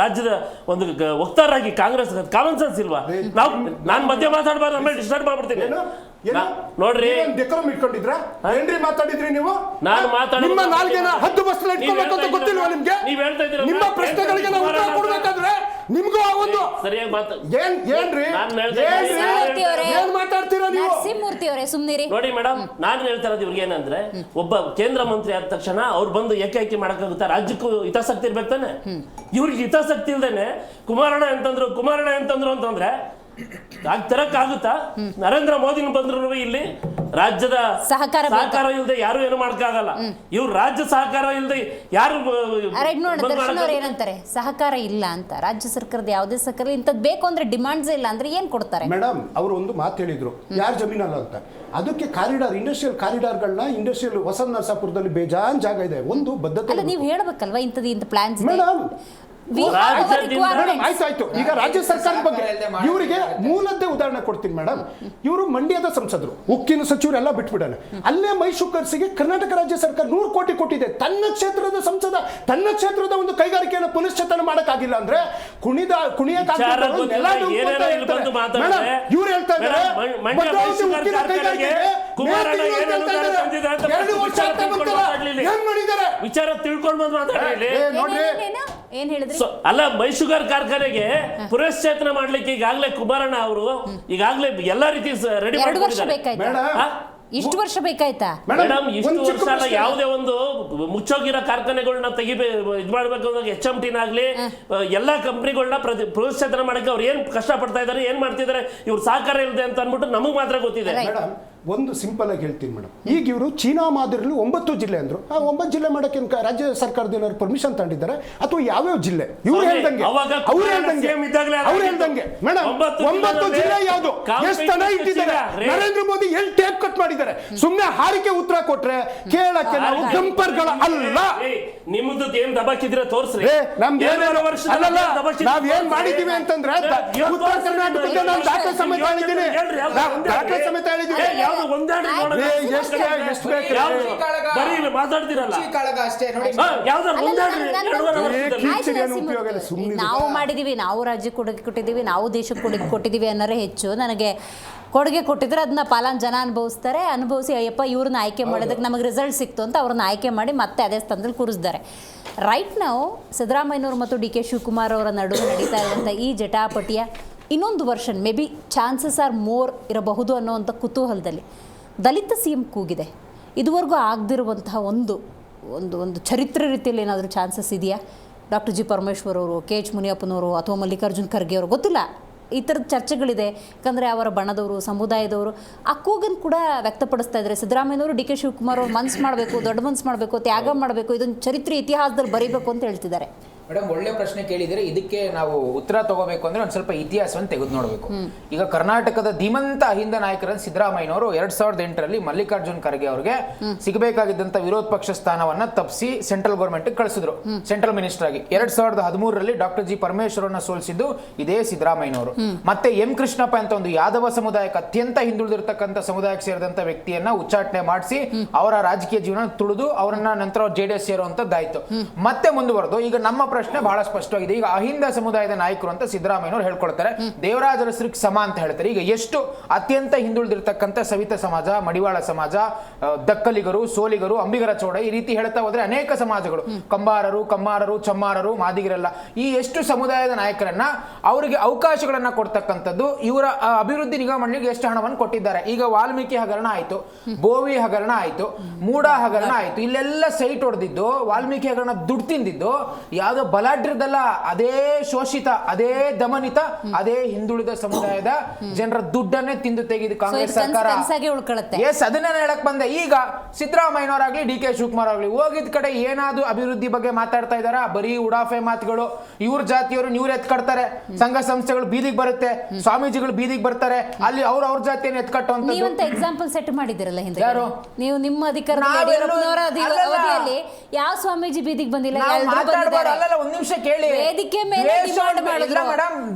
ರಾಜ್ಯದ ಒಂದು ವಕ್ತಾರಾಗಿ ಕಾಂಗ್ರೆಸ್ ಕಾಮನ್ ಸೆನ್ಸ್ ಇಲ್ವಾ? ನಾನು ಮಧ್ಯ ಮಾತಾಡಬಾರ್ದು, ಆಮೇಲೆ ಡಿಸ್ಟರ್ಬ್ ಮಾಡ್ಬಿಡ್ತೀನಿ. ನೋಡ್ರಿ, ಇಟ್ಕೊಂಡಿದ್ರ ಏನ್ರಿ ಮಾತಾಡಿದ್ರಿ ನೀವು? ನಾನು ನಿಮ್ಮ ನಾಲ್ಗೆನ ಹದ್ದು ಬಸ್ಸಲ್ಲಿ ಇಟ್ಕೊಳ್ಬೇಕು ಅಂತ ಗೊತ್ತಿಲ್ವಾ ನಿಮ್ಗೆ? ನೀವ್ ಹೇಳ್ತಾ ಇದ್ದೀರಾ ನಿಮ್ಮ ಪ್ರಶ್ನೆಗಳಿಗೆ ನಾವು ಉತ್ತರ ಕೊಡ್ಬೇಕಾದ್ರೆ ನಿಮ್ಗೂ ಒಂದು ಸರಿಯಾಗಿ ಏನ್ರಿ ಏನ್ ಮಾತಾಡ್ತೀರಾ ನೀವು? ನರಸಿಂಹಮೂರ್ತಿ ಅವರೇ ಸುಮ್ನಿರಿ. ನೋಡಿ ಮೇಡಮ್, ನಾನು ಹೇಳ್ತಾ ಇರೋದು ಇವ್ರಿಗೆ ಏನಂದ್ರೆ, ಒಬ್ಬ ಕೇಂದ್ರ ಮಂತ್ರಿ ಆದ ತಕ್ಷಣ ಅವ್ರು ಬಂದು ಏಕಾಏಕಿ ಮಾಡಕ್ಕಾಗುತ್ತಾ? ರಾಜ್ಯಕ್ಕೂ ಹಿತಾಸಕ್ತಿ ಇರ್ಬೇಕು ತಾನೆ. ಇವ್ರಿಗೆ ಹಿತಾಸಕ್ತಿ ಇಲ್ದೇನೆ ಕುಮಾರಣ್ಣ ಎಂತಂದ್ರು ಅಂತಂದ್ರೆ ತರಕ್ಕಾಗುತ್ತಾ? ನರೇಂದ್ರ ಮೋದಿ ಬಂದ್ರು ಇಲ್ಲಿ ರಾಜ್ಯದ ಸಹಕಾರ ಇಲ್ಲದೆ ಯಾರು ಏನು ಮಾಡಕ್ಕಾಗಲ್ಲ. ಇವ್ರು ರಾಜ್ಯ ಸಹಕಾರ ಇಲ್ಲದೆ ಯಾರು ಏನಂತಾರೆ? ಸಹಕಾರ ಇಲ್ಲ ಅಂತ ರಾಜ್ಯ ಸರ್ಕಾರದ ಯಾವುದೇ ಸರ್ಕಾರ ಇಂಥದ್ದು ಬೇಕು ಅಂದ್ರೆ ಡಿಮಾಂಡ್ಸ್ ಇಲ್ಲ ಅಂದ್ರೆ ಏನ್ ಕೊಡ್ತಾರೆ? ಮೇಡಮ್, ಅವರು ಒಂದು ಮಾತು ಹೇಳಿದ್ರು, ಯಾರ ಜಮೀನಲ್ಲ ಅಂತ. ಅದಕ್ಕೆ ಇಂಡಸ್ಟ್ರಿಯಲ್ ಕಾರಿಡಾರ್ಗಳನ್ನ ಇಂಡಸ್ಟ್ರಿಯಲ್ ಹೊಸ ನರಸಾಪುರದಲ್ಲಿ ಬೇಜಾನ್ ಜಾಗ ಇದೆ, ಒಂದು ಬದ್ಧತೆ. ನೀವು ಹೇಳ್ಬೇಕಲ್ವಾ ಇಂಥ ಪ್ಲಾನ್ಸ್? ಮೇಡಮ್ ಆಯ್ತಾಯ್ತು. ಈಗ ರಾಜ್ಯ ಸರ್ಕಾರದ ಬಗ್ಗೆ ಇವರಿಗೆ ಮೂಲದ್ದೇ ಉದಾಹರಣೆ ಕೊಡ್ತೀನಿ ಮೇಡಮ್. ಇವರು ಮಂಡ್ಯದ ಸಂಸದರು, ಉಕ್ಕಿನ ಸಚಿವರೆಲ್ಲ ಬಿಟ್ಬಿಡೋಣ. ಅಲ್ಲೇ ಮೈಸೂಕರ್ಸಿಗೆ ಕರ್ನಾಟಕ ರಾಜ್ಯ ಸರ್ಕಾರ 100 ಕೋಟಿ ಕೊಟ್ಟಿದೆ. ತನ್ನ ಕ್ಷೇತ್ರದ ಸಂಸದ ತನ್ನ ಕ್ಷೇತ್ರದ ಒಂದು ಕೈಗಾರಿಕೆಯನ್ನು ಪುನಶ್ಚೇತನ ಮಾಡಕ್ಕಾಗಿಲ್ಲ ಅಂದ್ರೆ ಇವ್ರು ಹೇಳ್ತಾ ಇದ್ದಾರೆ ವಿಚಾರ ತಿಳ್ಕೊಂಡು ಏನ್ ಹೇಳಿದ್ರಿ? ಅಲ್ಲ, ಮೈಸೂಗರ್ ಕಾರ್ಖಾನೆಗೆ ಪುನಶ್ಚೇತನ ಮಾಡ್ಲಿಕ್ಕೆ ಈಗಾಗಲೇ ಕುಮಾರಣ್ಣ ಅವರು ಈಗಾಗಲೇ ಎಲ್ಲಾ ರೀತಿ ರೆಡಿ ಇಷ್ಟು ವರ್ಷ ಬೇಕಾಯ್ತಾ ಮೇಡಮ್? ಇಷ್ಟು ವರ್ಷ ಅಲ್ಲ, ಯಾವುದೇ ಒಂದು ಮುಚ್ಚೋಗಿರೋ ಕಾರ್ಖಾನೆಗಳನ್ನ ಇದ್ ಮಾಡ್ಬೇಕು ಅಂದಾಗ HMT-ನಾಗ್ಲಿ ಎಲ್ಲಾ ಕಂಪ್ನಿಗಳನ್ನ ಪುನಶ್ಚೇತನ ಮಾಡಕ್ಕೆ ಅವ್ರು ಏನ್ ಕಷ್ಟ ಪಡ್ತಾ ಇದಾರೆ, ಏನ್ ಮಾಡ್ತಿದ್ದಾರೆ, ಇವ್ರು ಸಹಕಾರ ಇಲ್ಲದೆ ಅಂತ ಅನ್ಬಿಟ್ಟು ನಮಗ್ ಮಾತ್ರ ಗೊತ್ತಿದೆ. ಒಂದು ಸಿಂಪಲ್ ಆಗಿ ಹೇಳ್ತೀನಿ ಮೇಡಮ್, ಈಗ ಇವರು ಚೀನಾ ಮಾದರಿಯಲ್ಲಿ 9 ಜಿಲ್ಲೆ ಅಂದ್ರು. ಆ 9 ಜಿಲ್ಲೆ ಮಾಡಕ್ಕೆ ರಾಜ್ಯ ಸರ್ಕಾರದ ಏನಾದ್ರು ಪರ್ಮಿಷನ್ ತಗೊಂಡಿದ್ದಾರೆ ಅಥವಾ ಯಾವ್ಯಾವ ಜಿಲ್ಲೆ? ಇವ್ರು ಹೇಳ್ದಂಗೆ ಮೇಡಮ್ 9 ಜಿಲ್ಲೆ ಯಾವ್ದು, ಎಷ್ಟು ಜನ ಇಟ್ಟಿದ್ದಾರೆ? ನರೇಂದ್ರ ಮೋದಿ ಎಲ್ಲಿ ಟೇಪ್ ಕಟ್ ಮಾಡಿದ್ದಾರೆ? ಸುಮ್ಮನೆ ಹಾರಿಕೆ ಉತ್ತರ ಕೊಟ್ರೆ ಕೇಳಕ್ಕೆ ನಾವು ಗಂಪರ್ಗಳ ಅಲ್ಲ. ನಿಮ್ದು ಏನ್ ದಬಾಕಿದ್ರೆ ತೋರಿಸ್ರಿ. ನಾವ್ ಏನ್ ಮಾಡಿದೀವಿ ಅಂತಂದ್ರೆ ಉತ್ತರ ಕರ್ನಾಟಕದ ನಾನು ದಾಖಲೆ ಸಮೇತ ಹೇಳಿದ್ದೀನಿ. ನಾವು ಮಾಡಿದೀವಿ, ನಾವು ರಾಜ್ಯಕ್ಕೆ ಕೊಡುಗೆ ಕೊಟ್ಟಿದ್ದೀವಿ, ನಾವು ದೇಶಕ್ಕೆ ಕೊಡುಗೆ ಕೊಟ್ಟಿದ್ದೀವಿ ಅನ್ನೋರೇ ಹೆಚ್ಚು. ನನಗೆ ಕೊಡುಗೆ ಕೊಟ್ಟಿದ್ರೆ ಅದನ್ನ ಪಾಲನ್ ಜನ ಅನುಭವಿಸಿ ಅಯ್ಯಪ್ಪ ಇವ್ರನ್ನ ಆಯ್ಕೆ ಮಾಡೋದಕ್ಕೆ ನಮಗೆ ರಿಸಲ್ಟ್ ಸಿಕ್ತು ಅಂತ ಅವ್ರನ್ನ ಆಯ್ಕೆ ಮಾಡಿ ಮತ್ತೆ ಅದೇ ಸ್ಥಾನದಲ್ಲಿ ಕೂರಿಸಿದ್ದಾರೆ. ರೈಟ್ ನಾವು ಸಿದ್ದರಾಮಯ್ಯನವರು ಮತ್ತು DK ಶಿವಕುಮಾರ್ ಅವರ ನಡುವೆ ನಡೀತಾ ಇರುವಂಥ ಈ ಜಟಾಪಟಿಯ ಇನ್ನೊಂದು version may be chances are more ಇರಬಹುದು ಅನ್ನೋವಂಥ ಕುತೂಹಲದಲ್ಲಿ ದಲಿತ CM ಕೂಗಿದೆ. ಇದುವರೆಗೂ ಆಗದಿರುವಂತಹ ಒಂದು ಒಂದು ಒಂದು ಚರಿತ್ರೆ ರೀತಿಯಲ್ಲಿ ಏನಾದರೂ ಚಾನ್ಸಸ್ ಇದೆಯಾ? ಡಾಕ್ಟರ್ ಜಿ ಪರಮೇಶ್ವರ್ ಅವರು, ಕೆ ಎಚ್ ಮುನಿಯಪ್ಪನವರು ಅಥವಾ ಮಲ್ಲಿಕಾರ್ಜುನ್ ಖರ್ಗೆ ಅವರು, ಗೊತ್ತಿಲ್ಲ, ಈ ಥರದ ಚರ್ಚೆಗಳಿದೆ. ಯಾಕಂದರೆ ಅವರ ಬಣದವರು, ಸಮುದಾಯದವರು ಆ ಕೂಗನ್ನು ಕೂಡ ವ್ಯಕ್ತಪಡಿಸ್ತಾ ಇದ್ದಾರೆ. ಸಿದ್ದರಾಮಯ್ಯನವರು ಡಿ ಕೆ ಶಿವಕುಮಾರ್ ಅವರು ಮನ್ಸು ಮಾಡಬೇಕು, ದೊಡ್ಡ ಮನ್ಸು ಮಾಡಬೇಕು, ತ್ಯಾಗ ಮಾಡಬೇಕು, ಇದೊಂದು ಚರಿತ್ರೆ ಇತಿಹಾಸದಲ್ಲಿ ಬರೀಬೇಕು ಅಂತ ಹೇಳ್ತಿದ್ದಾರೆ. ಮೇಡಮ್, ಒಳ್ಳೆ ಪ್ರಶ್ನೆ ಕೇಳಿದರೆ ಇದಕ್ಕೆ ನಾವು ಉತ್ತರ ತಗೋಬೇಕು ಅಂದ್ರೆ ಒಂದು ಸ್ವಲ್ಪ ಇತಿಹಾಸವನ್ನು ತೆಗೆದು ನೋಡಬೇಕು. ಈಗ ಕರ್ನಾಟಕದ ಧೀಮಂತ ಅಹಿಂದ ನಾಯಕರಾದ ಸಿದ್ದರಾಮಯ್ಯನವರು 2008ರಲ್ಲಿ ಮಲ್ಲಿಕಾರ್ಜುನ್ ಖರ್ಗೆ ಅವರಿಗೆ ಸಿಗಬೇಕಾಗಿದ್ದಂತ ವಿರೋಧ ಪಕ್ಷ ಸ್ಥಾನವನ್ನ ತಪ್ಪಿಸಿ ಸೆಂಟ್ರಲ್ ಗೌರ್ಮೆಂಟ್ ಕಳಿಸಿದ್ರು, ಸೆಂಟ್ರಲ್ ಮಿನಿಸ್ಟರ್ ಆಗಿ. 2013ರಲ್ಲಿ ಡಾಕ್ಟರ್ ಜಿ ಪರಮೇಶ್ವರನ್ನ ಸೋಲಿಸಿದ್ದು ಇದೇ ಸಿದ್ದರಾಮಯ್ಯನವರು. ಮತ್ತೆ ಎಂ ಕೃಷ್ಣಪ್ಪ ಅಂತ ಒಂದು ಯಾದವ ಸಮುದಾಯಕ್ಕೆ ಅತ್ಯಂತ ಹಿಂದುಳಿದಿರ್ತಕ್ಕಂಥ ಸಮುದಾಯಕ್ಕೆ ಸೇರಿದಂತ ವ್ಯಕ್ತಿಯನ್ನ ಉಚ್ಚಾಟನೆ ಮಾಡಿಸಿ ಅವರ ರಾಜಕೀಯ ಜೀವನ ತುಳಿದು ಅವರನ್ನ ನಂತರ JDS ಸೇರುವಂತದ್ದಾಯ್ತು. ಮತ್ತೆ ಮುಂದುವರೆದು ಈಗ ನಮ್ಮ ಪ್ರಶ್ನೆ ಬಹಳ ಸ್ಪಷ್ಟವಾಗಿದೆ. ಈಗ ಅಹಿಂದ ಸಮುದಾಯದ ನಾಯಕರು ಅಂತ ಸಿದ್ದರಾಮಯ್ಯನವರು ಹೇಳ್ಕೊಳ್ತಾರೆ, ದೇವರಾಜ ಅರಸರಿಗೆ ಸಮ ಅಂತ ಹೇಳ್ತಾರೆ. ಈಗ ಎಷ್ಟು ಅತ್ಯಂತ ಹಿಂದುಳಿದಿರ್ತಕ್ಕಂಥ ಸವಿತ ಸಮಾಜ, ಮಡಿವಾಳ ಸಮಾಜ, ದಕ್ಕಲಿಗರು, ಸೋಲಿಗರು, ಅಂಬಿಗರ ಚೌಡ, ಈ ರೀತಿ ಹೇಳ್ತಾ ಹೋದ್ರೆ ಅನೇಕ ಸಮಾಜಗಳು, ಕಂಬಾರರು, ಕಮ್ಮಾರರು, ಚಮ್ಮಾರರು, ಮಾದಿಗರೆಲ್ಲ, ಈ ಎಷ್ಟು ಸಮುದಾಯದ ನಾಯಕರನ್ನ ಅವರಿಗೆ ಅವಕಾಶಗಳನ್ನ ಕೊಡ್ತಕ್ಕಂಥದ್ದು ಇವರ ಅಭಿವೃದ್ಧಿ ನಿಗಮ ಮಂಡಳಿಗೆ ಎಷ್ಟು ಹಣವನ್ನು ಕೊಟ್ಟಿದ್ದಾರೆ. ಈಗ ವಾಲ್ಮೀಕಿ ಹಗರಣ ಆಯ್ತು, ಬೋವಿ ಹಗರಣ ಆಯ್ತು, ಮೂಡ ಹಗರಣ ಆಯ್ತು, ಇಲ್ಲೆಲ್ಲ ಸೈಟ್ ಹೊಡೆದಿದ್ದು, ವಾಲ್ಮೀಕಿ ಹಗರಣ ದುಡ್ಡು ತಿಂದಿದ್ದು ಯಾವ್ದೋ ಬಲಾಢ್ಯದಲ್ಲ, ಅದೇ ಶೋಷಿತ, ಅದೇ ದಮನಿತ, ಅದೇ ಹಿಂದುಳಿದ ಸಮುದಾಯದ ಜನರ ದುಡ್ಡನ್ನೇ ತಿಂದು ತೆಗೆದು ಕಾಂಗ್ರೆಸ್ ಸರ್ಕಾರ. ಎಸ್, ಅದನ್ನೇ ಹೇಳಕ್ ಬಂದೆ. ಈಗ ಸಿದ್ದರಾಮಯ್ಯನವರಾಗ್ಲಿ ಡಿ ಕೆ ಶಿವಕುಮಾರ್ ಆಗ್ಲಿ ಹೋಗಿದ್ ಕಡೆ ಏನಾದ್ರು ಅಭಿವೃದ್ಧಿ ಬಗ್ಗೆ ಮಾತಾಡ್ತಾ ಇದಾರ? ಬರೀ ಉಡಾಫೆ ಮಾತುಗಳು. ಇವ್ರ ಜಾತಿಯವರು ನೀವ್ರು ಎತ್ಕಡ್ತಾರೆ, ಸಂಘ ಸಂಸ್ಥೆಗಳು ಬೀದಿಗೆ ಬರುತ್ತೆ, ಸ್ವಾಮೀಜಿಗಳು ಬೀದಿಗೆ ಬರ್ತಾರೆ, ಅಲ್ಲಿ ಅವ್ರ ಜಾತಿಯನ್ನು ಎತ್ಕಟ್ಟುವಂತ ಎಕ್ಸಾಂಪಲ್ ಸೆಟ್ ಮಾಡಿದಿರಲ್ಲ ಹಿಂದೆ. ಯಾರು ನೀವು? ನಿಮ್ಮ ಅಧಿಕಾರ ಅವಧಿಯಲ್ಲಿ ಯಾವ ಸ್ವಾಮೀಜಿ ಬೀದಿಗೆ ಬಂದಿಲ್ಲ? ಒಂದ್ ನಿಮಿಷ ಕೇಳಿ. ವೇದಿಕೆ ಮೇಲೆ ಡಿಮಾಂಡ್ ಮಾಡಿದ್ರು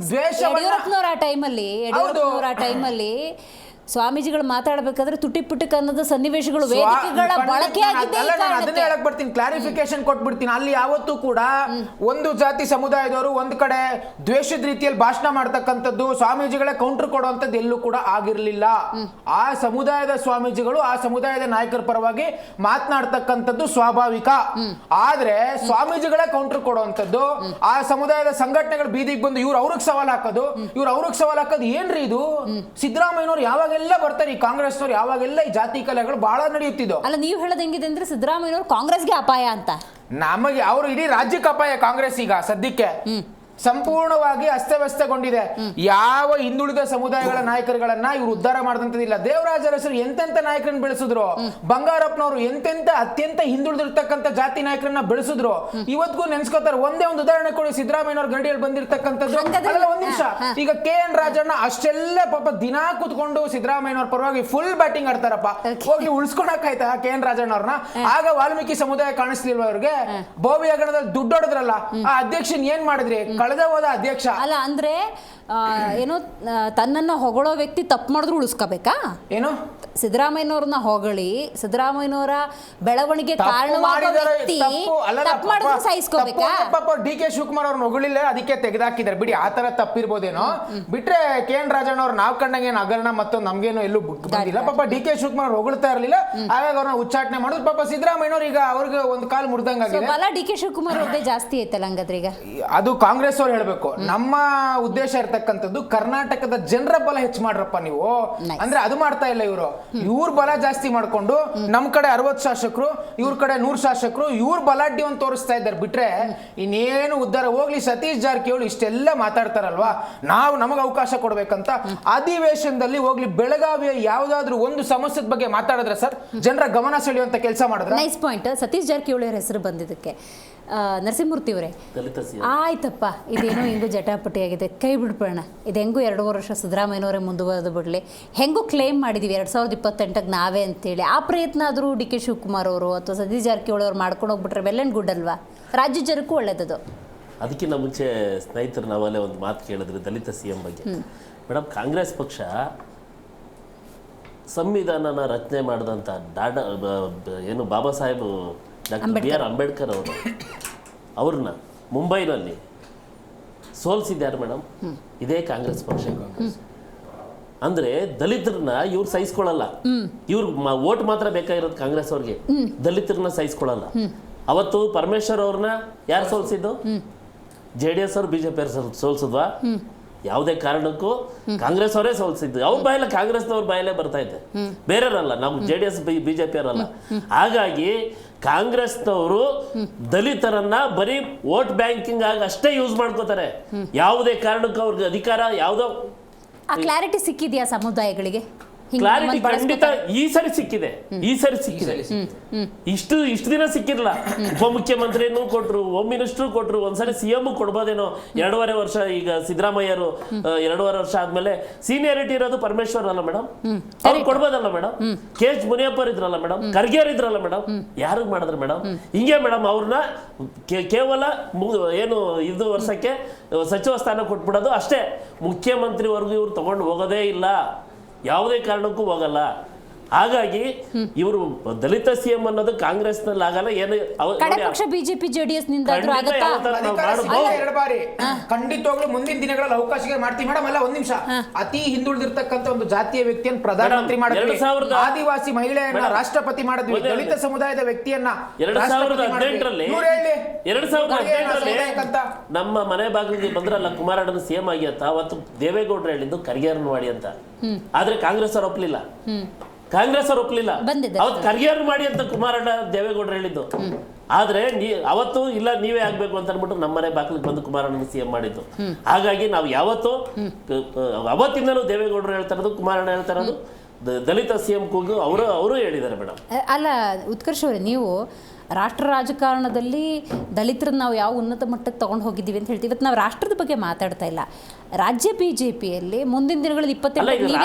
ಯಡಿಯೂರಪ್ಪನವರ ಆ ಟೈಮಲ್ಲಿ ಸ್ವಾಮೀಜಿಗಳು ಮಾತಾಡಬೇಕಾದ್ರೆ ತುಟಿ ಪುಟಿಕ್ ಅನ್ನೋದು ಸನ್ನಿವೇಶಗಳು, ವೇದಿಕೆಗಳ ಬಳಕೆಯಾಗಿದೆ. ಅದನ್ನೇ ಹೇಳಕ್ ಬರ್ತೀನಿ, ಕ್ಲಾರಿಫಿಕೇಶನ್ ಕೊಟ್ಬಿಡ್ತೀನಿ. ಅಲ್ಲಿ ಯಾವತ್ತೂ ಕೂಡ ಒಂದು ಜಾತಿ ಸಮುದಾಯದವರು ಒಂದ್ ಕಡೆ ದ್ವೇಷದ ರೀತಿಯಲ್ಲಿ ಭಾಷಣ ಮಾಡ್ತಕ್ಕಂಥದ್ದು, ಸ್ವಾಮೀಜಿಗಳೇ ಕೌಂಟರ್ ಕೊಡುವಂಥದ್ದು ಎಲ್ಲೂ ಕೂಡ ಆಗಿರ್ಲಿಲ್ಲ. ಆ ಸಮುದಾಯದ ಸ್ವಾಮೀಜಿಗಳು ಆ ಸಮುದಾಯದ ನಾಯಕರ ಪರವಾಗಿ ಮಾತನಾಡ್ತಕ್ಕಂಥದ್ದು ಸ್ವಾಭಾವಿಕ. ಆದ್ರೆ ಸ್ವಾಮೀಜಿಗಳೇ ಕೌಂಟರ್ ಕೊಡುವಂಥದ್ದು, ಆ ಸಮುದಾಯದ ಸಂಘಟನೆಗಳು ಬೀದಿಗೆ ಬಂದು ಇವ್ರು ಅವ್ರಿಗೆ ಸವಾಲ್ ಹಾಕೋದು ಏನ್ರಿ ಇದು? ಸಿದ್ದರಾಮಯ್ಯನವರು ಯಾವಾಗ ಬರ್ತಾರೆ, ಈ ಕಾಂಗ್ರೆಸ್ನವ್ರು ಯಾವಾಗೆಲ್ಲ ಈ ಜಾತಿ ಕಲೆಗಳು ಬಹಳ ನಡೆಯುತ್ತಿದ್ದು. ಅಲ್ಲ, ನೀವು ಹೇಳೋದು ಹೆಂಗಿದೆ ಅಂದ್ರೆ ಸಿದ್ದರಾಮಯ್ಯನವರು ಕಾಂಗ್ರೆಸ್ಗೆ ಅಪಾಯ ಅಂತ. ನಮಗೆ ಅವರು ಇಡೀ ರಾಜ್ಯಕ್ಕೆ ಅಪಾಯ. ಕಾಂಗ್ರೆಸ್ ಈಗ ಸದ್ಯಕ್ಕೆ ಸಂಪೂರ್ಣವಾಗಿ ಅಸ್ತವ್ಯಸ್ತಗೊಂಡಿದೆ. ಯಾವ ಹಿಂದುಳಿದ ಸಮುದಾಯಗಳ ನಾಯಕರುಗಳನ್ನ ಇವರು ಉದ್ಧಾರ ಮಾಡಿದಂತದಿಲ್ಲ. ದೇವರಾಜ ಅರಸರು ಎಂತೆಂತ ನಾಯಕರನ್ನ ಬೆಳೆಸಿದ್ರು, ಬಂಗಾರಪ್ಪನವರು ಎಂತೆಂತ ಅತ್ಯಂತ ಹಿಂದುಳಿದಿರ್ತಕ್ಕಂಥ ಜಾತಿ ನಾಯಕರನ್ನ ಬೆಳೆಸಿದ್ರು. ಇವತ್ತಿಗೂ ನೆನ್ಸ್ಕೋತಾರೆ. ಒಂದೇ ಒಂದು ಉದಾಹರಣೆ ಕೊಡಿ, ಸಿದ್ದರಾಮಯ್ಯನವ್ರ ಗಡಿಯಲ್ಲಿ ಬಂದಿರತಕ್ಕಂಥದ್ದು. ಒಂದ್ ನಿಮಿಷ, ಈಗ KN ರಾಜಣ್ಣ ಅಷ್ಟೆಲ್ಲ ಪಾಪ ದಿನ ಕೂತ್ಕೊಂಡು ಸಿದ್ದರಾಮಯ್ಯನವ್ರ ಪರವಾಗಿ ಫುಲ್ ಬ್ಯಾಟಿಂಗ್ ಆಡ್ತಾರಪ್ಪ. ಹೋಗಿ ಉಳಿಸ್ಕೊಳಕ್ ಆಯ್ತಾ KN ರಾಜಣ್ಣವ್ರನ್ನ? ಆಗ ವಾಲ್ಮೀಕಿ ಸಮುದಾಯ ಕಾಣಿಸ್ಲಿಲ್ವ ಅವ್ರಿಗೆ? ಬೋವಿ ಹಗರಣದಲ್ಲಿ ದುಡ್ಡು ಹೊಡೆದ್ರಲ್ಲ, ಆ ಅಧ್ಯಕ್ಷನ್ ಏನ್ ಮಾಡಿದ್ರಿ? ಕಳೆದ ಹೋದ ಅಧ್ಯಕ್ಷ ಅಲ್ಲ ಅಂದ್ರೆ ಏನೋ ತನ್ನನ್ನು ಹೊಗಳೋ ವ್ಯಕ್ತಿ ತಪ್ಪು ಮಾಡಿದ್ರು ಉಳಿಸ್ಕೋಬೇಕಾ? ಏನು ಸಿದ್ದರಾಮಯ್ಯನವ್ರನ್ನ ಹೊಗಳಿ ಸಿದ್ದರಾಮಯ್ಯನವರ ಬೆಳವಣಿಗೆ ಕಾರಣವಾದ ವ್ಯಕ್ತಿ ತಪ್ಪು ಮಾಡಿದ್ರು ಸಹಿಸ್ಕೋಬೇಕಾ? ಡಿ ಕೆ ಶಿವಕುಮಾರ್ ಅವ್ರನ್ನ ಹೊಗಳಿಲ್ಲ, ಅದಕ್ಕೆ ತೆಗೆದಾಕಿದ್ದಾರೆ ಬಿಡಿ. ಆ ತರ ತಪ್ಪಿರ್ಬೋದೇನೋ ಬಿಟ್ರೆ KN ರಾಜಣ್ಣ ಅವ್ರು ನಾವ್ ಕಂಡಂಗೆ ಹಗರಣ ಮತ್ತೊಂದು ನಮ್ಗೇನು ಎಲ್ಲೂ ಬಂದಿಲ್ಲ. ಪಾಪ ಡಿ ಕೆ ಶಿವಕುಮಾರ್ ಅವ್ರು ಹೊಗಳ್ತಾ ಇರಲಿಲ್ಲ, ಹಾಗಾಗಿ ಅವ್ರನ್ನ ಉಚ್ಚಾಟನೆ ಮಾಡಿದ್ರು. ಪಾಪ ಸಿದ್ದರಾಮಯ್ಯನವ್ರು ಈಗ ಅವ್ರಿಗೆ ಒಂದು ಕಾಲು ಮುರಿದಂಗಾಗಿದೆ. ಬಲ ಡಿ ಕೆ ಶಿವಕುಮಾರ್ ಅವ್ರದೇ ಜಾಸ್ತಿ ಐತಲ್ಲ ಹಂಗಾದ್ರೆ ಈಗ. ಅದು ಕಾಂಗ್ರೆಸ್ ಅವ್ರು ಹೇಳ್ಬೇಕು. ನಮ್ಮ ಉದ್ದೇಶ ಇರ್ತಕ್ಕಂಥದ್ದು ಕರ್ನಾಟಕದ ಜನರ ಬಲ ಹೆಚ್ಚು ಮಾಡ್ರಪ್ಪ ನೀವು ಅಂದ್ರೆ ಅದು ಮಾಡ್ತಾ ಇಲ್ಲ ಇವರು. ಇವ್ರ ಬಲ ಜಾಸ್ತಿ ಮಾಡ್ಕೊಂಡು ನಮ್ ಕಡೆ 60 ಶಾಸಕರು, ಇವ್ರ ಕಡೆ 100 ಶಾಸಕರು, ಇವ್ರ ಬಲಾಢ್ಯವನ್ನು ತೋರಿಸ್ತಾ ಇದ್ದಾರೆ. ಬಿಟ್ರೆ ಇನ್ನೇನು ಉದ್ಧಾರ ಹೋಗ್ಲಿ. ಸತೀಶ್ ಜಾರಕಿಹೊಳಿ ಇಷ್ಟೆಲ್ಲ ಮಾತಾಡ್ತಾರಲ್ವಾ, ನಾವು ನಮಗೆ ಅವಕಾಶ ಕೊಡ್ಬೇಕಂತ. ಅಧಿವೇಶನದಲ್ಲಿ ಹೋಗ್ಲಿ ಬೆಳಗಾವಿಯ ಯಾವ್ದಾದ್ರು ಒಂದು ಸಮಸ್ಯೆ ಬಗ್ಗೆ ಮಾತಾಡಿದ್ರೆ ಸರ್ ಜನರ ಗಮನ ಸೆಳೆಯುವಂತ ಕೆಲಸ ಮಾಡಿದ್ರೆ. Nice point. ಸತೀಶ್ ಜಾರಕಿಹೊಳಿ ಅವರ ಹೆಸರು ಬಂದಿದ್ದಕ್ಕೆ ನರಸಿಂಹಮೂರ್ತಿ ಅವರೇ ಆಯ್ತಪ್ಪ, ಇದೇನೋ ಹೆಂಗೂ ಜಟಾಪಟಿಯಾಗಿದೆ, ಕೈ ಬಿಡ್ಬೇಡ. ಇದು ಹೆಂಗೂ 2 ವರ್ಷ ಸಿದ್ದರಾಮಯ್ಯನವರೇ ಮುಂದುವರೆದು ಬಿಡಲಿ. ಹೆಂಗೂ ಕ್ಲೇಮ್ ಮಾಡಿದ್ದೀವಿ 2028ಕ್ಕೆ ನಾವೇ ಅಂತೇಳಿ. ಆ ಪ್ರಯತ್ನ ಆದರೂ ಡಿ ಕೆ ಶಿವಕುಮಾರ್ ಅವರು ಅಥವಾ ಸತೀಶ್ ಜಾರಕಿಹೊಳಿ ಅವರು ಮಾಡ್ಕೊಂಡು ಹೋಗ್ಬಿಟ್ರೆ ವೆಲ್ ಆ್ಯಂಡ್ ಗುಡ್ ಅಲ್ವಾ? ರಾಜ್ಯ ಜನಕ್ಕೂ ಒಳ್ಳೇದದು. ಅದಕ್ಕಿಂತ ಮುಂಚೆ ಸ್ನೇಹಿತರು ನಾವಲ್ಲೇ ಒಂದು ಮಾತು ಕೇಳಿದ್ರು ದಲಿತ CM ಬಗ್ಗೆ. ಮೇಡಮ್, ಕಾಂಗ್ರೆಸ್ ಪಕ್ಷ ಸಂವಿಧಾನನ ರಚನೆ ಮಾಡಿದಂಥ ಏನು ಬಾಬಾ ಸಾಹೇಬ್ ಡಾಕ್ಟರ್ BR ಅಂಬೇಡ್ಕರ್ ಅವರು ಅವ್ರನ್ನ ಮುಂಬೈನಲ್ಲಿ ಸೋಲಿಸಿದ್ದಾರೆ ಮೇಡಮ್, ಇದೇ ಕಾಂಗ್ರೆಸ್ ಪಕ್ಷ. ಅಂದ್ರೆ ದಲಿತರನ್ನ ಇವ್ರು ಸಹಿಸ್ಕೊಳ್ಳಲ್ಲ. ಇವ್ರು ಓಟ್ ಮಾತ್ರ ಬೇಕಾಗಿರೋದು ಕಾಂಗ್ರೆಸ್ ಅವ್ರಿಗೆ, ದಲಿತರನ್ನ ಸಹಿಸ್ಕೊಳ್ಳಲ್ಲ. ಅವತ್ತು ಪರಮೇಶ್ವರ್ ಅವ್ರನ್ನ ಯಾರು ಸೋಲ್ಸಿದ್ದು? JDS ಅವ್ರು BJP ಅವ್ರು ಸೋಲ್ಸಿದ್ವಾ? ಯಾವುದೇ ಕಾರಣಕ್ಕೂ ಕಾಂಗ್ರೆಸ್ ಅವರೇ ಸೋಲ್ಸಿದ್ದು. ಅವ್ರ ಬಾಯಲ್ಲ ಕಾಂಗ್ರೆಸ್ನವ್ರ ಬಾಯಲ್ಲೇ ಬರ್ತಾ ಇದೆ, ಬೇರೆಯವರಲ್ಲ. ನಾವು JDS BJP ಅವರಲ್ಲ. ಹಾಗಾಗಿ ಕಾಂಗ್ರೆಸ್ನವರು ದಲಿತರನ್ನ ಬರೀ ವೋಟ್ ಬ್ಯಾಂಕಿಂಗ್ ಆಗಿ ಅಷ್ಟೇ ಯೂಸ್ ಮಾಡ್ಕೋತಾರೆ. ಯಾವುದೇ ಕಾರಣಕ್ಕೂ ಅವ್ರಿಗೆ ಅಧಿಕಾರ ಯಾವುದೋ ಆ ಕ್ಲಾರಿಟಿ ಸಿಕ್ಕಿದೆಯಾ ಸಮುದಾಯಗಳಿಗೆ? ಕ್ಲಾರಿಟಿ ಖಂಡಿತ ಈ ಸರಿ ಸಿಕ್ಕಿದೆ. ಇಷ್ಟು ದಿನ ಸಿಕ್ಕಿರಲ್ಲ. ಉಪಮುಖ್ಯಮಂತ್ರಿನೂ ಕೊಟ್ರು, ಹೋಮ್ ಮಿನಿಸ್ಟ್ರು ಕೊಟ್ರು, ಒಂದ್ಸರಿ CM ಕೊಡ್ಬೋದೇನೋ. 2.5 ವರ್ಷ ಈಗ ಸಿದ್ದರಾಮಯ್ಯರು 2.5 ವರ್ಷ ಆದ್ಮೇಲೆ ಸೀನಿಯರಿಟಿ ಇರೋದು ಪರಮೇಶ್ವರ್ ಅಲ್ಲ ಮೇಡಮ್, ಅವ್ರು ಕೊಡ್ಬೋದಲ್ಲ ಮೇಡಮ್. KH ಮುನಿಯಪ್ಪ ಇದ್ರಲ್ಲ ಮೇಡಮ್, ಖರ್ಗೆ ಇದ್ರಲ್ಲ ಮೇಡಮ್, ಯಾರು ಮಾಡಿದ್ರು ಮೇಡಮ್? ಹಿಂಗೆ ಮೇಡಮ್ ಅವ್ರನ್ನ ಕೇವಲ ಏನು ಇದು ವರ್ಷಕ್ಕೆ ಸಚಿವ ಸ್ಥಾನ ಕೊಟ್ಬಿಡೋದು ಅಷ್ಟೇ. ಮುಖ್ಯಮಂತ್ರಿವರೆಗೂ ಇವ್ರು ತಗೊಂಡು ಹೋಗೋದೇ ಇಲ್ಲ, ಯಾವುದೇ ಕಾರಣಕ್ಕೂ ಹೋಗಲ್ಲ. ಹಾಗಾಗಿ ಇವರು ದಲಿತ CM ಅನ್ನೋದು ಕಾಂಗ್ರೆಸ್ ನಲ್ಲಿ ಆಗಲ್ಲ. ಏನು BJP JDS ಖಂಡಿತವಾಗ್ಲೂ ಮುಂದಿನ ದಿನಗಳಲ್ಲಿ ಅವಕಾಶ ಮಾಡ್ತೀವಿ ಮೇಡಮ್. ಅಲ್ಲ, ಒಂದ್ ನಿಮಿಷ. ಅತಿ ಹಿಂದುಳಿದಿರ್ತಕ್ಕಂಥ ಒಂದು ಜಾತಿಯ ವ್ಯಕ್ತಿಯನ್ನು ಪ್ರಧಾನಮಂತ್ರಿ ಮಾಡಿದ್ವಿ, ಆದಿವಾಸಿ ಮಹಿಳೆಯನ್ನ ರಾಷ್ಟ್ರಪತಿ ಮಾಡಿದ್ವಿ, ದಲಿತ ಸಮುದಾಯದ ವ್ಯಕ್ತಿಯನ್ನ 2018ರಲ್ಲಿ ನಮ್ಮ ಮನೆ ಬಾಗಿಲಿಗೆ ಬಂದ್ರಲ್ಲ ಕುಮಾರಣ್ಣನ CM ಆಗಿ ಅಂತ, ಅವತ್ತು ದೇವೇಗೌಡರು ಹೇಳಿದ್ದು ಖರ್ಗೆಯರನ್ನು ಮಾಡಿ ಅಂತ. ಆದ್ರೆ ಕಾಂಗ್ರೆಸ್ ಅವ್ರು ಒಪ್ಲಿಲ್ಲ. ಅವತ್ತು ಖರ್ಗೆಯವ್ರು ಮಾಡಿ ಅಂತ ಕುಮಾರಣ್ಣ ದೇವೇಗೌಡರು ಹೇಳಿದ್ದು. ಆದ್ರೆ ಅವತ್ತು ಇಲ್ಲ ನೀವೇ ಆಗ್ಬೇಕು ಅಂತ ಅನ್ಬಿಟ್ಟು ನಮ್ಮನೆ ಬಾಗಿಲಿಗೆ ಬಂದು ಕುಮಾರಣ್ಣನ CM ಮಾಡಿದ್ದು. ಹಾಗಾಗಿ ನಾವು ಯಾವತ್ತೂ ಅವತ್ತಿಂದನೂ ದೇವೇಗೌಡರು ಹೇಳ್ತಾ ಇರೋದು, ಕುಮಾರಣ್ಣ ಹೇಳ್ತಾ ಇರೋದು ದಲಿತ CM ಕೂಗು ಅವರು ಹೇಳಿದ್ದಾರೆ ಮೇಡಮ್. ಅಲ್ಲ ಉತ್ಕರ್ಷ್ ಅವರೇ, ನೀವು ರಾಷ್ಟ್ರ ರಾಜಕಾರಣದಲ್ಲಿ ದಲಿತರನ್ನ ನಾವು ಯಾವ ಉನ್ನತ ಮಟ್ಟಕ್ಕೆ ತಗೊಂಡು ಹೋಗಿದ್ದೀವಿ ಅಂತ ಹೇಳ್ತೀವಿ. ಇವತ್ತು ನಾವು ರಾಷ್ಟ್ರದ ಬಗ್ಗೆ ಮಾತಾಡ್ತಾ ಇಲ್ಲ. ರಾಜ್ಯ BJPಯಲ್ಲಿ ಮುಂದಿನ ದಿನಗಳಲ್ಲಿ 28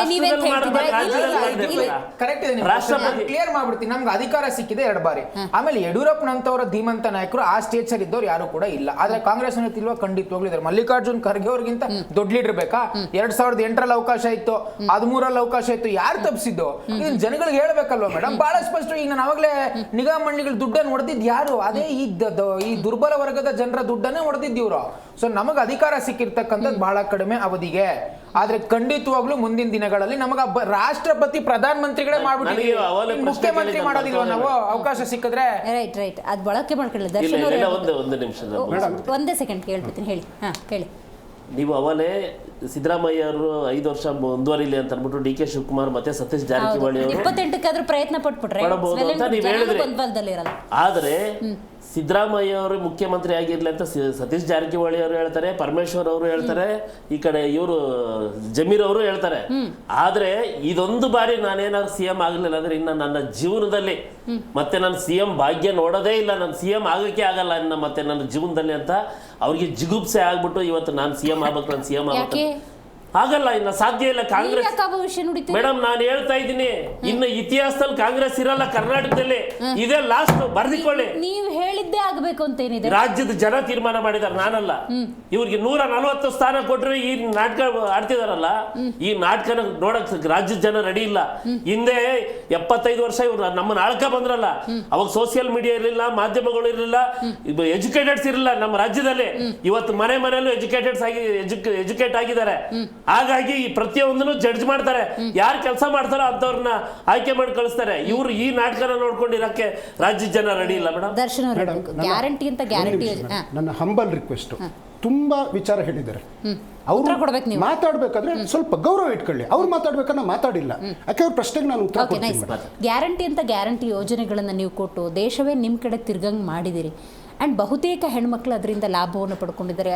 ಕ್ಲಿಯರ್ ಮಾಡ್ಬಿಡ್ತೀನಿ. ನಮ್ಗೆ ಅಧಿಕಾರ ಸಿಕ್ಕಿದೆ 2 ಬಾರಿ. ಆಮೇಲೆ ಯಡಿಯೂರಪ್ಪನಂತವರ ಧೀಮಂತ ನಾಯಕರು ಆ ಸ್ಟೇಜ್ ಅಲ್ಲಿ ಇದ್ದವ್ರು ಯಾರು ಕೂಡ ಇಲ್ಲ. ಆದ್ರೆ ಕಾಂಗ್ರೆಸ್ ಇಲ್ವಾ? ಖಂಡಿತವಾಗ್ಲೂ ಇದ್ದಾರೆ. ಮಲ್ಲಿಕಾರ್ಜುನ್ ಖರ್ಗೆ ಅವ್ರಿಗಿಂತ ದೊಡ್ಡ ಲೀಡರ್ ಬೇಕಾ? 2008ರಲ್ಲಿ ಅವಕಾಶ ಇತ್ತು, 13ರಲ್ಲಿ ಅವಕಾಶ ಇತ್ತು, ಯಾರು ತಪ್ಪಿಸಿದ್ದು? ಇದನ್ನ ಜನಗಳಿಗೆ ಹೇಳ್ಬೇಕಲ್ವಾ ಮೇಡಮ್? ಬಹಳ ಸ್ಪಷ್ಟ. ಈಗ ನಾನು ಅವಾಗಲೇ ನಿಗಾ ಮಂಡಳಿಗಳ ದುಡ್ಡನ್ನು ಹೊಡೆದಿದ್ದು ಯಾರು? ಅದೇ ಈ ದುರ್ಬಲ ವರ್ಗದ ಜನರ ದುಡ್ಡನ್ನೇ ಹೊಡೆದಿದ್ದು ಇವರು. ಸೊ ನಮಗೆ ಅಧಿಕಾರ ಸಿಕ್ಕಿರ್ತಕ್ಕಂಥದ್ದು ಬಹಳ ಕಡಿಮೆ ಅವಧಿಗೆ. ಆದ್ರೆ ಖಂಡಿತವಾಗ್ಲೂ ಮುಂದಿನ ದಿನಗಳಲ್ಲಿ ನಮಗ ರಾಷ್ಟ್ರಪತಿ ಪ್ರಧಾನ ಮಂತ್ರಿಗಳೇ ಮಾಡ್ಬಿಟ್ಟಿದ್ದೀವಿ, ಮುಖ್ಯಮಂತ್ರಿ ಮಾಡೋದಿಲ್ವ ನಾವು? ಅವಕಾಶ ಸಿಕ್ಕಿದ್ರೆ ರೈಟ್ ಅದ್ ಬಳಕೆ ಮಾಡ್ಕೊಳ್ಳಿ. ದರ್ಶನ್ ಒಂದೇ ಸೆಕೆಂಡ್ ಕೇಳ್ಬಿಡ್ತೀನಿ, ಹೇಳಿ. ನೀವು ಅವಲೇ ಸಿದ್ದರಾಮಯ್ಯ ಅವರು 5 ವರ್ಷ ಮುಂದುವರಿಲಿ ಅಂತ ಅಂದ್ಬಿಟ್ಟು DK ಶಿವಕುಮಾರ್ ಮತ್ತೆ ಸತೀಶ್ ಜಾರಕಿಹೊಳಿ ಅವರು 28 ಪ್ರಯತ್ನ ಪಟ್ಬಿಟ್ರೆ ಅಂತ ನೀವು ಹೇಳಿದ್ರಿ. ಆದ್ರೆ ಸಿದ್ದರಾಮಯ್ಯ ಅವರು ಮುಖ್ಯಮಂತ್ರಿ ಆಗಿರ್ಲಿ ಅಂತ ಸತೀಶ್ ಜಾರಕಿಹೊಳಿ ಅವರು ಹೇಳ್ತಾರೆ, ಪರಮೇಶ್ವರ್ ಅವರು ಹೇಳ್ತಾರೆ, ಈ ಕಡೆ ಇವರು ಜಮೀರ್ ಅವರು ಹೇಳ್ತಾರೆ. ಆದ್ರೆ ಇದೊಂದು ಬಾರಿ ನಾನೇನಾದ್ರು CM ಆಗ್ಲಿಲ್ಲ ಅಂದ್ರೆ ಇನ್ನ ನನ್ನ ಜೀವನದಲ್ಲಿ ಮತ್ತೆ ನಾನು CM ಭಾಗ್ಯ ನೋಡೋದೇ ಇಲ್ಲ, ನಾನು CM ಆಗಕ್ಕೆ ಆಗಲ್ಲ ಇನ್ನ ಮತ್ತೆ ನನ್ನ ಜೀವನದಲ್ಲಿ ಅಂತ ಅವ್ರಿಗೆ ಜಿಗುಪ್ಸೆ ಆಗ್ಬಿಟ್ಟು ಇವತ್ತು ನಾನು CM ಆಗ್ಬೇಕು, ನಾನು CM ಆಗ್ಬೇಕು ಆಗಲ್ಲ, ಇನ್ನ ಸಾಧ್ಯ ಇಲ್ಲ. ಕಾಂಗ್ರೆಸ್ ಮೇಡಮ್ ನಾನು ಹೇಳ್ತಾ ಇದ್ದೀನಿ, ಇನ್ನು ಇತಿಹಾಸದಲ್ಲಿ ಕಾಂಗ್ರೆಸ್ ಇರಲ್ಲ ಕರ್ನಾಟಕದಲ್ಲಿ. ಇದೇ ಲಾಸ್ಟ್ ಬರ್ದಿಕೊಳ್ಳಿ. ನೀವು ಹೇಳಿದ್ದೇ ಆಗ್ಬೇಕು ಅಂತ ಏನಿದೆ? ರಾಜ್ಯದ ಜನ ತೀರ್ಮಾನ ಮಾಡಿದಾರೆ, ನಾನಲ್ಲ. ಇವ್ರಿಗೆ 140 ಸ್ಥಾನ ಕೊಟ್ರೆ ಈ ನಾಟಕ ಆಡ್ತಿದಾರಲ್ಲ, ಈ ನಾಟಕ ನೋಡಕ್ ರಾಜ್ಯದ ಜನ ರೆಡಿ ಇಲ್ಲ. ಹಿಂದೆ 75 ವರ್ಷ ಇವ್ರು ನಮ್ಮನ್ನ ಆಳ್ಕ ಬಂದ್ರಲ್ಲ, ಅವಾಗ ಸೋಷಿಯಲ್ ಮೀಡಿಯಾ ಇರಲಿಲ್ಲ, ಮಾಧ್ಯಮಗಳು ಇರಲಿಲ್ಲ, ಎಜುಕೇಟೆಡ್ಸ್ ಇರಲಿಲ್ಲ ನಮ್ಮ ರಾಜ್ಯದಲ್ಲಿ. ಇವತ್ತು ಮನೆಯಲ್ಲೂ ಎಜುಕೇಟ್ ಆಗಿದ್ದಾರೆ. ಹಾಗಾಗಿ ಈ ಪ್ರತಿಯೊಂದನ್ನು ಜಡ್ಜ್ ಮಾಡ್ತಾರೆ, ಯಾರು ಕೆಲಸ ಮಾಡ್ತಾರೋ ಅಂತವ್ರನ್ನ ಆಯ್ಕೆ ಮಾಡಿ ಕಳಿಸ್ತಾರೆ. ಇವ್ರು ಈ ನಾಟಕನ ನೋಡ್ಕೊಂಡಿರಕ್ಕೆ ರಾಜ್ಯದ ಜನ ರೆಡಿ ಇಲ್ಲ ಮೇಡಮ್. ಗ್ಯಾರಂಟಿ ಅಂತ ಗ್ಯಾರಂಟಿ. ನನ್ನ ಹಂಬಲ್ ರಿಕ್ವೆಸ್ಟ್, ತುಂಬಾ ವಿಚಾರ ಹೇಳಿದ್ದಾರೆ. ಅವ್ರು ಮಾತಾಡ್ಬೇಕಾದ್ರೆ ಸ್ವಲ್ಪ ಗೌರವ ಇಟ್ಕೊಳ್ಳಿ. ಅವ್ರು ಮಾತಾಡ್ಬೇಕಾದ್ರೆ ಮಾತಾಡಿಲ್ಲ, ಯಾಕೆ ಅವ್ರ ಪ್ರಶ್ನೆಗೆ ನಾನು ಉತ್ತರ ಕೊಡ್ತೀನಿ. ಗ್ಯಾರಂಟಿ ಅಂತ ಗ್ಯಾರಂಟಿ ಯೋಜನೆಗಳನ್ನು ನೀವು ಕೊಟ್ಟು ದೇಶವೇ ನಿಮ್ಮ ಕಡೆ ತಿರ್ಗಂಗ್ ಮಾಡಿದಿರಿ. ಆ್ಯಂಡ್ ಬಹುತೇಕ ಹೆಣ್ಮಕ್ಳು ಅದರಿಂದ ಲಾಭವನ್ನು ಪಡ್ಕೊಂಡಿದ್ದಾರೆ.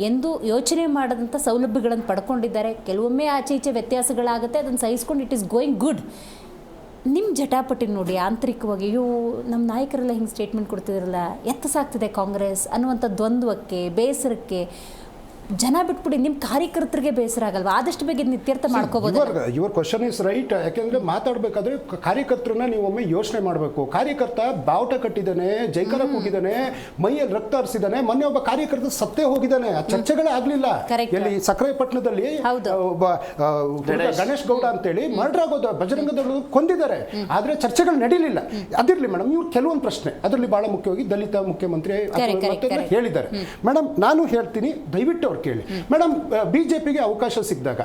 ಎಂದೂ ಯೋಚನೆ ಮಾಡದಂಥ ಸೌಲಭ್ಯಗಳನ್ನು ಪಡ್ಕೊಂಡಿದ್ದಾರೆ. ಕೆಲವೊಮ್ಮೆ ಆಚೆ ಈಚೆ ವ್ಯತ್ಯಾಸಗಳಾಗುತ್ತೆ, ಅದನ್ನು ಸಹಿಸ್ಕೊಂಡು ಇಟ್ ಈಸ್ ಗೋಯಿಂಗ್ ಗುಡ್. ನಿಮ್ಮ ಜಟಾಪಟಿ ನೋಡಿ, ಆಂತರಿಕವಾಗಿ ಅಯ್ಯೋ ನಮ್ಮ ನಾಯಕರೆಲ್ಲ ಹಿಂಗೆ ಸ್ಟೇಟ್ಮೆಂಟ್ ಕೊಡ್ತಿದ್ರಲ್ಲ, ಎತ್ತಸಾಗ್ತಿದೆ ಕಾಂಗ್ರೆಸ್ ಅನ್ನುವಂಥ ದ್ವಂದ್ವಕ್ಕೆ, ಬೇಸರಕ್ಕೆ ಜನ ಬಿಟ್ಬಿಡಿ. ನಿಮ್ಮ ಕಾರ್ಯಕರ್ತರಿಗೆ ಬೇಸರ ಆಗಲ್ವಾ? ಆದಷ್ಟು ಬೇಗ ಇತ್ಯರ್ಥ ಮಾಡ್ಕೋಬಹುದು. Your question is right. ಯಾಕೆಂದ್ರೆ ಮಾತಾಡಬೇಕಾದ್ರೆ ಕಾರ್ಯಕರ್ತರನ್ನ ನೀವು ಒಮ್ಮೆ ಯೋಚನೆ ಮಾಡಬೇಕು. ಕಾರ್ಯಕರ್ತ ಬಾವುಟ ಕಟ್ಟಿದ್ದಾನೆ, ಜೈಕಾರ ಕೂಗಿದ್ದಾನೆ, ಮೈಯಲ್ಲಿ ರಕ್ತ ಹರಿಸಿದ್ದಾನೆ. ಮೊನ್ನೆ ಒಬ್ಬ ಕಾರ್ಯಕರ್ತ ಸತ್ತೇ ಹೋಗಿದ್ದಾನೆ, ಆ ಚರ್ಚೆಗಳೇ ಆಗ್ಲಿಲ್ಲ. ಎಲ್ಲಿ ಸಕ್ರೆಪಟ್ಟಣದಲ್ಲಿ ಒಬ್ಬ ಗಣೇಶ್ ಗೌಡ ಅಂತೇಳಿ ಮರ್ಡರ್ ಆಗೋದು, ಬಜರಂಗದವರು ಕೊಂದಿದ್ದಾರೆ, ಆದ್ರೆ ಚರ್ಚೆಗಳು ನಡೀಲಿಲ್ಲ. ಅದಿರ್ಲಿ ಮೇಡಮ್, ಇವ್ರು ಕೆಲವೊಂದು ಪ್ರಶ್ನೆ ಅದರಲ್ಲಿ ಬಹಳ ಮುಖ್ಯವಾಗಿ ದಲಿತ ಮುಖ್ಯಮಂತ್ರಿ ಹೇಳಿದ್ದಾರೆ. ಮೇಡಮ್ ನಾನು ಹೇಳ್ತೀನಿ, ದಯವಿಟ್ಟು ಅವ್ರು ಕೇಳಿ. ಮೇಡಮ್, BJPಗೆ ಅವಕಾಶ ಸಿಕ್ಕಿದಾಗ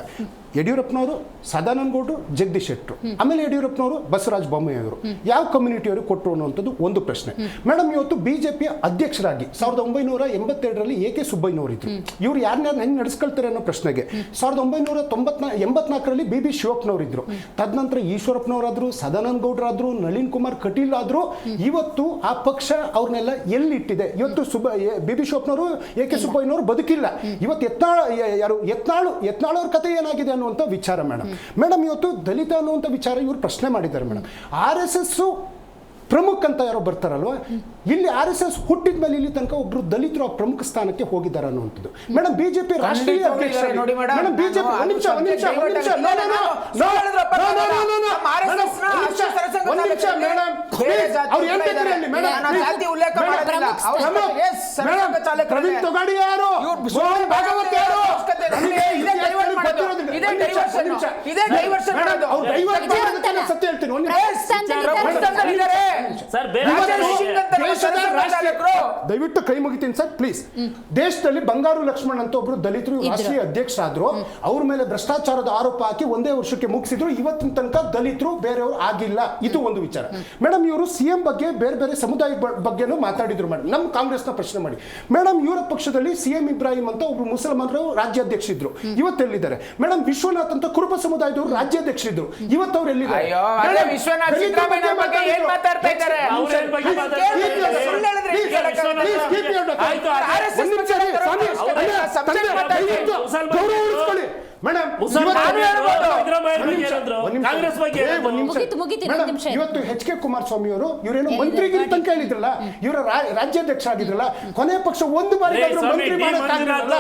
ಯಡಿಯೂರಪ್ಪನವರು, ಸದಾನಂದ ಗೌಡರು, ಜಗದೀಶ್ ಶೆಟ್ಟರು, ಆಮೇಲೆ ಯಡಿಯೂರಪ್ಪನವರು, ಬಸವರಾಜ ಬೊಮ್ಮಾಯಿ ಅವರು ಯಾವ ಕಮ್ಯುನಿಟಿಯವರು ಕೊಟ್ಟರು ಅನ್ನುವಂಥದ್ದು ಒಂದು ಪ್ರಶ್ನೆ. ಮೇಡಮ್, ಇವತ್ತು ಬಿಜೆಪಿಯ ಅಧ್ಯಕ್ಷರಾಗಿ 1982ರಲ್ಲಿ ಎ ಕೆ ಸುಬ್ಬಯ್ಯನವರು ಇದ್ರು. ಇವ್ರು ಯಾರನ್ನ ಹೆಂಗೆ ನಡೆಸ್ಕೊಳ್ತಾರೆ ಅನ್ನೋ ಪ್ರಶ್ನೆಗೆ 1984ರಲ್ಲಿ ಬಿ ಶಿವಪ್ಪನವರು ಇದ್ರು. ತದನಂತರ ಈಶ್ವರಪ್ಪನವರಾದ್ರು, ಸದಾನಂದ ಗೌಡರಾದ್ರು, ನಳಿನ್ ಕುಮಾರ್ ಕಟೀಲ್ ಆದ್ರು. ಇವತ್ತು ಆ ಪಕ್ಷ ಅವ್ರನ್ನೆಲ್ಲ ಎಲ್ಲಿಟ್ಟಿದೆ? ಇವತ್ತು ಬಿ ಶಿವಪ್ಪನವರು, ಎ ಕೆ ಸುಬ್ಬಯ್ಯನವರು ಬದುಕಿಲ್ಲ. ಇವತ್ತು ಯತ್ನಾಳ್ ಅವ್ರ ಕಥೆ ಏನಾಗಿದೆ ಅನ್ನುವಂಥ ವಿಚಾರ ಮೇಡಮ್. ಇವತ್ತು ದಲಿತ ಅನ್ನುವಂಥ ವಿಚಾರ ಇವರು ಪ್ರಶ್ನೆ ಮಾಡಿದ್ದಾರೆ ಮೇಡಮ್. RSS ಪ್ರಮುಖ ಅಂತ ಯಾರೋ ಬರ್ತಾರಲ್ವಾ, ಇಲ್ಲಿ RSS ಹುಟ್ಟಿದ ಮೇಲೆ ಇಲ್ಲಿ ತನಕ ಒಬ್ರು ದಲಿತರು ಆ ಪ್ರಮುಖ ಸ್ಥಾನಕ್ಕೆ ಹೋಗಿದ್ದಾರೆ ಅನ್ನುವಂಥದ್ದು. ಮೇಡಮ್, ಬಿಜೆಪಿ ರಾಷ್ಟ್ರೀಯ ಅಧ್ಯಕ್ಷ ಮೇಡಮ್, ಬಿಜೆಪಿ ಪ್ರವೀಣ್ ತೊಗಾಡಿ ಯಾರು, ಮೋಹನ್ ಭಾಗವತ್ ಯಾರು, ಸತ್ಯ ಹೇಳ್ತೀನಿ. ದಯವಿಟ್ಟು ಕೈ ಮುಗಿತೀನಿ ಸರ್, ಪ್ಲೀಸ್. ದೇಶದಲ್ಲಿ ಬಂಗಾರು ಲಕ್ಷ್ಮಣ್ ಅಂತ ಒಬ್ರು ದಲಿತರು ರಾಷ್ಟ್ರೀಯ ಅಧ್ಯಕ್ಷರಾದ್ರು. ಅವ್ರ ಮೇಲೆ ಭ್ರಷ್ಟಾಚಾರದ ಆರೋಪ ಹಾಕಿ ಒಂದೇ ವರ್ಷಕ್ಕೆ ಮುಗಿಸಿದ್ರು. ಇವತ್ತಿನ ತನಕ ದಲಿತರು ಬೇರೆಯವರು ಆಗಿಲ್ಲ. ಇದು ಒಂದು ವಿಚಾರ ಮೇಡಮ್. ಇವರು CM ಬಗ್ಗೆ, ಬೇರೆ ಬೇರೆ ಸಮುದಾಯ ಬಗ್ಗೆನೂ ಮಾತಾಡಿದ್ರು ಮೇಡಮ್. ನಮ್ಮ ಕಾಂಗ್ರೆಸ್ನ ಪ್ರಶ್ನೆ ಮಾಡಿ ಮೇಡಮ್. ಇವರ ಪಕ್ಷದಲ್ಲಿ CM ಇಬ್ರಾಹಿಂ ಅಂತ ಒಬ್ರು ಮುಸಲ್ಮಾನರು ರಾಜ್ಯಾಧ್ಯಕ್ಷ ಇದ್ರು. ಇವತ್ತೆಲ್ಲಿದ್ದಾರೆ ಮೇಡಮ್? ವಿಶ್ವನಾಥ್ ಅಂತ ಕುರುಬ ಸಮುದಾಯದವರು ರಾಜ್ಯಾಧ್ಯಕ್ಷರಿದ್ರು. ಇವತ್ತು ಅವ್ರು ಎಲ್ಲಿದ್ದಾರೆ? ಇವತ್ತು H.K. ಕುಮಾರಸ್ವಾಮಿ ಅವರು ಇವರೇನು ಮಂತ್ರಿಗಿರಿ ತನಕ ಹೇಳಿದ್ರಲ್ಲ, ಇವರ ರಾಜ್ಯಾಧ್ಯಕ್ಷ ಆಗಿದ್ರಲ್ಲ, ಕೊನೆ ಪಕ್ಷ ಒಂದು ಬಾರಿ ಮಂತ್ರಿ ಮಾಡೋಕ್ಕಾಗಲ್ಲ.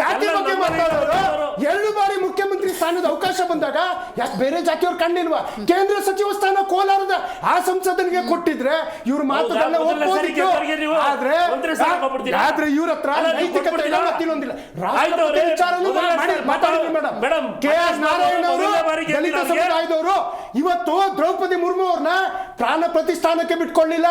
ಜಾತಿ ಬಗ್ಗೆ ಮಾತಾಡೋರು 2 ಬಾರಿ ಮುಖ್ಯಮಂತ್ರಿ ಸ್ಥಾನದ ಅವಕಾಶ ಬಂದಾಗ ಯಾಕೆ ಬೇರೆ ಜಾತಿಯವ್ರು ಕಂಡಿಲ್ವಾ? ಕೇಂದ್ರ ಸಚಿವ ಸ್ಥಾನ ಕೋಲಾರದ ಆ ಸಂಸದನಿಗೆ ಕೊಟ್ಟಿದ್ರೆ ಇವ್ರ ಮಾತುಗಳನ್ನ ಒಪ್ಪೋದಿತ್ತು. ಆದ್ರೆ ಇವ್ರ ಹತ್ರ ನೈತಿಕತೆ ಇಲ್ಲ, ಮತ್ತಿಲ್ಲೊಂದಿಲ್ಲ. ರಾಷ್ಟ್ರಪತಿ ವಿಚಾರನೂ ಮಾತಾಡಿದ್ವಿ ಮೇಡಮ್. KR ನಾರಾಯಣ ಅವರು ದಲಿತ ಸಮುದಾಯದವರು ಇವತ್ತು ದ್ರೌಪದಿ ಮುರ್ಮು ಅವ್ರನ್ನ ಪ್ರಾಣ ಪ್ರತಿಷ್ಠಾನಕ್ಕೆ ಬಿಟ್ಕೊಳ್ಳಿಲ್ಲ.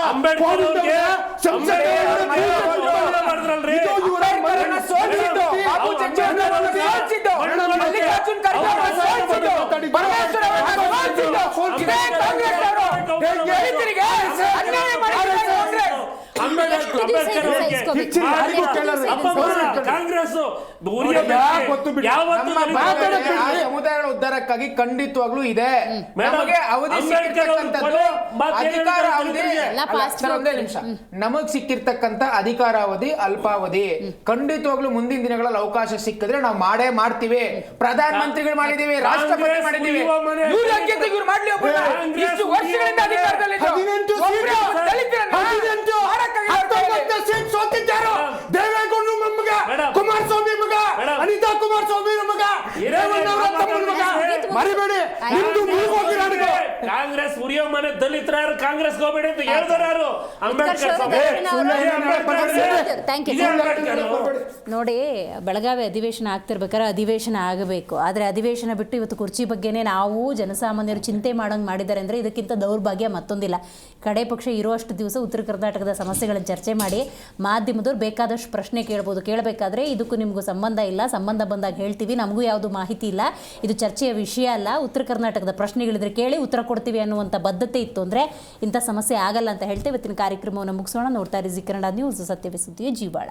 ಸಮುದಾಯಗಳ ಉದ್ಧಾರಕ್ಕಾಗಿ ಖಂಡಿತವಾಗ್ಲೂ ಇದೆ. ನಮಗೆ ನಮಗ್ ಸಿಕ್ಕಿರ್ತಕ್ಕಂಥ ಅಧಿಕಾರಾವಧಿ ಅಲ್ಪಾವಧಿ. ಖಂಡಿತವಾಗ್ಲೂ ಮುಂದಿನ ದಿನಗಳಲ್ಲಿ ಅವಕಾಶ ಸಿಕ್ಕಿದ್ರೆ ನಾವು ಮಾಡೇ ಮಾಡ್ತೀವಿ. ಪ್ರಧಾನ ಮಂತ್ರಿಗಳು ಮಾಡಿದೀವಿ, ರಾಷ್ಟ್ರಪತಿ ಮಾಡಿದೀವಿ. ಇವ್ರು ಮಾಡ್ಲಿ ಇಷ್ಟು ವರ್ಷಗಳಿಂದ ಅಧಿಕಾರದಲ್ಲಿ ದೇವೇಗೌಡರು ಮಗ, ಕುಮಾರಸ್ವಾಮಿ ಮಗ, ಅನಿತಾ ಕುಮಾರಸ್ವಾಮಿ ಮಗ, ಮರಿಬೇಡಿ. ಕಾಂಗ್ರೆಸ್ ಉರಿಯೋ ಮನೆ ದಲಿತರ ಕಾಂಗ್ರೆಸ್ ಹೋಗ್ಬೇಡಿ ಅಂತ ಹೇಳಿದಾರೆ ಯಾರು? ಅಂಬೇಡ್ಕರ್. ನೋಡಿ, ಬೆಳಗಾವಿ ಅಧಿವೇಶನ ಆಗ್ತಿರ್ಬೇಕಾದ್ರೆ ಅಧಿವೇಶನ ಆಗಬೇಕು. ಆದರೆ ಅಧಿವೇಶನ ಬಿಟ್ಟು ಇವತ್ತು ಕುರ್ಚಿ ಬಗ್ಗೆನೇ ನಾವು ಜನಸಾಮಾನ್ಯರು ಚಿಂತೆ ಮಾಡೋಂಗೆ ಮಾಡಿದ್ದಾರೆ ಅಂದರೆ ಇದಕ್ಕಿಂತ ದೌರ್ಭಾಗ್ಯ ಮತ್ತೊಂದಿಲ್ಲ. ಕಡೆ ಪಕ್ಷ ಇರುವಷ್ಟು ದಿವಸ ಉತ್ತರ ಕರ್ನಾಟಕದ ಸಮಸ್ಯೆಗಳನ್ನು ಚರ್ಚೆ ಮಾಡಿ ಮಾಧ್ಯಮದವ್ರು ಬೇಕಾದಷ್ಟು ಪ್ರಶ್ನೆ ಕೇಳ್ಬೋದು. ಕೇಳಬೇಕಾದ್ರೆ ಇದಕ್ಕೂ ನಿಮಗೂ ಸಂಬಂಧ ಇಲ್ಲ, ಸಂಬಂಧ ಬಂದಾಗ ಹೇಳ್ತೀವಿ, ನಮಗೂ ಯಾವುದು ಮಾಹಿತಿ ಇಲ್ಲ, ಇದು ಚರ್ಚೆಯ ವಿಷಯ ಅಲ್ಲ, ಉತ್ತರ ಕರ್ನಾಟಕದ ಪ್ರಶ್ನೆಗಳಿದ್ರೆ ಕೇಳಿ ಉತ್ತರ ಕೊಡ್ತೀವಿ ಅನ್ನುವಂಥ ಬದ್ಧತೆ ಇತ್ತು ಅಂದರೆ ಇಂಥ ಸಮಸ್ಯೆ ಆಗಲ್ಲ ಅಂತ ಹೇಳ್ತೇವೆ. ಇವತ್ತಿನ ಕಾರ್ಯಕ್ರಮವನ್ನು ಮುಗಿಸೋಣ. ನೋಡ್ತಾ ಇರಿ ಜಿ ಕನ್ನಡ ನ್ಯೂಸ್, ಸತ್ಯವೇ ಸುದ್ದಿಯ ಜೀವಾಳ.